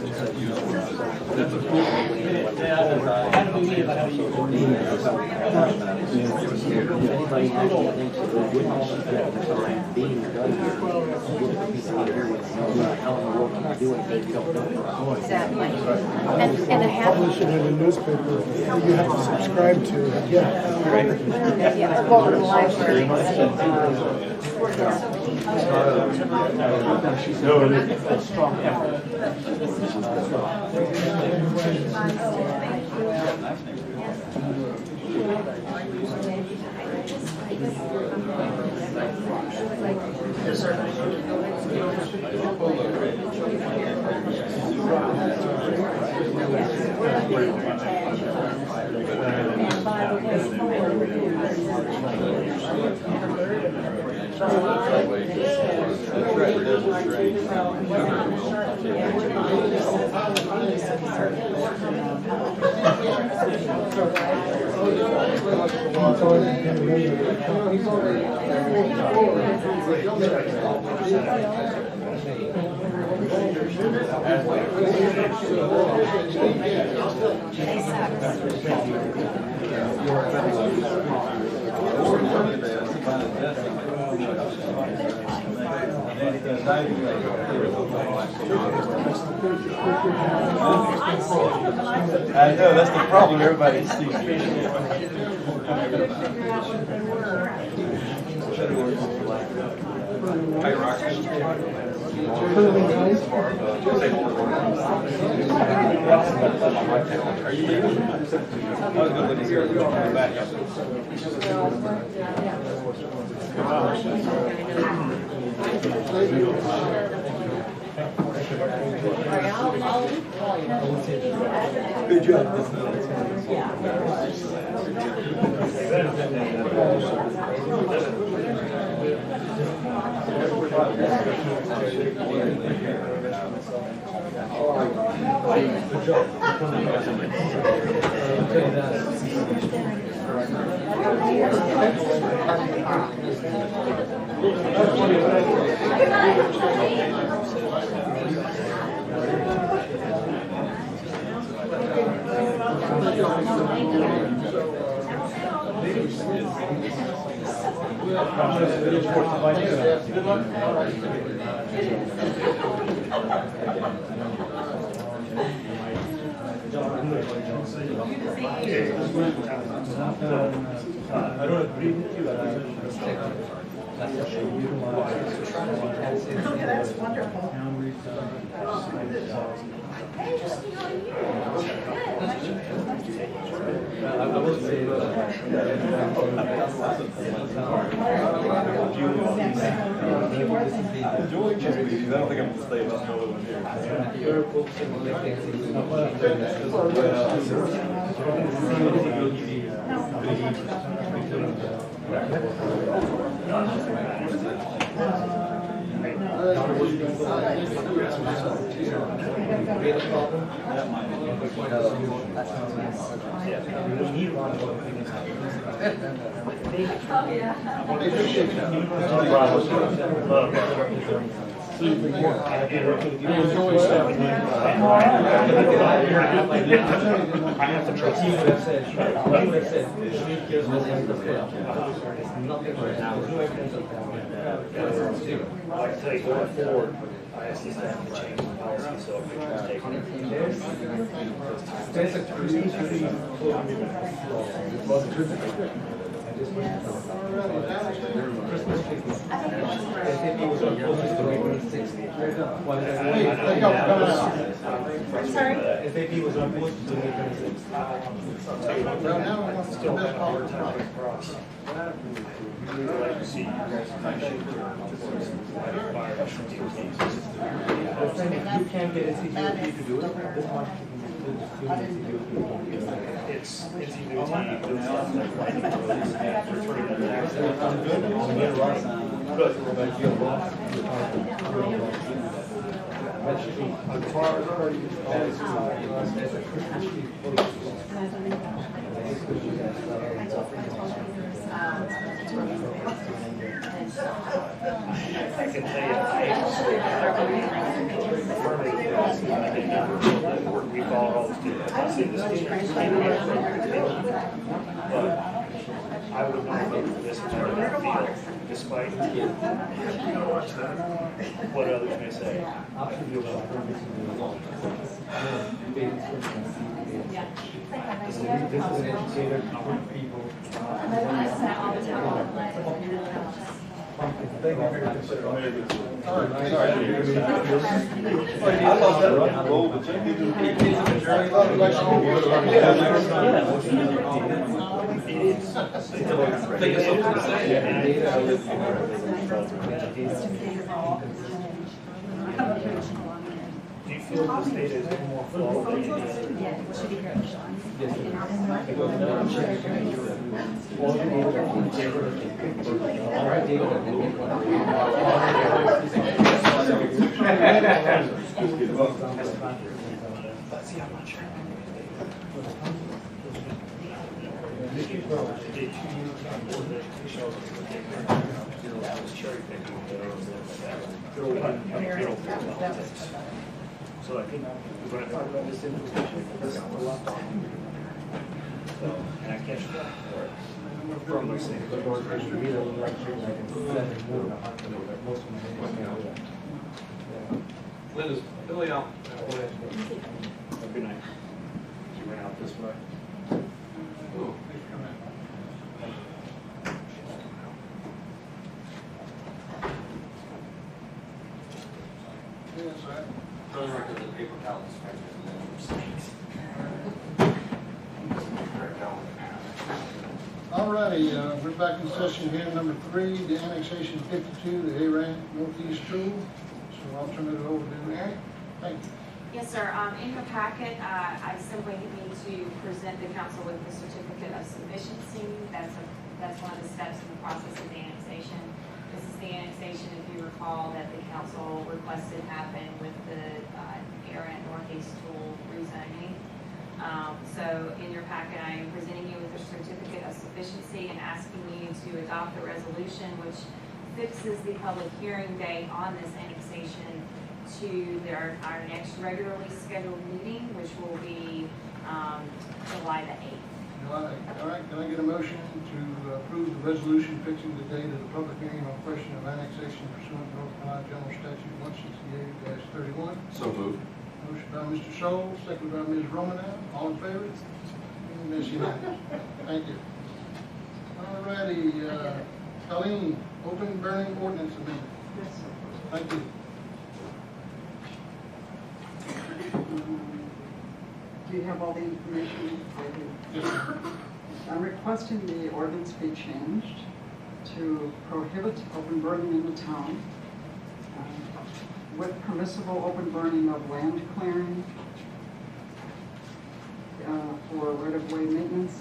Anybody actually thinks that we wouldn't subject the sign being done here, get the people out here with how in the world can you do it if you don't know? Exactly. And to have Publish it in a newspaper, you have to subscribe to it. yeah, or go to the library. No, it is a strong effort. Yes, sir. I know, that's the problem, everybody sees. Are you leaving? I was going to hear you coming back. Good job. Good luck. I don't agree with you, but Okay, that's wonderful. I will say I have to trust you. Like I say, going forward, I asked the staff to change the policy, so if it's taken. There's a SAP was opposed to the Still have a hard time across. We would like to see you guys kind of you can't get NCDOT to do it. This much it's NCDOT, I can tell you, we follow all the students. I see this. But I would not vote for this as part of the field, despite what others may say. This is an educator, people. Thank you for your consideration. I thought that was the goal, but Do you feel this data is more flawed than any other? Yeah, it should be great. See, I'm not sure. So I think when I talk about this information, this is a lot. So, and I catch that from those things. Linda's, Billy out. Good night. You went out this way. Those are the paper towels. All righty, we're back in session here, number 3, the annexation 52, the ARAN Northeast Tool. So I'll turn it over to Aaron. Thank you. Yes, sir. In your packet, I simply need to present the council with the certificate of sufficiency. That's one of the steps in the process of the annexation. This is the annexation, if you recall, that the council requested happen with the ARAN Northeast Tool rezoning. So in your packet, I am presenting you with a certificate of sufficiency and asking you to adopt the resolution which fixes the public hearing date on this annexation to our next regularly scheduled meeting, which will be July the 8th. All right, can I get a motion to approve the resolution fixing the date of the public hearing on question of annexation pursuant to North Carolina General Statute 168-31? So moved. Motion by Mr. Scholl, second by Ms. Romanow. All in favor? Ms. Unanimous. Thank you. All righty, Colleen, open burning ordinance amendment. Yes, sir. Thank you. Do you have all the information? I do. Yes, sir. I'm requesting the ordinance be changed to prohibit open burning in the town with permissible open burning of land clearing for right-of-way maintenance,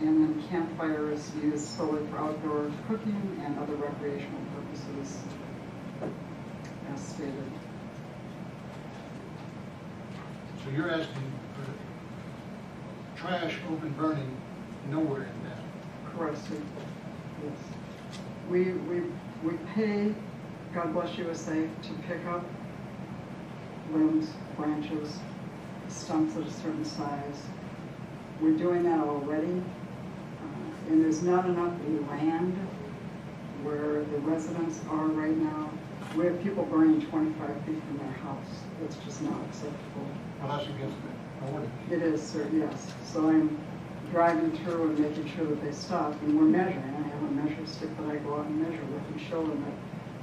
and then campfires used solely for outdoor cooking and other recreational purposes, as stated. So you're asking for trash open burning nowhere in that? Correct, sir. Yes. We pay, God Bless USA, to pick up limbs, branches, stumps of a certain size. We're doing that already, and there's not enough land where the residents are right now. We have people burning 25 feet from their house. It's just not acceptable. Well, that's against the ordinance. It is, sir, yes. So I'm driving through and making sure that they stop, and we're measuring. I have a measure stick that I go out and measure with and show them that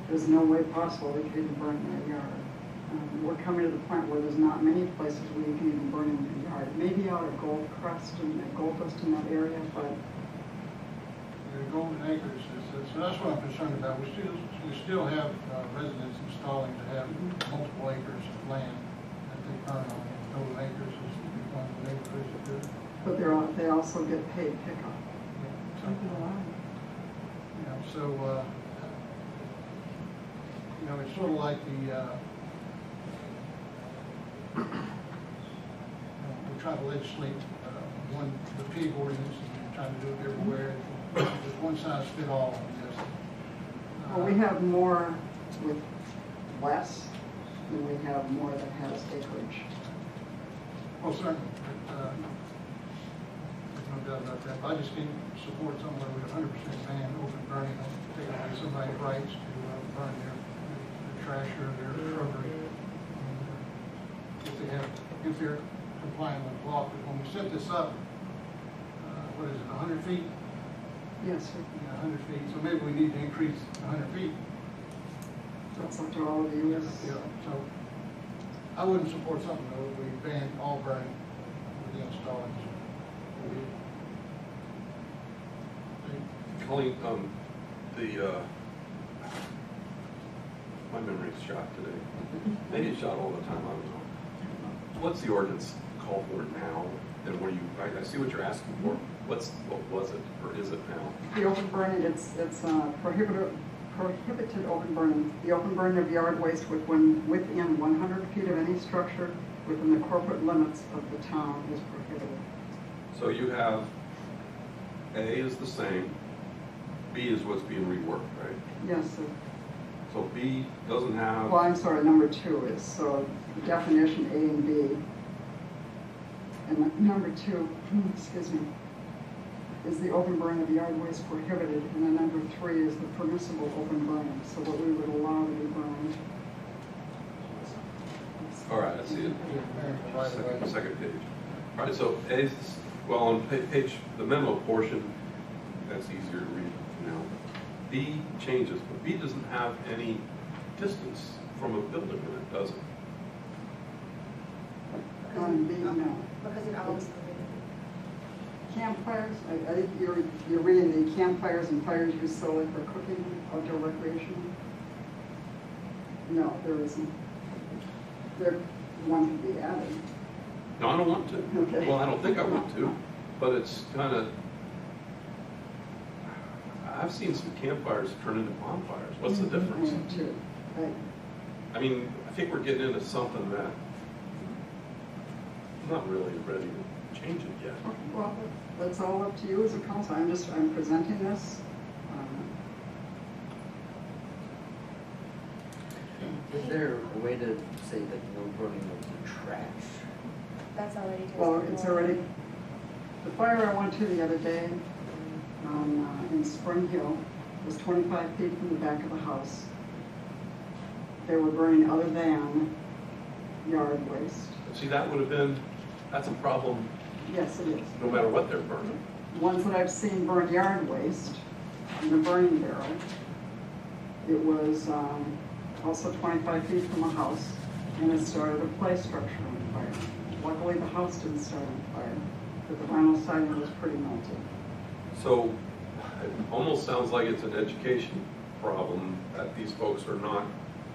there's no way possible they can even burn in their yard. We're coming to the point where there's not many places where you can even burn in your yard. Maybe out at Gold Crest and at Gold Dust in that area, but The Golden Acres, so that's what I'm concerned about. We still have residents in Stallings that have multiple acres of land that they burn on. Golden Acres is one of the neighborhoods that do it. but they also get paid pickup. So, it's sort of like we're trying to legislate the pig ordinance, and we're trying to do it everywhere. Just one size fit all, I guess. Well, we have more with less than we have more that has acreage. Well, certainly, there's no doubt about that. I just can't support somewhere with 100% ban open burning, taking away somebody's rights to burn their trash or their shrubbery. If they're complying with the law. But when we set this up, what is it, 100 feet? Yes, sir. Yeah, 100 feet. So maybe we need to increase 100 feet. That's up to all of you. Yeah, so I wouldn't support something though, if we ban all burning within Stallings. Colleen, my memory's shot today. They get shot all the time, I don't know. What's the ordinance call for now? And what do you, I see what you're asking for. What was it, or is it now? The open burning, it's prohibited open burning. The open burning of yard waste within 100 feet of any structure within the corporate limits of the town is prohibited. So you have A is the same, B is what's being reworked, right? Yes, sir. So B doesn't have. Well, I'm sorry, number 2 is, so the definition A and B. And number 2, excuse me, is the open burning of yard waste prohibited, and then number 3 is the permissible open burning, so what we would allow to be burned. All right, I see it. Second page. All right, so A, well, on page, the memo portion, that's easier to read now. B changes, but B doesn't have any distance from a building in it, does it? On B, no. Because it always. Campfires, I think you're reading the campfires and fires used solely for cooking, outdoor recreation. No, there isn't. There one to be added. No, I don't want to. Okay. Well, I don't think I want to, but it's kind of, I've seen some campfires turn into bonfires. What's the difference? Too. Right. I mean, I think we're getting into something that I'm not really ready to change it yet. Well, that's all up to you as a council. I'm presenting this. Is there a way to say that no burning of the trash? That's already. Well, it's already, The fire I went to the other day in Spring Hill was 25 feet from the back of the house. They were burning other than yard waste. See, that would have been, that's a problem Yes, it is. no matter what they're burning. Ones that I've seen burn yard waste in a burning barrel. It was also 25 feet from a house, and it started a play structure on fire. Luckily, the house didn't start on fire, but the vinyl siding was pretty melted. So it almost sounds like it's an education problem that these folks are not,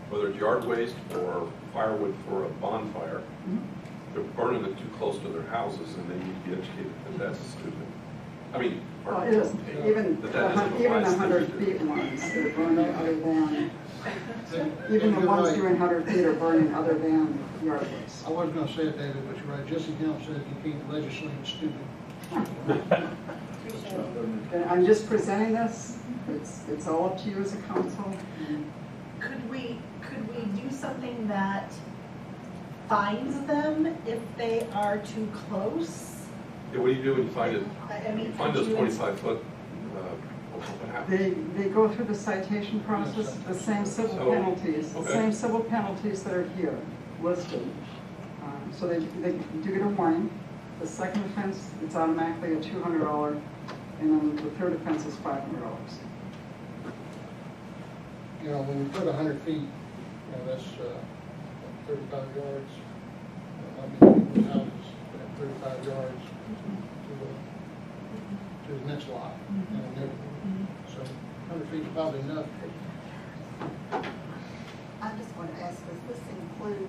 whether it's yard waste or firewood for a bonfire, they're burning it too close to their houses, and they need to be educated that that's stupid. I mean, Well, it is, even the 100 feet ones, they're burning other than, even the ones doing 100 feet are burning other than yard waste. I was gonna say it, David, but you're right. Jesse Helm said you can't legislate stupid. And I'm just presenting this. It's all up to you as a council. Could we do something that fines them if they are too close? Yeah, what do you do when you find it? I mean, You find could those you- 25-foot, what happens? They go through the citation process, the same civil So, penalties, the okay. same civil penalties that are here listed. So they do get a warning. The second offense, it's automatically a $200, and then the third offense is $500. You know, when you put 100 feet, that's 35 yards. I mean, people's houses, 35 yards to the next lot in a neighborhood. So 100 feet is probably enough. I just want to ask, does this include,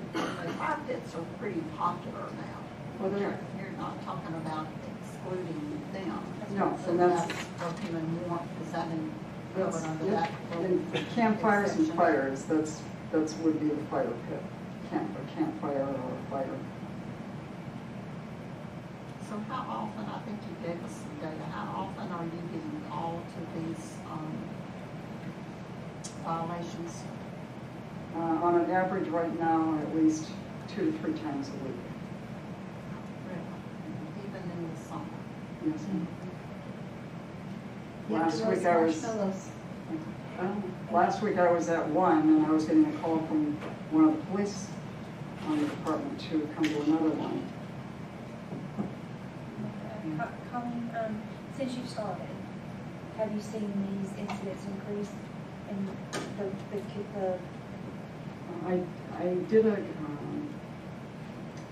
fire pits are pretty popular now. Well, they're. You're not talking about excluding them. No, and that's. Working in more, is that in, covered under that? Campfires and fires, that's would be the fire pit, a campfire or a fire. So how often, I think you gave us some data, how often are you getting called to these violations? On an average right now, at least 2 to 3 times a week. Really? Even in the summer? Yes. Last week I was at one, and I was getting a call from one of the police department to come to another one. Colleen, since you started, have you seen these incidents increase in the I did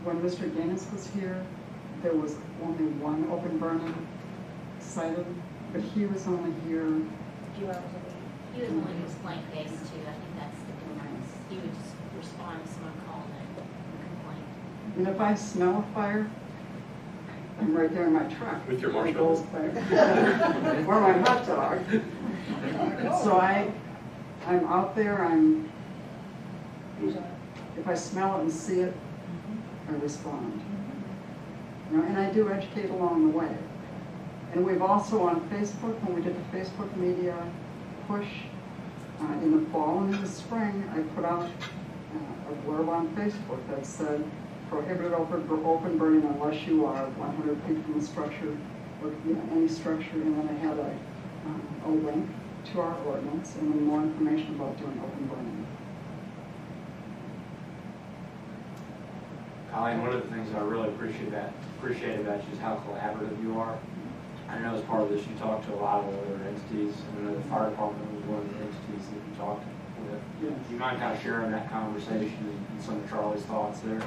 when Mr. Gaines was here, there was only one open burning cited, but he was only here. few hours a week? He was willing to explain case too, I think that's the difference. He would just respond to someone calling it and complain. And if I smell a fire, I'm right there in my truck. With your marshmallows. Or my hot dog. So I'm out there, if I smell it and see it, I respond. You know, and I do educate along the way. And we've also on Facebook, when we did the Facebook media push in the fall and in the spring, I put out a blurb on Facebook that said, prohibited open burning unless you are 100 feet from a structure or any structure, and then I had a link to our ordinance and then more information about doing open burning. Colleen, one of the things I really appreciate about you is how collaborative you are. I know as part of this you talked to a lot of other entities, and I know the fire department was one of the entities that you talked with. Yes. Do you mind kind of sharing that conversation and some of Charlie's thoughts there?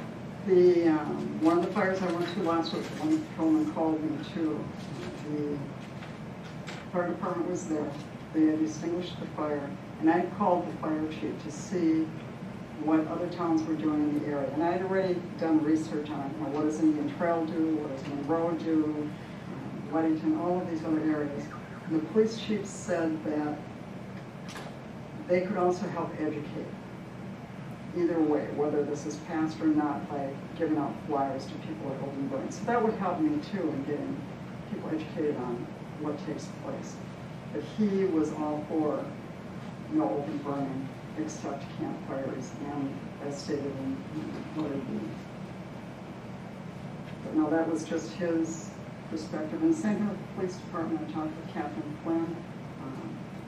The one of the fires I went to last week, one Coleman called me to. The fire department was there. They had extinguished the fire, and I called the fire chief to see what other towns were doing in the area. And I had already done research on what does Indian Trail do, what does Monroe do, Weddington, all of these other areas. And the police chief said that they could also help educate. Either way, whether this is passed or not, by giving out flyers to people at open burning. So that would help me too in getting people educated on what takes place. But he was all for no open burning except campfires, and as stated in letter B. But no, that was just his perspective. And the same thing with the police department. I talked with Captain Flynn,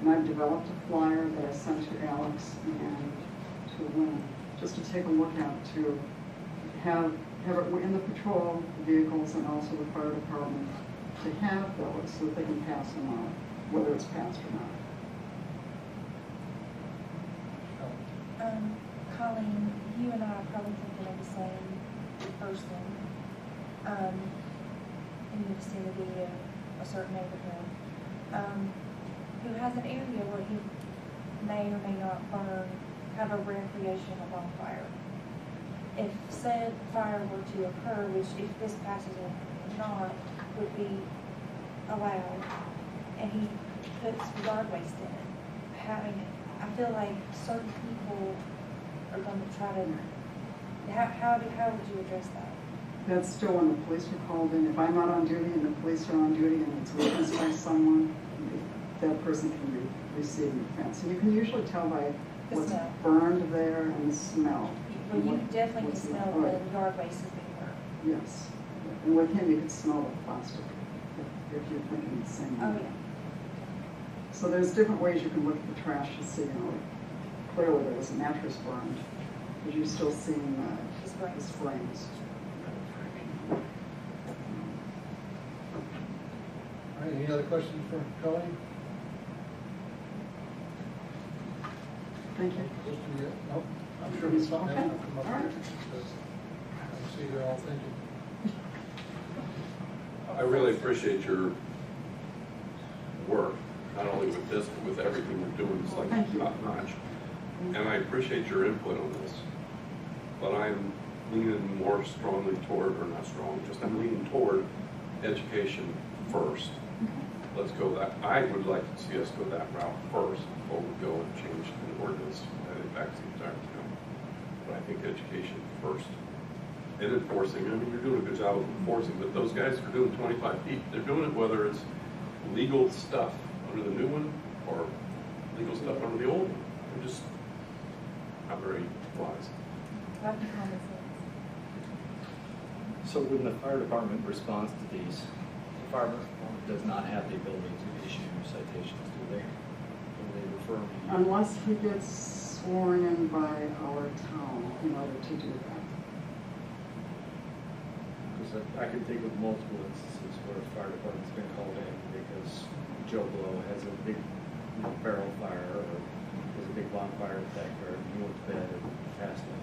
and I've developed a flyer that I sent to Alex and to Lynn, just to take a look at, to have it in the patrol vehicles and also the fire department, to have those so that they can pass them out, whether it's passed or not. Colleen, you and I are probably thinking of the same person in the vicinity of a certain neighborhood who has an area where he may or may not have a recreational bonfire. If said fire were to occur, which if this passes or not, would be allowed, and he puts yard waste in it, I feel like certain people are going to try to, how would you address that? That's still when the police are called in. If I'm not on duty and the police are on duty and it's witnessed by someone, that person can receive an offense. And you can usually tell by what's burned there and the smell. Well, you definitely can smell the yard waste is being burned. Yes. And with him, you could smell the plastic, if you're thinking the same way. Oh, yeah. So there's different ways you can look at the trash to see, clearly there was a mattress burned, but you're still seeing the springs. All right, any other questions for Colleen? Thank you. Nope. I'm sure there's something else will come up here. I see you're all thinking. I really appreciate your work, not only with this, but with everything you're doing. It's like top notch. And I appreciate your input on this. But I'm leaning more strongly toward, or not strong, just I'm leaning toward education first. Let's go that, I would like to see us go that route first before we go and change an ordinance that impacts the entire town. But I think education first. And enforcing, I mean, you're doing a good job of enforcing, but those guys are doing 25 feet. They're doing it whether it's legal stuff under the new one or legal stuff under the old one. They're just not very wise. So when the fire department responds to these, the fire department does not have the ability to issue citations, do they? Or they refer me? Unless he gets sworn in by our town in order to do that. Because I can think of multiple instances where a fire department's been called in because Joe Blow has a big barrel fire or there's a big bonfire in the backyard and he went to bed and passed out.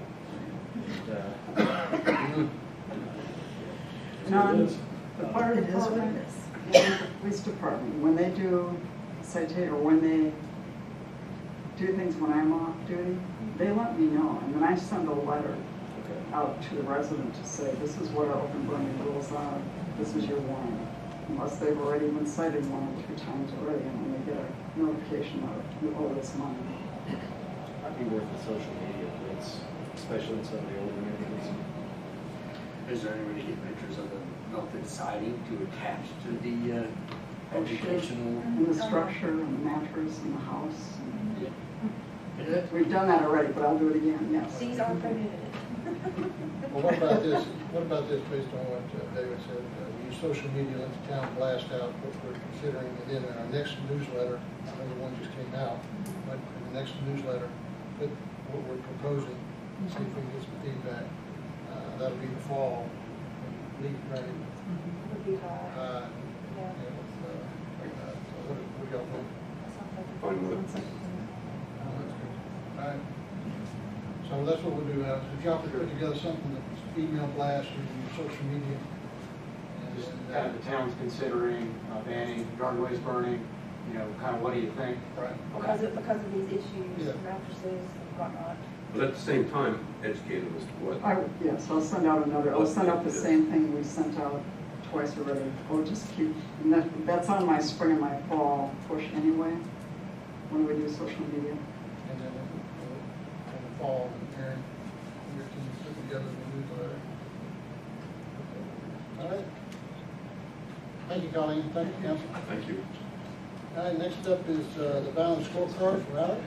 The fire department and the police department, when they do citate or when they do things when I'm off duty, they let me know, and then I send a letter out to the resident to say, this is what our open burning rules are, this is your warning. Unless they've already been cited 1 or 2 times already, and when they get a notification of you owe this money. Might be worth the social media blitz, especially in some of the older neighborhoods. Is there any way to get pictures of the melted siding to attach to the educational? And the structure and the mattress and the house. We've done that already, but I'll do it again, yes. These are prohibited. Well, what about this? What about this based on what David said? We use social media, let the town blast out what we're considering, and then in our next newsletter, I know the one just came out, but in the next newsletter, put what we're proposing, see if we can get some feedback. That'll be the fall, leaf ready. Would be high. Yeah. So what do y'all think? Fine with it. All right. So that's what we'll do now. If y'all could put together something that's email blast or social media. Just kind of the town's considering banning yard waste burning, kind of what do you think? Right. Because of these issues, mattresses and whatnot. But at the same time, educate them as to what. Yes, I'll send out another, I'll send out the same thing we sent out twice already. I'll just keep, and that's on my spring and my fall push anyway, when we do social media. And then in the fall, Aaron, your team put together the newsletter. All right. Thank you, Colleen. Thank you, Council. Thank you. All right, next up is the balanced scorecard for Alex.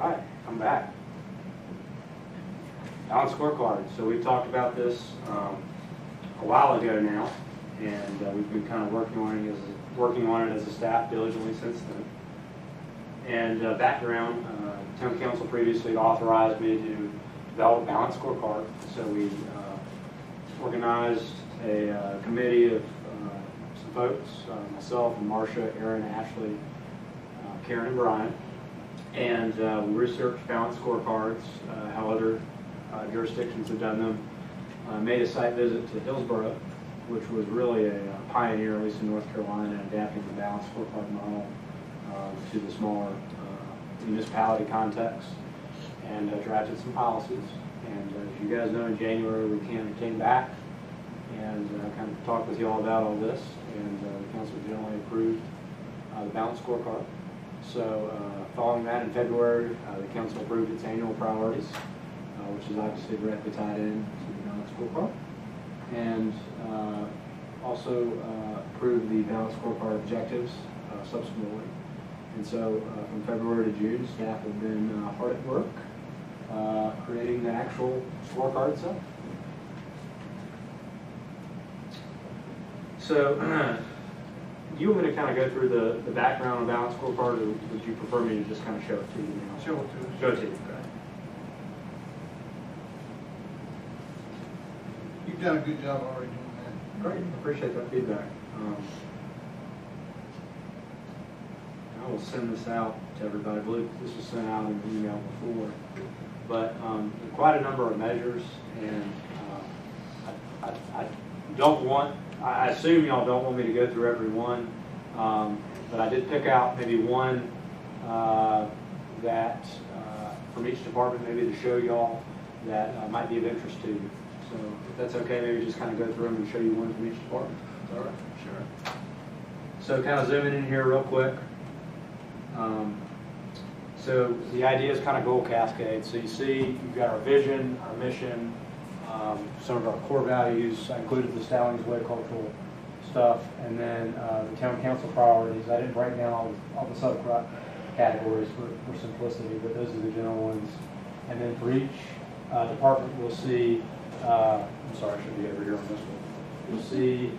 All right, I'm back. Balanced scorecard. So we talked about this a while ago now, and we've been kind of working on it as a staff diligently since then. And background, town council previously authorized me to develop a balanced scorecard. So we organized a committee of some folks, myself and Marcia, Aaron, Ashley, Karen, and Brian. And we researched balanced scorecards, how other jurisdictions have done them. Made a site visit to Hillsborough, which was really a pioneer, at least in North Carolina, in adapting the balanced scorecard model to the smaller municipality context, and drafted some policies. And as you guys know, in January we came back and kind of talked with you all about all this, and the council generally approved the balanced scorecard. So following that, in February, the council approved its annual priorities, which is obviously directly tied in to the balanced scorecard, and also approved the balanced scorecard objectives subsequently. And so from February to June, staff have been hard at work creating the actual scorecard itself. So do you want me to kind of go through the background of balanced scorecard, or would you prefer me to just kind of show it to you now? Show it to us. Show it to you, okay. You've done a good job already doing that. Great, appreciate that feedback. I will send this out to everybody. I believe this was sent out in an email before. But quite a number of measures, and I don't want, I assume y'all don't want me to go through every one, but I did pick out maybe one that from each department maybe to show y'all that might be of interest to you. So if that's okay, maybe just kind of go through them and show you one from each department. All right, sure. So kind of zooming in here real quick. So the idea is kind of goal cascade. So you see you've got our vision, our mission, some of our core values. I included the Stallings way cultural stuff, and then the town council priorities. I didn't break down all the subcategories for simplicity, but those are the general ones. And then for each department, we'll see, I'm sorry, I should be over here on this one. You'll see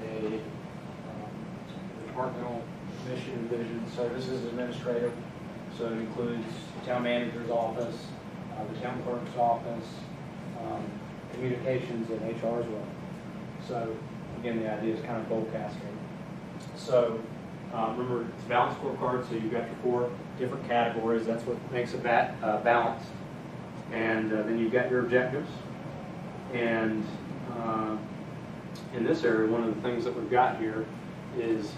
a departmental mission and vision. So this is administrative. So it includes the town manager's office, the town clerk's office, communications, and HR as well. So again, the idea is kind of goal cascade. So remember, it's a balanced scorecard, so you've got your 4 different categories. That's what makes it balanced. And then you've got your objectives. And in this area, one of the things that we've got here is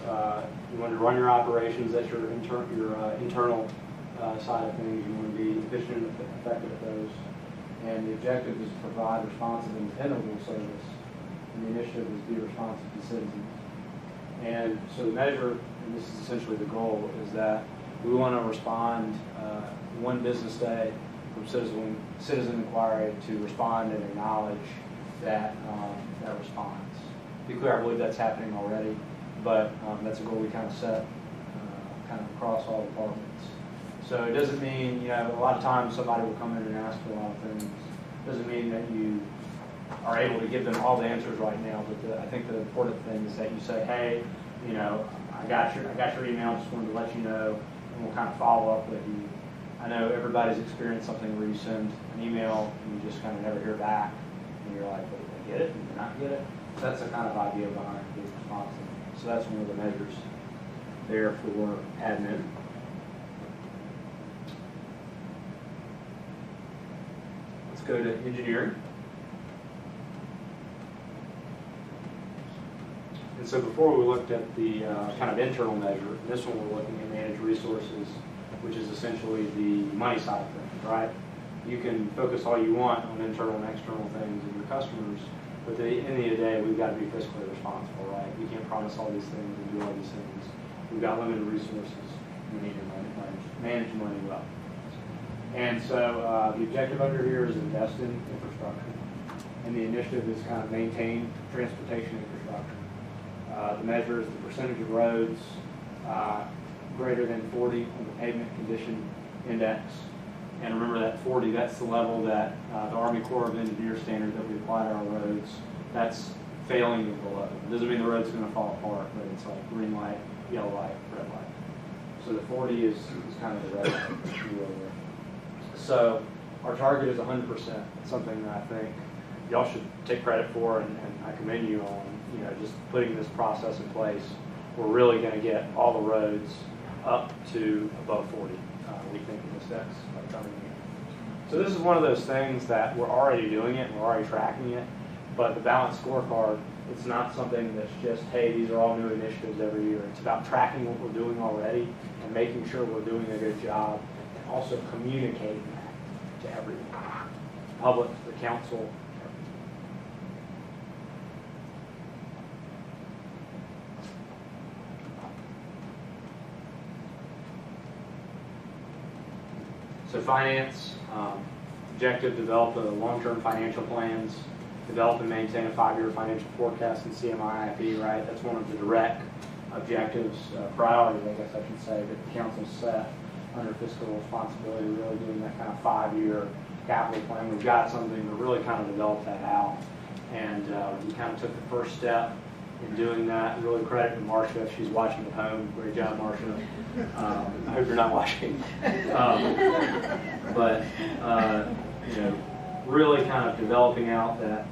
you want to run your operations. That's your internal side of things. You want to be efficient and effective at those. And the objective is to provide responsive and dependable service. And the initiative is to be responsive to citizens. And so the measure, and this is essentially the goal, is that we want to respond one business day from citizen inquiry to respond and acknowledge that response. To be clear, I believe that's happening already, but that's a goal we kind of set kind of across all departments. So it doesn't mean, a lot of times somebody will come in and ask for a lot of things. It doesn't mean that you are able to give them all the answers right now, but I think the important thing is that you say, hey, I got your email, just wanted to let you know, and we'll kind of follow up with you. I know everybody's experienced something where you send an email and you just kind of never hear back, and you're like, wait, did I get it? Did I not get it? So that's the kind of idea behind being responsive. So that's one of the measures there for admin. Let's go to engineering. And so before we looked at the kind of internal measure, this one we're looking at managed resources, which is essentially the money side of things, right? You can focus all you want on internal and external things and your customers, but at the end of the day, we've got to be fiscally responsible, right? We can't promise all these things and do all these things. We've got limited resources. We need to manage money well. And so the objective under here is invest in infrastructure. And the initiative is kind of maintain transportation infrastructure. The measure is the percentage of roads greater than 40 on the pavement condition index. And remember that 40, that's the level that the Army Corps of Engineers standard that we apply to our roads, that's failing to below. It doesn't mean the road's going to fall apart, but it's like green light, yellow light, red light. So the 40 is kind of the red light. So our target is 100%, something that I think y'all should take credit for, and I commend you on, just putting this process in place. We're really going to get all the roads up to above 40, we think, in this next coming year. So this is one of those things that we're already doing it, we're already tracking it, but the balanced scorecard, it's not something that's just, hey, these are all new initiatives every year. It's about tracking what we're doing already and making sure we're doing a good job, and also communicating that to everyone, the public, the council. So finance, objective, develop a long-term financial plans, develop and maintain a 5-year financial forecast and CMIIP, right? That's one of the direct objectives, priorities, I guess I should say, that the council set under fiscal responsibility, really doing that kind of 5-year capital plan. We've got something to really kind of develop that out. And we kind of took the first step in doing that. Really credit to Marcia. She's watching at home. Great job, Marcia. I hope you're not watching. But really kind of developing out that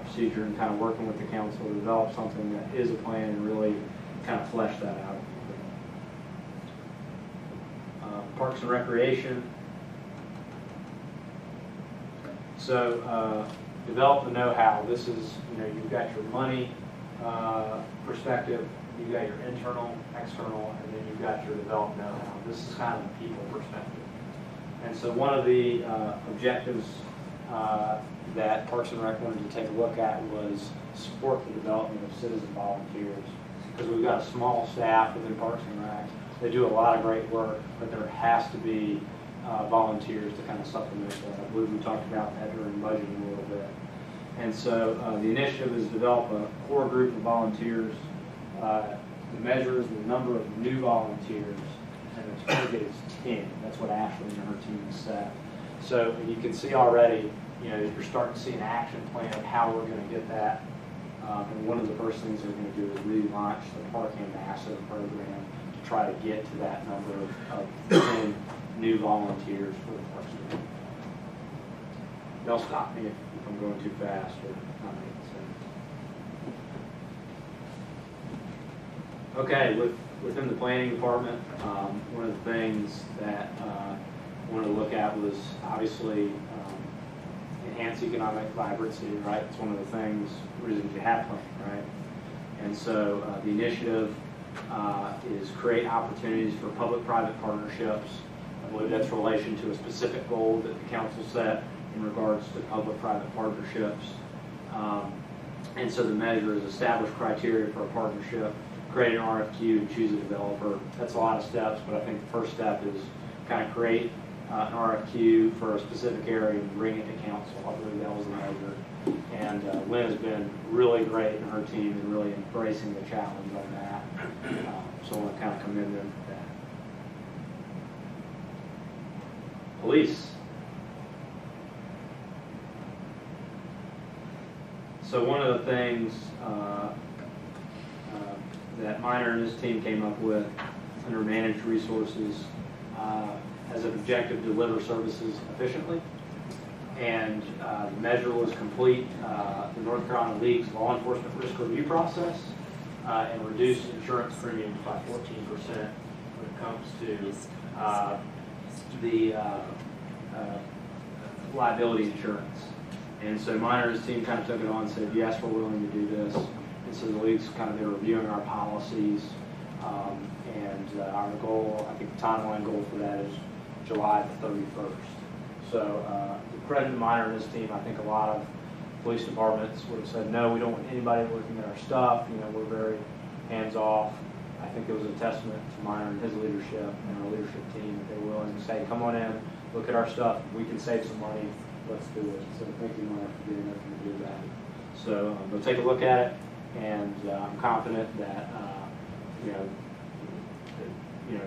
procedure and kind of working with the council to develop something that is a plan and really kind of flesh that out. Parks and Recreation. So develop the know-how. This is, you've got your money perspective, you've got your internal, external, and then you've got your develop know-how. This is kind of the people perspective. And so one of the objectives that Parks and Rec wanted to take a look at was support the development of citizen volunteers. Because we've got a small staff within Parks and Rec. They do a lot of great work, but there has to be volunteers to kind of supplement that. I believe we talked about that during budgeting a little bit. And so the initiative is to develop a core group of volunteers. The measure is the number of new volunteers, and the target is 10. That's what Ashley and her team has set. So you can see already, you're starting to see an action plan of how we're going to get that. And one of the first things they're going to do is relaunch the Park Ambassador program to try to get to that number of 10 new volunteers for the Parks and Rec. They'll stop me if I'm going too fast or not making sense. Okay, within the planning department, one of the things that I wanted to look at was obviously enhance economic vibrancy, right? It's one of the reasons you have planning, right? And so the initiative is create opportunities for public-private partnerships. I believe that's in relation to a specific goal that the council set in regards to public-private partnerships. And so the measure is establish criteria for a partnership, create an RFQ, and choose a developer. That's a lot of steps, but I think the first step is kind of create an RFQ for a specific area and bring it to council. I believe that was the measure. And Lynn has been really great in her team and really embracing the challenge on that. So I want to kind of commend them for that. Police. So one of the things that Minor and his team came up with under managed resources as an objective to deliver services efficiently. And the measure was complete the North Carolina League's law enforcement risk review process and reduce insurance premiums by 14% when it comes to the liability insurance. And so Minor and his team kind of took it on and said, yes, we're willing to do this. And so the league's kind of been reviewing our policies. And our goal, I think the timeline goal for that is July the 31st. So the credit to Minor and his team, I think a lot of police departments would have said, no, we don't want anybody looking at our stuff. We're very hands-off. I think it was a testament to Minor and his leadership and our leadership team that they were willing to say, come on in, look at our stuff. We can save some money. Let's do it. So thank you, Minor, for doing nothing to do that. So go take a look at it, and I'm confident that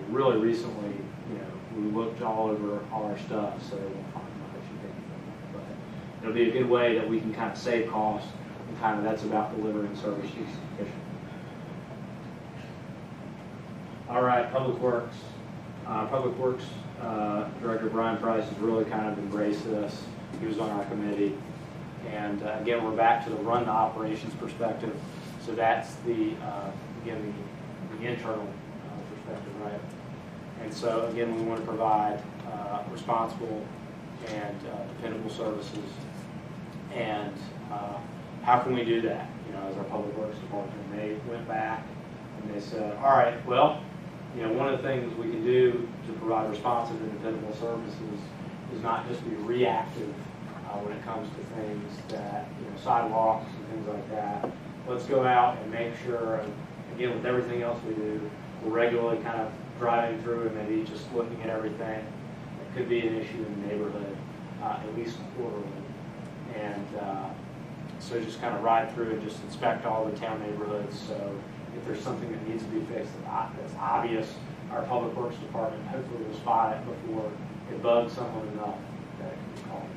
really recently we looked all over all our stuff, so they won't find much if anything. But it'll be a good way that we can kind of save costs, and kind of that's about delivering service to sufficient. All right, Public Works. Public Works Director Brian Price has really kind of embraced this. He was on our committee. And again, we're back to the run the operations perspective. So that's the, again, the internal perspective, right? And so again, we want to provide responsible and dependable services. And how can we do that? As our Public Works Department, they went back and they said, all right, well, one of the things we can do to provide responsive and dependable services is not just be reactive when it comes to things that, sidewalks and things like that. Let's go out and make sure, and again, with everything else we do, we're regularly kind of driving through and maybe just looking at everything that could be an issue in the neighborhood, at least quarterly. And so just kind of ride through and just inspect all the town neighborhoods. So if there's something that needs to be fixed that's obvious, our Public Works Department hopefully will spot it before it bugs someone enough that it can be called.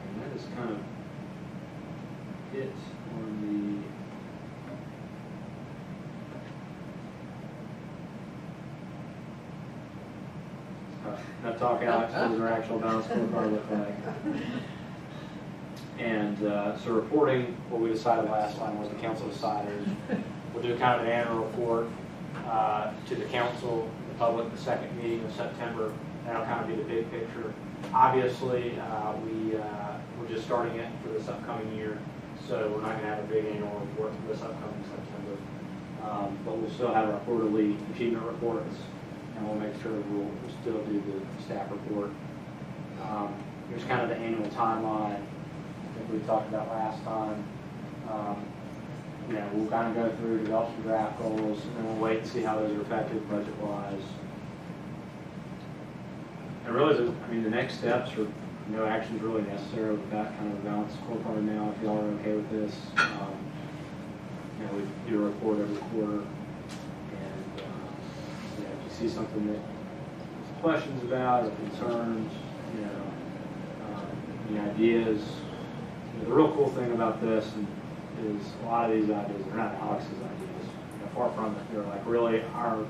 And that is kind of it on the not talk Alex, what does our actual balance scorecard look like? And so reporting, what we decided last time was the council decided we'll do kind of an annual report to the council, the public, the second meeting of September. That'll kind of be the big picture. Obviously, we're just starting it for this upcoming year, so we're not going to have a big annual report for this upcoming September. But we'll still have our quarterly achievement reports, and we'll make sure we'll still do the staff report. Here's kind of the annual timeline we talked about last time. We'll kind of go through, develop some draft goals, and then we'll wait and see how those are affected budget-wise. And really, the next steps are no actions really necessary. We've got kind of a balanced scorecard now. If y'all are okay with this, we do a report every quarter, and if you see something that there's questions about or concerns, any ideas. The real cool thing about this is a lot of these ideas are not Alex's ideas. Far from it, they're like really our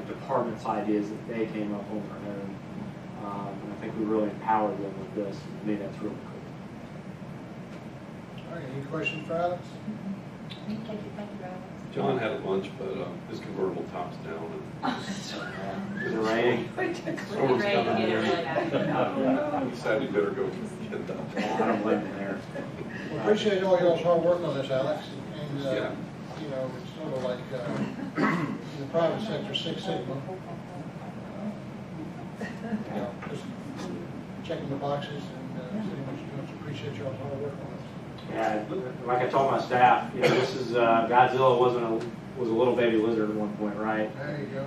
department's ideas that they came up on their own. And I think we really empowered them with this. To me, that's really cool. All right, any questions for Alex? Thank you, Alex. John had a lunch, but his convertible top's down. Is it raining? Storm's coming there. He decided he better go get that. I don't blame him there. Well, appreciate all y'all's hard work on this, Alex. And, Yeah. It's sort of like in the private sector, Six Sigma. Just checking the boxes and seeing what you're doing. So appreciate y'all's hard work on this. Yeah, like I told my staff, this is Godzilla was a little baby lizard at one point, right? There you go.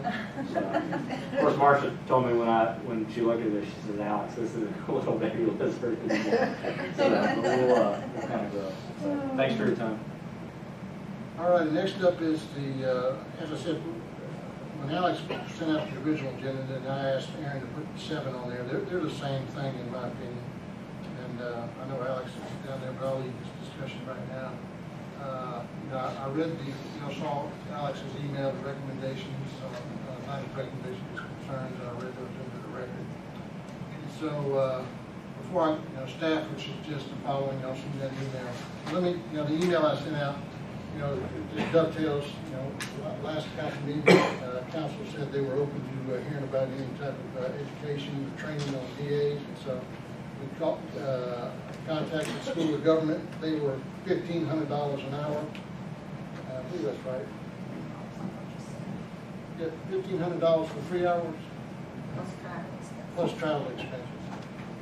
So, of course, Marcia told me when she looked at this, she says, "Alex, this is a little baby lizard anymore." So we'll kind of grow. So, thanks for your time. All right, next up is as I said, when Alex sent out the original agenda, then I asked Aaron to put 7 on there. They're the same thing in my opinion. And I know Alex is down there, but I'll leave this discussion right now. I read saw Alex's email, the recommendations, not his recommendations, his concerns. I read those into the record. And so before staff, which is just the following, I'll send that email. Let me, the email I sent out, it dovetails, last council meeting, council said they were open to hearing about any type of education, training on DAs, and so we contacted the School of Government. They were $1,500 an hour. I believe that's right. Yeah, $1,500 for 3 hours. Plus travel expenses.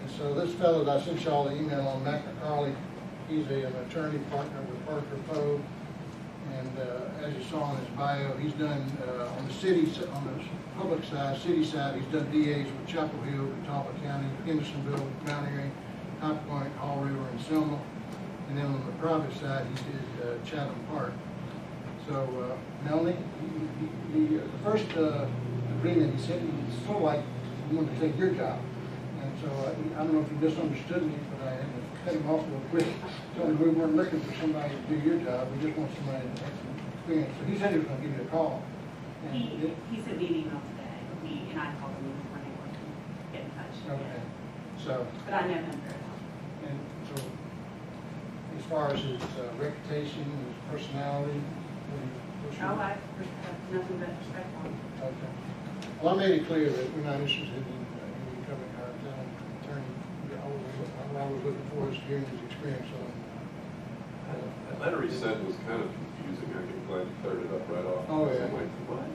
And so this fellow that I sent y'all the email on, Mac McCarley, he's an attorney partner with Parker Poe. And as you saw in his bio, he's done on the public side, city side, he's done DAs with Chapel Hill, Catawba County, Hendersonville, Mount Airy, High Point, Hall River, and Selma. And then on the private side, he did Chatham Park. So, Melanie, the first agreement, he said, it's sort of like he wanted to take your job. And so, I don't know if you misunderstood me, but I had to cut him off real quick. Told him we weren't looking for somebody to do your job, we just want somebody to have some experience. So he said he was gonna give you a call. And He sent me an email today, and I called him when they were to get in touch. Okay, so, But I know him very well. and so, as far as his reputation, his personality, what's your? Oh, I have nothing but respect for him. Okay. Well, I made it clear that we're not interested in becoming our town attorney. All I was looking for is hearing his experience on. That letter he sent was kind of confusing. I'm glad you cleared it up right off. Oh, yeah. I'm like, what?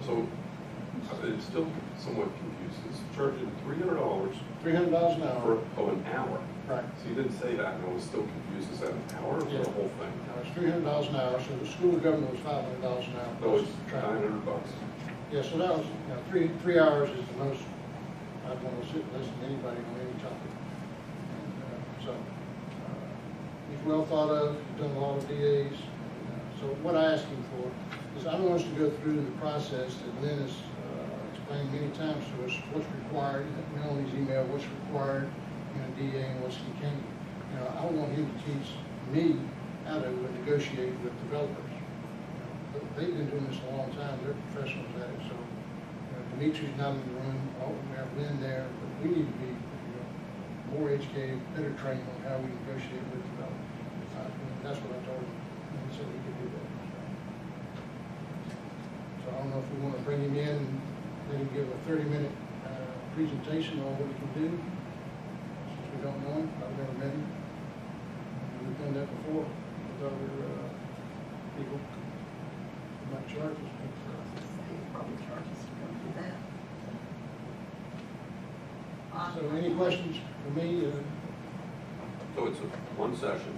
So, I'm still somewhat confused. It's charging $300 $300 an hour. for an hour. Right. So you didn't say that, and I was still confused. Is that an hour or Yeah. the whole thing? Now, it's $300 an hour, so the school government was $500 an hour. No, it's plus traffic. $900. Yeah, so that was, three hours is the most I'd want to sit and listen to anybody on any topic. And, he's well thought of, he's done a lot of DAs. So what I asked him for is I don't want us to go through the process that Lynn has explained many times to us, what's required, Melanie's email, what's required in a DA and what's he can't. I don't want him to teach me how to negotiate with developers. They've been doing this a long time, they're professionals at it, so Dimitri's not in the room, we have Lynn there, but we need to be more educated, better trained on how we negotiate with developers. That's what I told him, and he said he could do that. So I don't know if we want to bring him in and let him give a 30-minute presentation on what he can do, since we don't know him, I've never met him. We've done that before with other people. Might charge us. Probably charges to come do that. So any questions for me? So it's one session,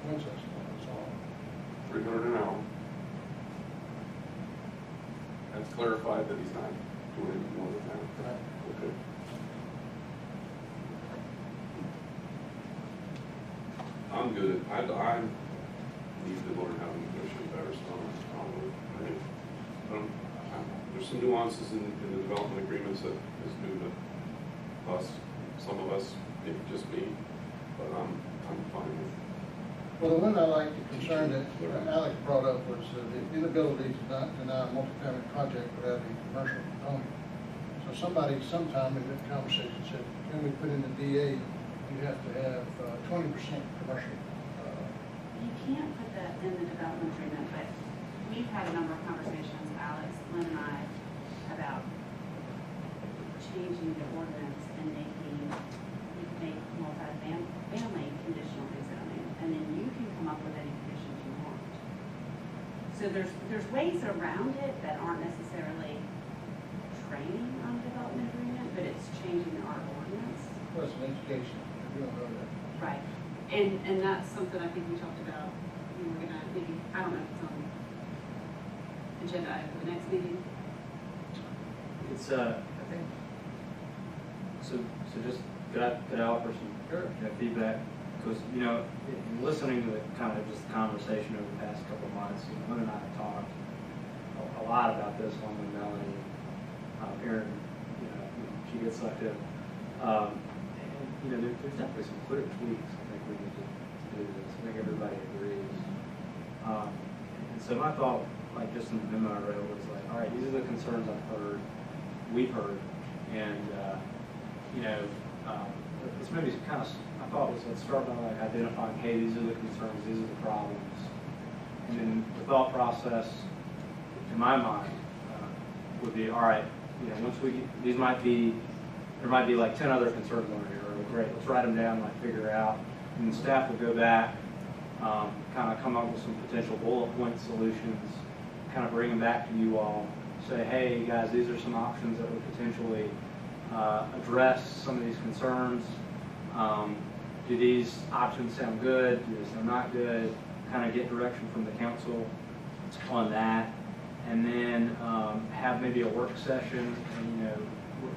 One session, that's all. $300 an hour. That's clarified that he's not doing any more than that. Right. Okay. I'm good. I need to learn how to negotiate better, so I think, there's some nuances in the development agreements that is new to us, some of us, maybe just me, but I'm fine with. Well, the one I like, the concern that Alec brought up was the inability to not deny a multifamily project without a commercial component. So somebody sometime in that conversation said, can we put in the DA, you have to have 20% commercial. You can't put that in the development agreement, but we've had a number of conversations, Alex, Lynn and I, about changing the ordinance and making, you can make multi-family conditional rezoning, and then you can come up with any conditions you want. So there's ways around it that aren't necessarily training on development agreement, but it's changing our ordinance. Plus an education, we don't know that. Right. And that's something I think we talked about, we're gonna, maybe, I don't know if it's on agenda item for the next meeting. It's, I think, so just, could I offer some feedback? Because, in listening to the kind of just conversation over the past couple of months, Lynn and I have talked a lot about this one with Melanie, Erin, she gets sucked in. And, there's definitely some clear tweaks I think we need to do this. I think everybody agrees. And so my thought, like just in the memo I wrote, was like, all right, these are the concerns we've heard, and let's maybe kind of, I thought was let's start by like identifying, hey, these are the concerns, these are the problems, and then the thought process, in my mind, would be, all right, once there might be like 10 other concerns on here. Great, let's write them down, like figure out, and the staff will go back, kind of come up with some potential bullet point solutions, kind of bring them back to you all, say, hey guys, these are some options that would potentially address some of these concerns. Do these options sound good? Do they sound not good? Kind of get direction from the council on that, and then have maybe a work session, and,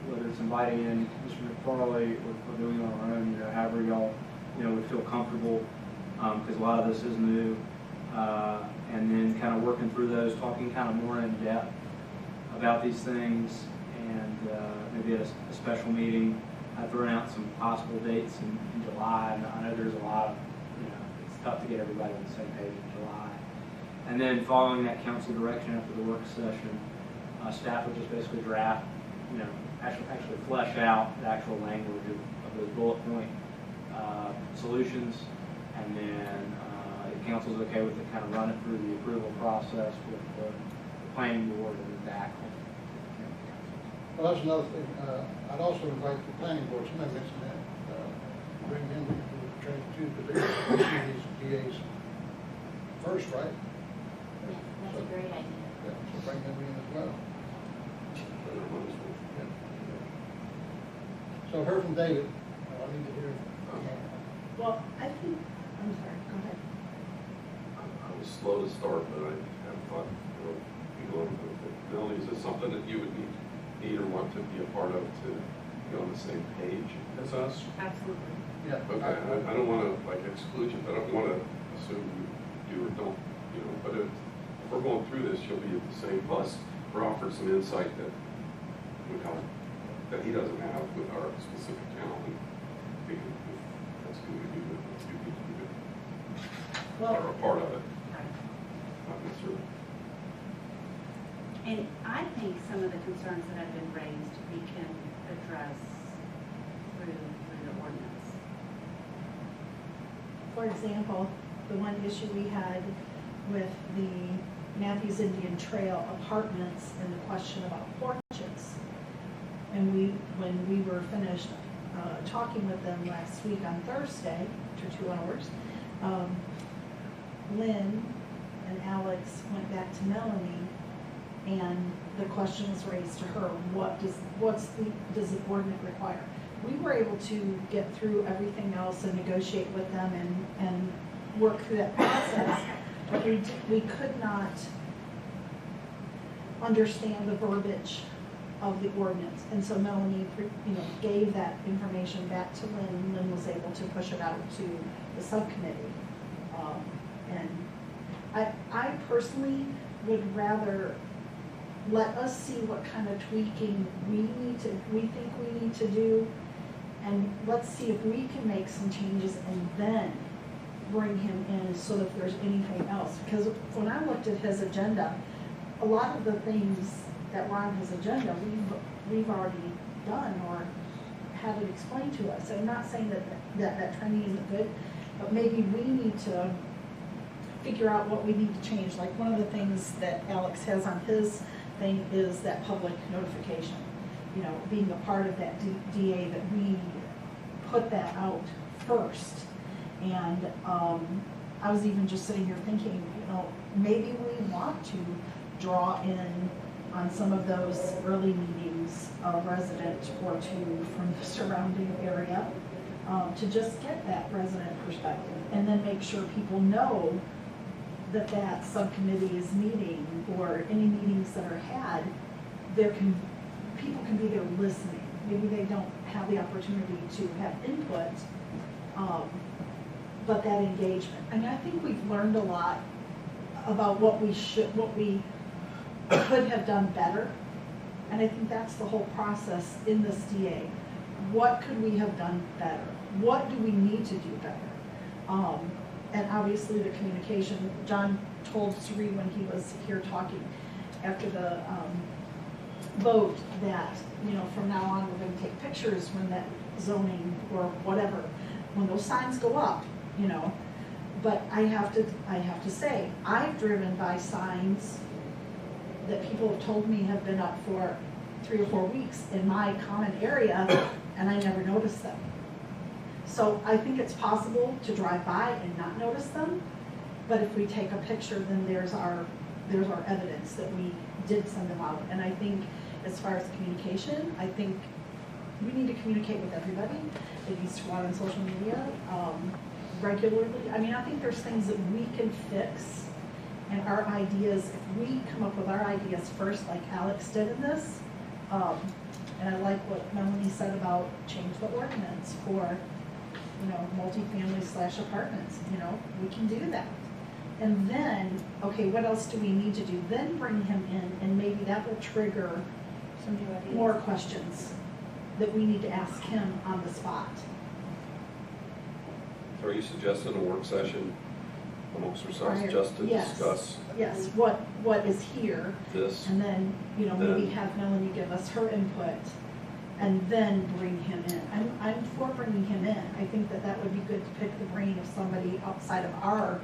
whether it's inviting in Mr. McFarley or doing it on our own, however y'all, would feel comfortable, because a lot of this is new. and then kind of working through those, talking kind of more in depth about these things, and maybe at a special meeting. I've thrown out some possible dates in July, and I know there's a lot of, it's tough to get everybody on the same page in July. And then following that council direction after the work session, staff would just basically draft, actually flesh out the actual language of those bullet point solutions, and then if council's okay with it, kind of run it through the approval process with the planning board and then back. Well, that's another thing. I'd also invite the planning board, somebody mentioned that, bring them into the training too, because they're going to see these DAs first, right? Yeah, that's a great idea. Yeah, so bring them in as well. Yeah. So I heard from David. I need to hear from him. Well, I think, I'm sorry, go ahead. I was slow to start, but I have thought, be going with it. Melanie, is this something that you would need or want to be a part of to be on the same page as us? Absolutely. Yeah. Okay, I don't want to like exclude you, but I don't want to assume you do or don't, but if we're going through this, you'll be at the same, plus we're offered some insight that would help, that he doesn't have with our specific town. And we can, if that's good to do, let's do it. Well, Or a part of it, not necessarily. And I think some of the concerns that have been raised, we can address through the ordinance. for example, the one issue we had with the Matthews Indian Trail apartments and the question about porches. And when we were finished talking with them last week on Thursday, after 2 hours, Lynn and Alex went back to Melanie, and the question was raised to her, does the ordinance require? We were able to get through everything else and negotiate with them and work through that process, but we could not understand the verbiage of the ordinance. And so Melanie, gave that information back to Lynn. Lynn was able to push it out to the subcommittee. And I personally would rather let us see what kind of tweaking we think we need to do, and let's see if we can make some changes and then bring him in so that if there's anything else. Because when I looked at his agenda, a lot of the things that were on his agenda, we've already done or had it explained to us. So I'm not saying that training isn't good, but maybe we need to figure out what we need to change. Like one of the things that Alex has on his thing is that public notification. Being a part of that DA, that we put that out first. And I was even just sitting here thinking, maybe we want to draw in on some of those early meetings, a resident or two from the surrounding area, to just get that resident perspective, and then make sure people know that subcommittee is meeting, or any meetings that are had, people can be there listening. Maybe they don't have the opportunity to have input, but that engagement. I mean, I think we've learned a lot about what we could have done better, and I think that's the whole process in this DA. What could we have done better? What do we need to do better? And obviously the communication. John told Sri when he was here talking after the vote that, from now on we're going to take pictures when that zoning or whatever, when those signs go up, But I have to say, I've driven by signs that people have told me have been up for 3 or 4 weeks in my common area, and I never noticed them. So I think it's possible to drive by and not notice them, but if we take a picture, then there's our evidence that we did send them out. And I think as far as communication, I think we need to communicate with everybody. It needs to go out on social media regularly. I mean, I think there's things that we can fix, and our ideas, if we come up with our ideas first, like Alex did in this, and I like what Melanie said about change the ordinance for, multifamily / apartments, we can do that. And then, okay, what else do we need to do? Then bring him in, and maybe that will trigger Some new ideas. more questions that we need to ask him on the spot. So are you suggesting a work session amongst ourselves Prior- just to yes. discuss Yes, what is here, this? and then, maybe Then- have Melanie give us her input, and then bring him in. I'm for bringing him in. I think that would be good to pick the brain of somebody outside of our,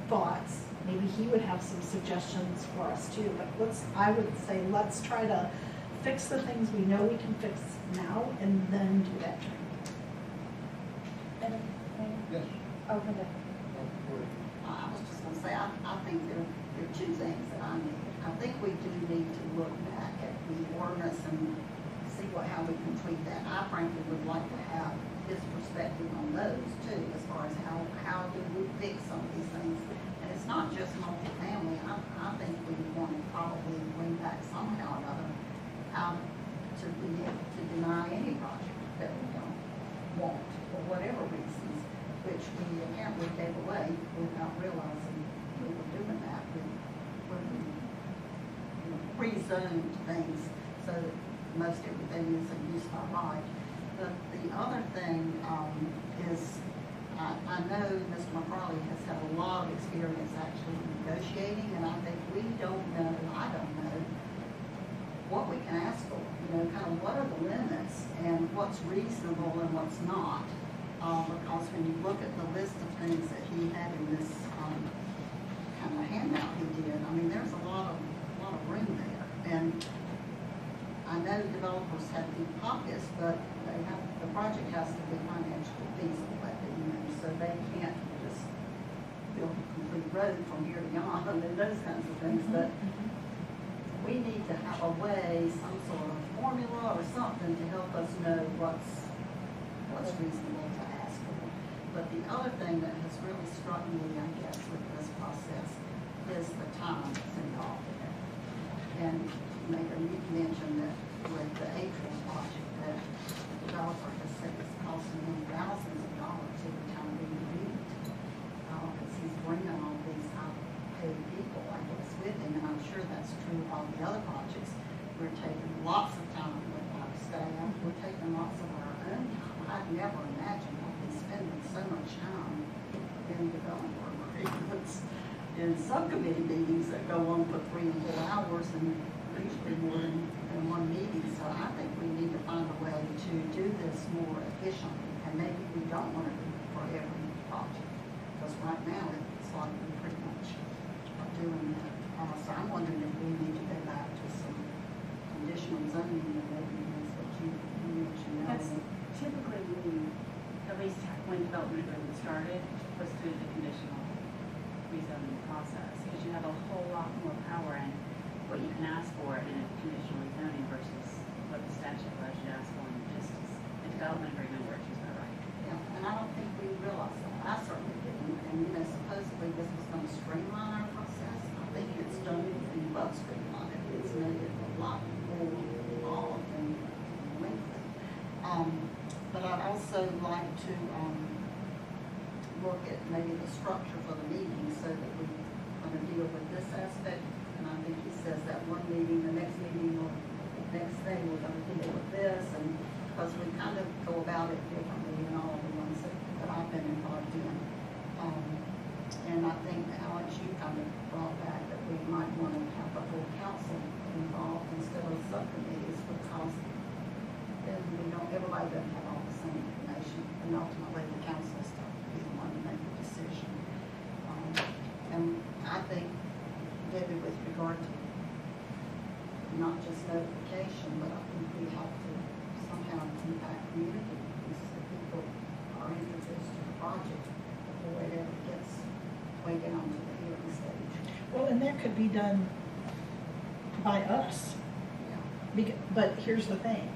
thoughts. Maybe he would have some suggestions for us too, but I would say, let's try to fix the things we know we can fix now, and then do that training. Yes. Oh, go ahead. I was just gonna say, I think there are two things that I need. I think we do need to look back at the ordinance and see how we can tweak that. I frankly would like to have his perspective on those too, as far as how do we fix some of these things. And it's not just multifamily. I think we want to probably bring back somehow or another how to be able to deny any project that we don't want for whatever reasons, which we apparently gave away without realizing we were doing that. We pre-zoned things so that most everything is a use by right. But the other thing is, I know Mr. McCarley has had a lot of experience actually negotiating, and I think we don't know, I don't know, what we can ask for. Kind of what are the limits and what's reasonable and what's not. Because when you look at the list of things that he had in this kind of handout he did, I mean, there's a lot of room there. And I know developers have deep pockets, but the project has to be financially feasible at the end, so they can't just build a complete road from here to yonder and those kinds of things. But we need to have a way, some sort of formula or something to help us know what's reasonable to ask for. But the other thing that has really struck me, I guess, with this process is the time that's involved in it. And Mayor, you mentioned that with the Atrium project, that the developer has said it's costing him thousands of dollars every time we meet. Because he's bringing all these high-paid people, I guess, with him, and I'm sure that's true of all the other projects. We're taking lots of time with our staff, we're taking lots of our own time. I'd never imagined I'd be spending so much time in developer agreements, in subcommittee meetings that go on for 3 and 4 hours, and usually more than one meeting. So I think we need to find a way to do this more efficiently, and maybe we don't want to do it for every project, because right now it's like we pretty much are doing that. So I'm wondering if we need to go back to some conditional zoning, and maybe that's what you mentioned. That's typically when, at least when development agreement started, was through the conditional rezoning process, because you have a whole lot more power in what you can ask for in a conditional rezoning versus what the statute allows you to ask for in just a development agreement where it's just not right. Yeah, and I don't think we realized that. I certainly didn't. And supposedly this was going to streamline our process. I think it's done anything but streamline it. It's made it a lot more involved and lengthy. But I'd also like to look at maybe the structure for the meeting so that we kind of deal with this aspect. And I think he says that one meeting, the next meeting, or next thing, we're going to deal with this. And because we kind of go about it differently in all the ones that I've been involved in. And I think, Alex, you kind of brought back that we might want to have the whole council involved instead of subcommittees, because then everybody doesn't have all the same information, and ultimately the council has to be the one to make the decision. And I think, Debbie, with regard to not just notification, but I think we have to somehow impact community, because the people are introduced to the project before it ever gets way down to the hearing stage. Well, and that could be done by us. But here's the thing,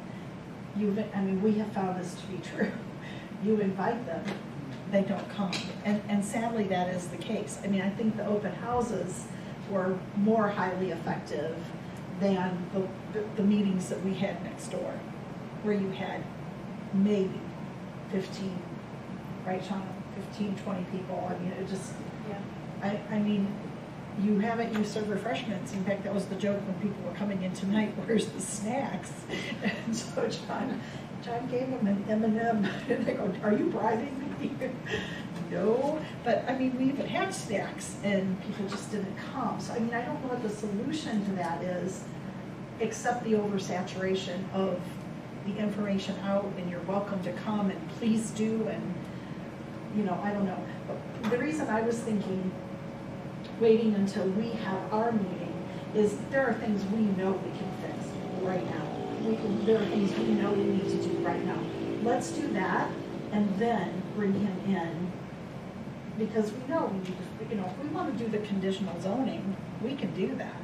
we have found this to be true. You invite them, they don't come. And sadly, that is the case. I think the open houses were more highly effective than the meetings that we had next door, where you had maybe 15, right, Sean? 15, 20 people. I mean, it just, Yeah. I mean, you haven't used serve refreshments. In fact, that was the joke when people were coming in tonight, where's the snacks? And so John gave them an M&M, and they go, are you bribing me? No, but I mean, we even had snacks, and people just didn't come. So I mean, I don't know what the solution to that is, except the oversaturation of the information out, and you're welcome to come, and please do, and, you know, I don't know. But the reason I was thinking waiting until we have our meeting is there are things we know we can fix right now. There are things we know we need to do right now. Let's do that and then bring him in, because we know we need to, you know, if we want to do the conditional zoning, we can do that.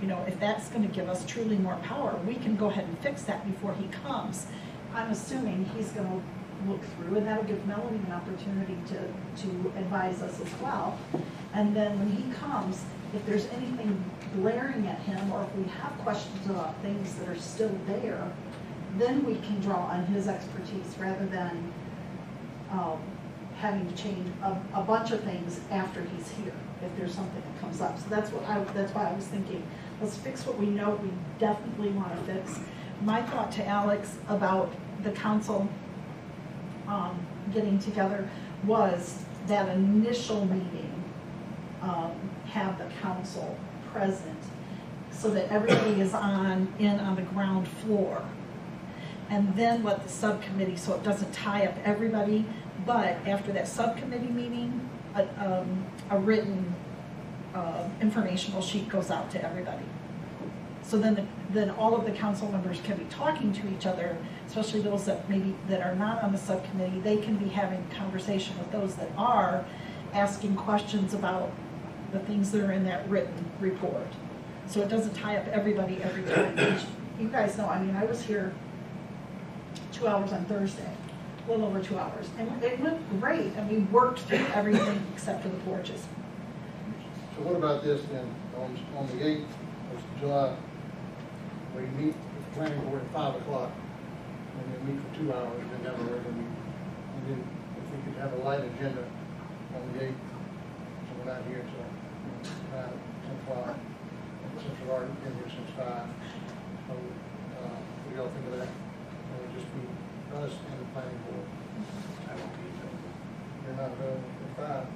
You know, if that's going to give us truly more power, we can go ahead and fix that before he comes. I'm assuming he's going to look through, and that'll give Melanie an opportunity to advise us as well. And then when he comes, if there's anything glaring at him, or if we have questions about things that are still there, then we can draw on his expertise rather than having to change a bunch of things after he's here, if there's something that comes up. So that's why I was thinking, let's fix what we know we definitely want to fix. My thought to Alex about the council getting together was that initial meeting, have the council present so that everybody is on the ground floor. And then let the subcommittee, so it doesn't tie up everybody, but after that subcommittee meeting, a written informational sheet goes out to everybody. So then all of the council members can be talking to each other, especially those that are not on the subcommittee. They can be having conversation with those that are, asking questions about the things that are in that written report. So it doesn't tie up everybody every time. You guys know, I mean, I was here 2 hours on Thursday, a little over 2 hours, and it went great, and we worked through everything except for the porches. So what about this then, on the 8th of July, we meet with the planning board at 5 o'clock, and then meet for 2 hours, and then have a regular meeting. And then if we could have a light agenda on the 8th, so we're not here till 9, 10 o'clock, since we've already been here since 5. So, what do y'all think of that? It would just be us and the planning board. I won't be available. You're not available for 5?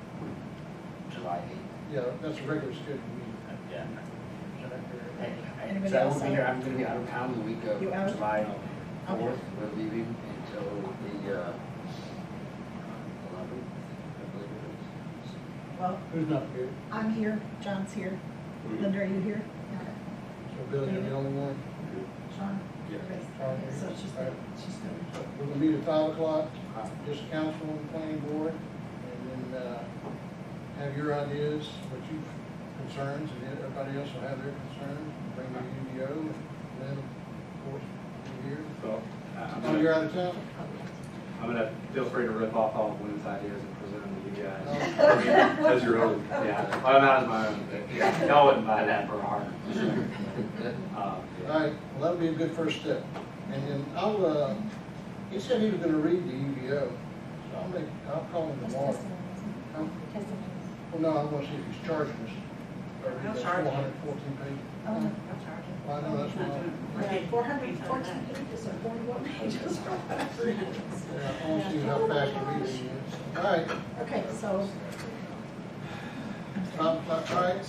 July 8th. Yeah, that's a regular scheduled meeting. Yeah. Anybody So I else won't be here, I'm gonna be out of town the week of You out? July Okay. 4th. We're leaving until the 11th, I believe it is. Well, Who's not here? I'm here, John's here. Linda, are you here? Okay. So Billy, you're the only one? Sean? Yeah. Okay, so it's just, Right. she's good. We're gonna meet at 5 o'clock, just council and planning board, and then, have your ideas, what you, concerns, and everybody else will have their concerns, bring your UDO, and then, of course, you're here. Well, Oh, you're out of town? I'm gonna, feel free to rip off all of Lynn's ideas and present them to you guys. As your own. Yeah, well, not as my own, but y'all wouldn't buy that for a heart. All right, well, that'll be a good first step. And then I'll, he said he was gonna read the UDO, so I'll call him tomorrow. Huh? Well, no, I want to see if he's charging us. He'll That's charge you. 414 pages. Oh, I'll charge you. Well, I know that's what okay, 414 pages or 41 pages or whatever it is. Yeah, I want to see how fast the reading is. All right, Okay, so, 5 o'clock, all right.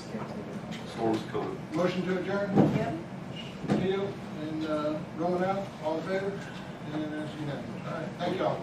Storm's coming. Motion to adjourn? yep. Keel and Roman out, all in favor? And that's unanimous. All right, thank y'all.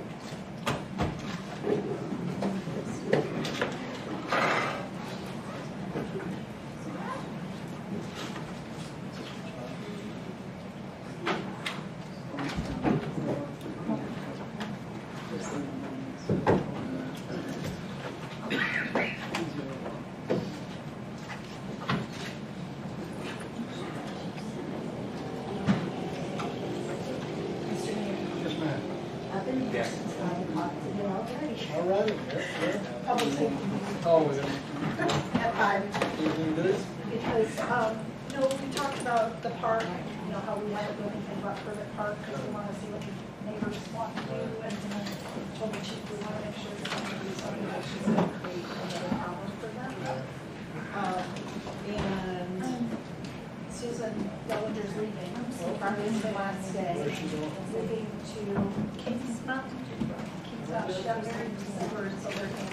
Yes, ma'am. I've been here since 9 o'clock today already. All right, yeah. Public safety Oh, we got at 5. anything to do? Because, So we talked about the park, you know, how we haven't really think about Privet Park, because we want to see what the neighbors want to do, and then told the chief we want to make sure that we're going to do something that's just going to create another problem for them. And Susan Dellinger's leaving, so Friday's the last day, moving to Kings Mountain Shelter in December, so they're going to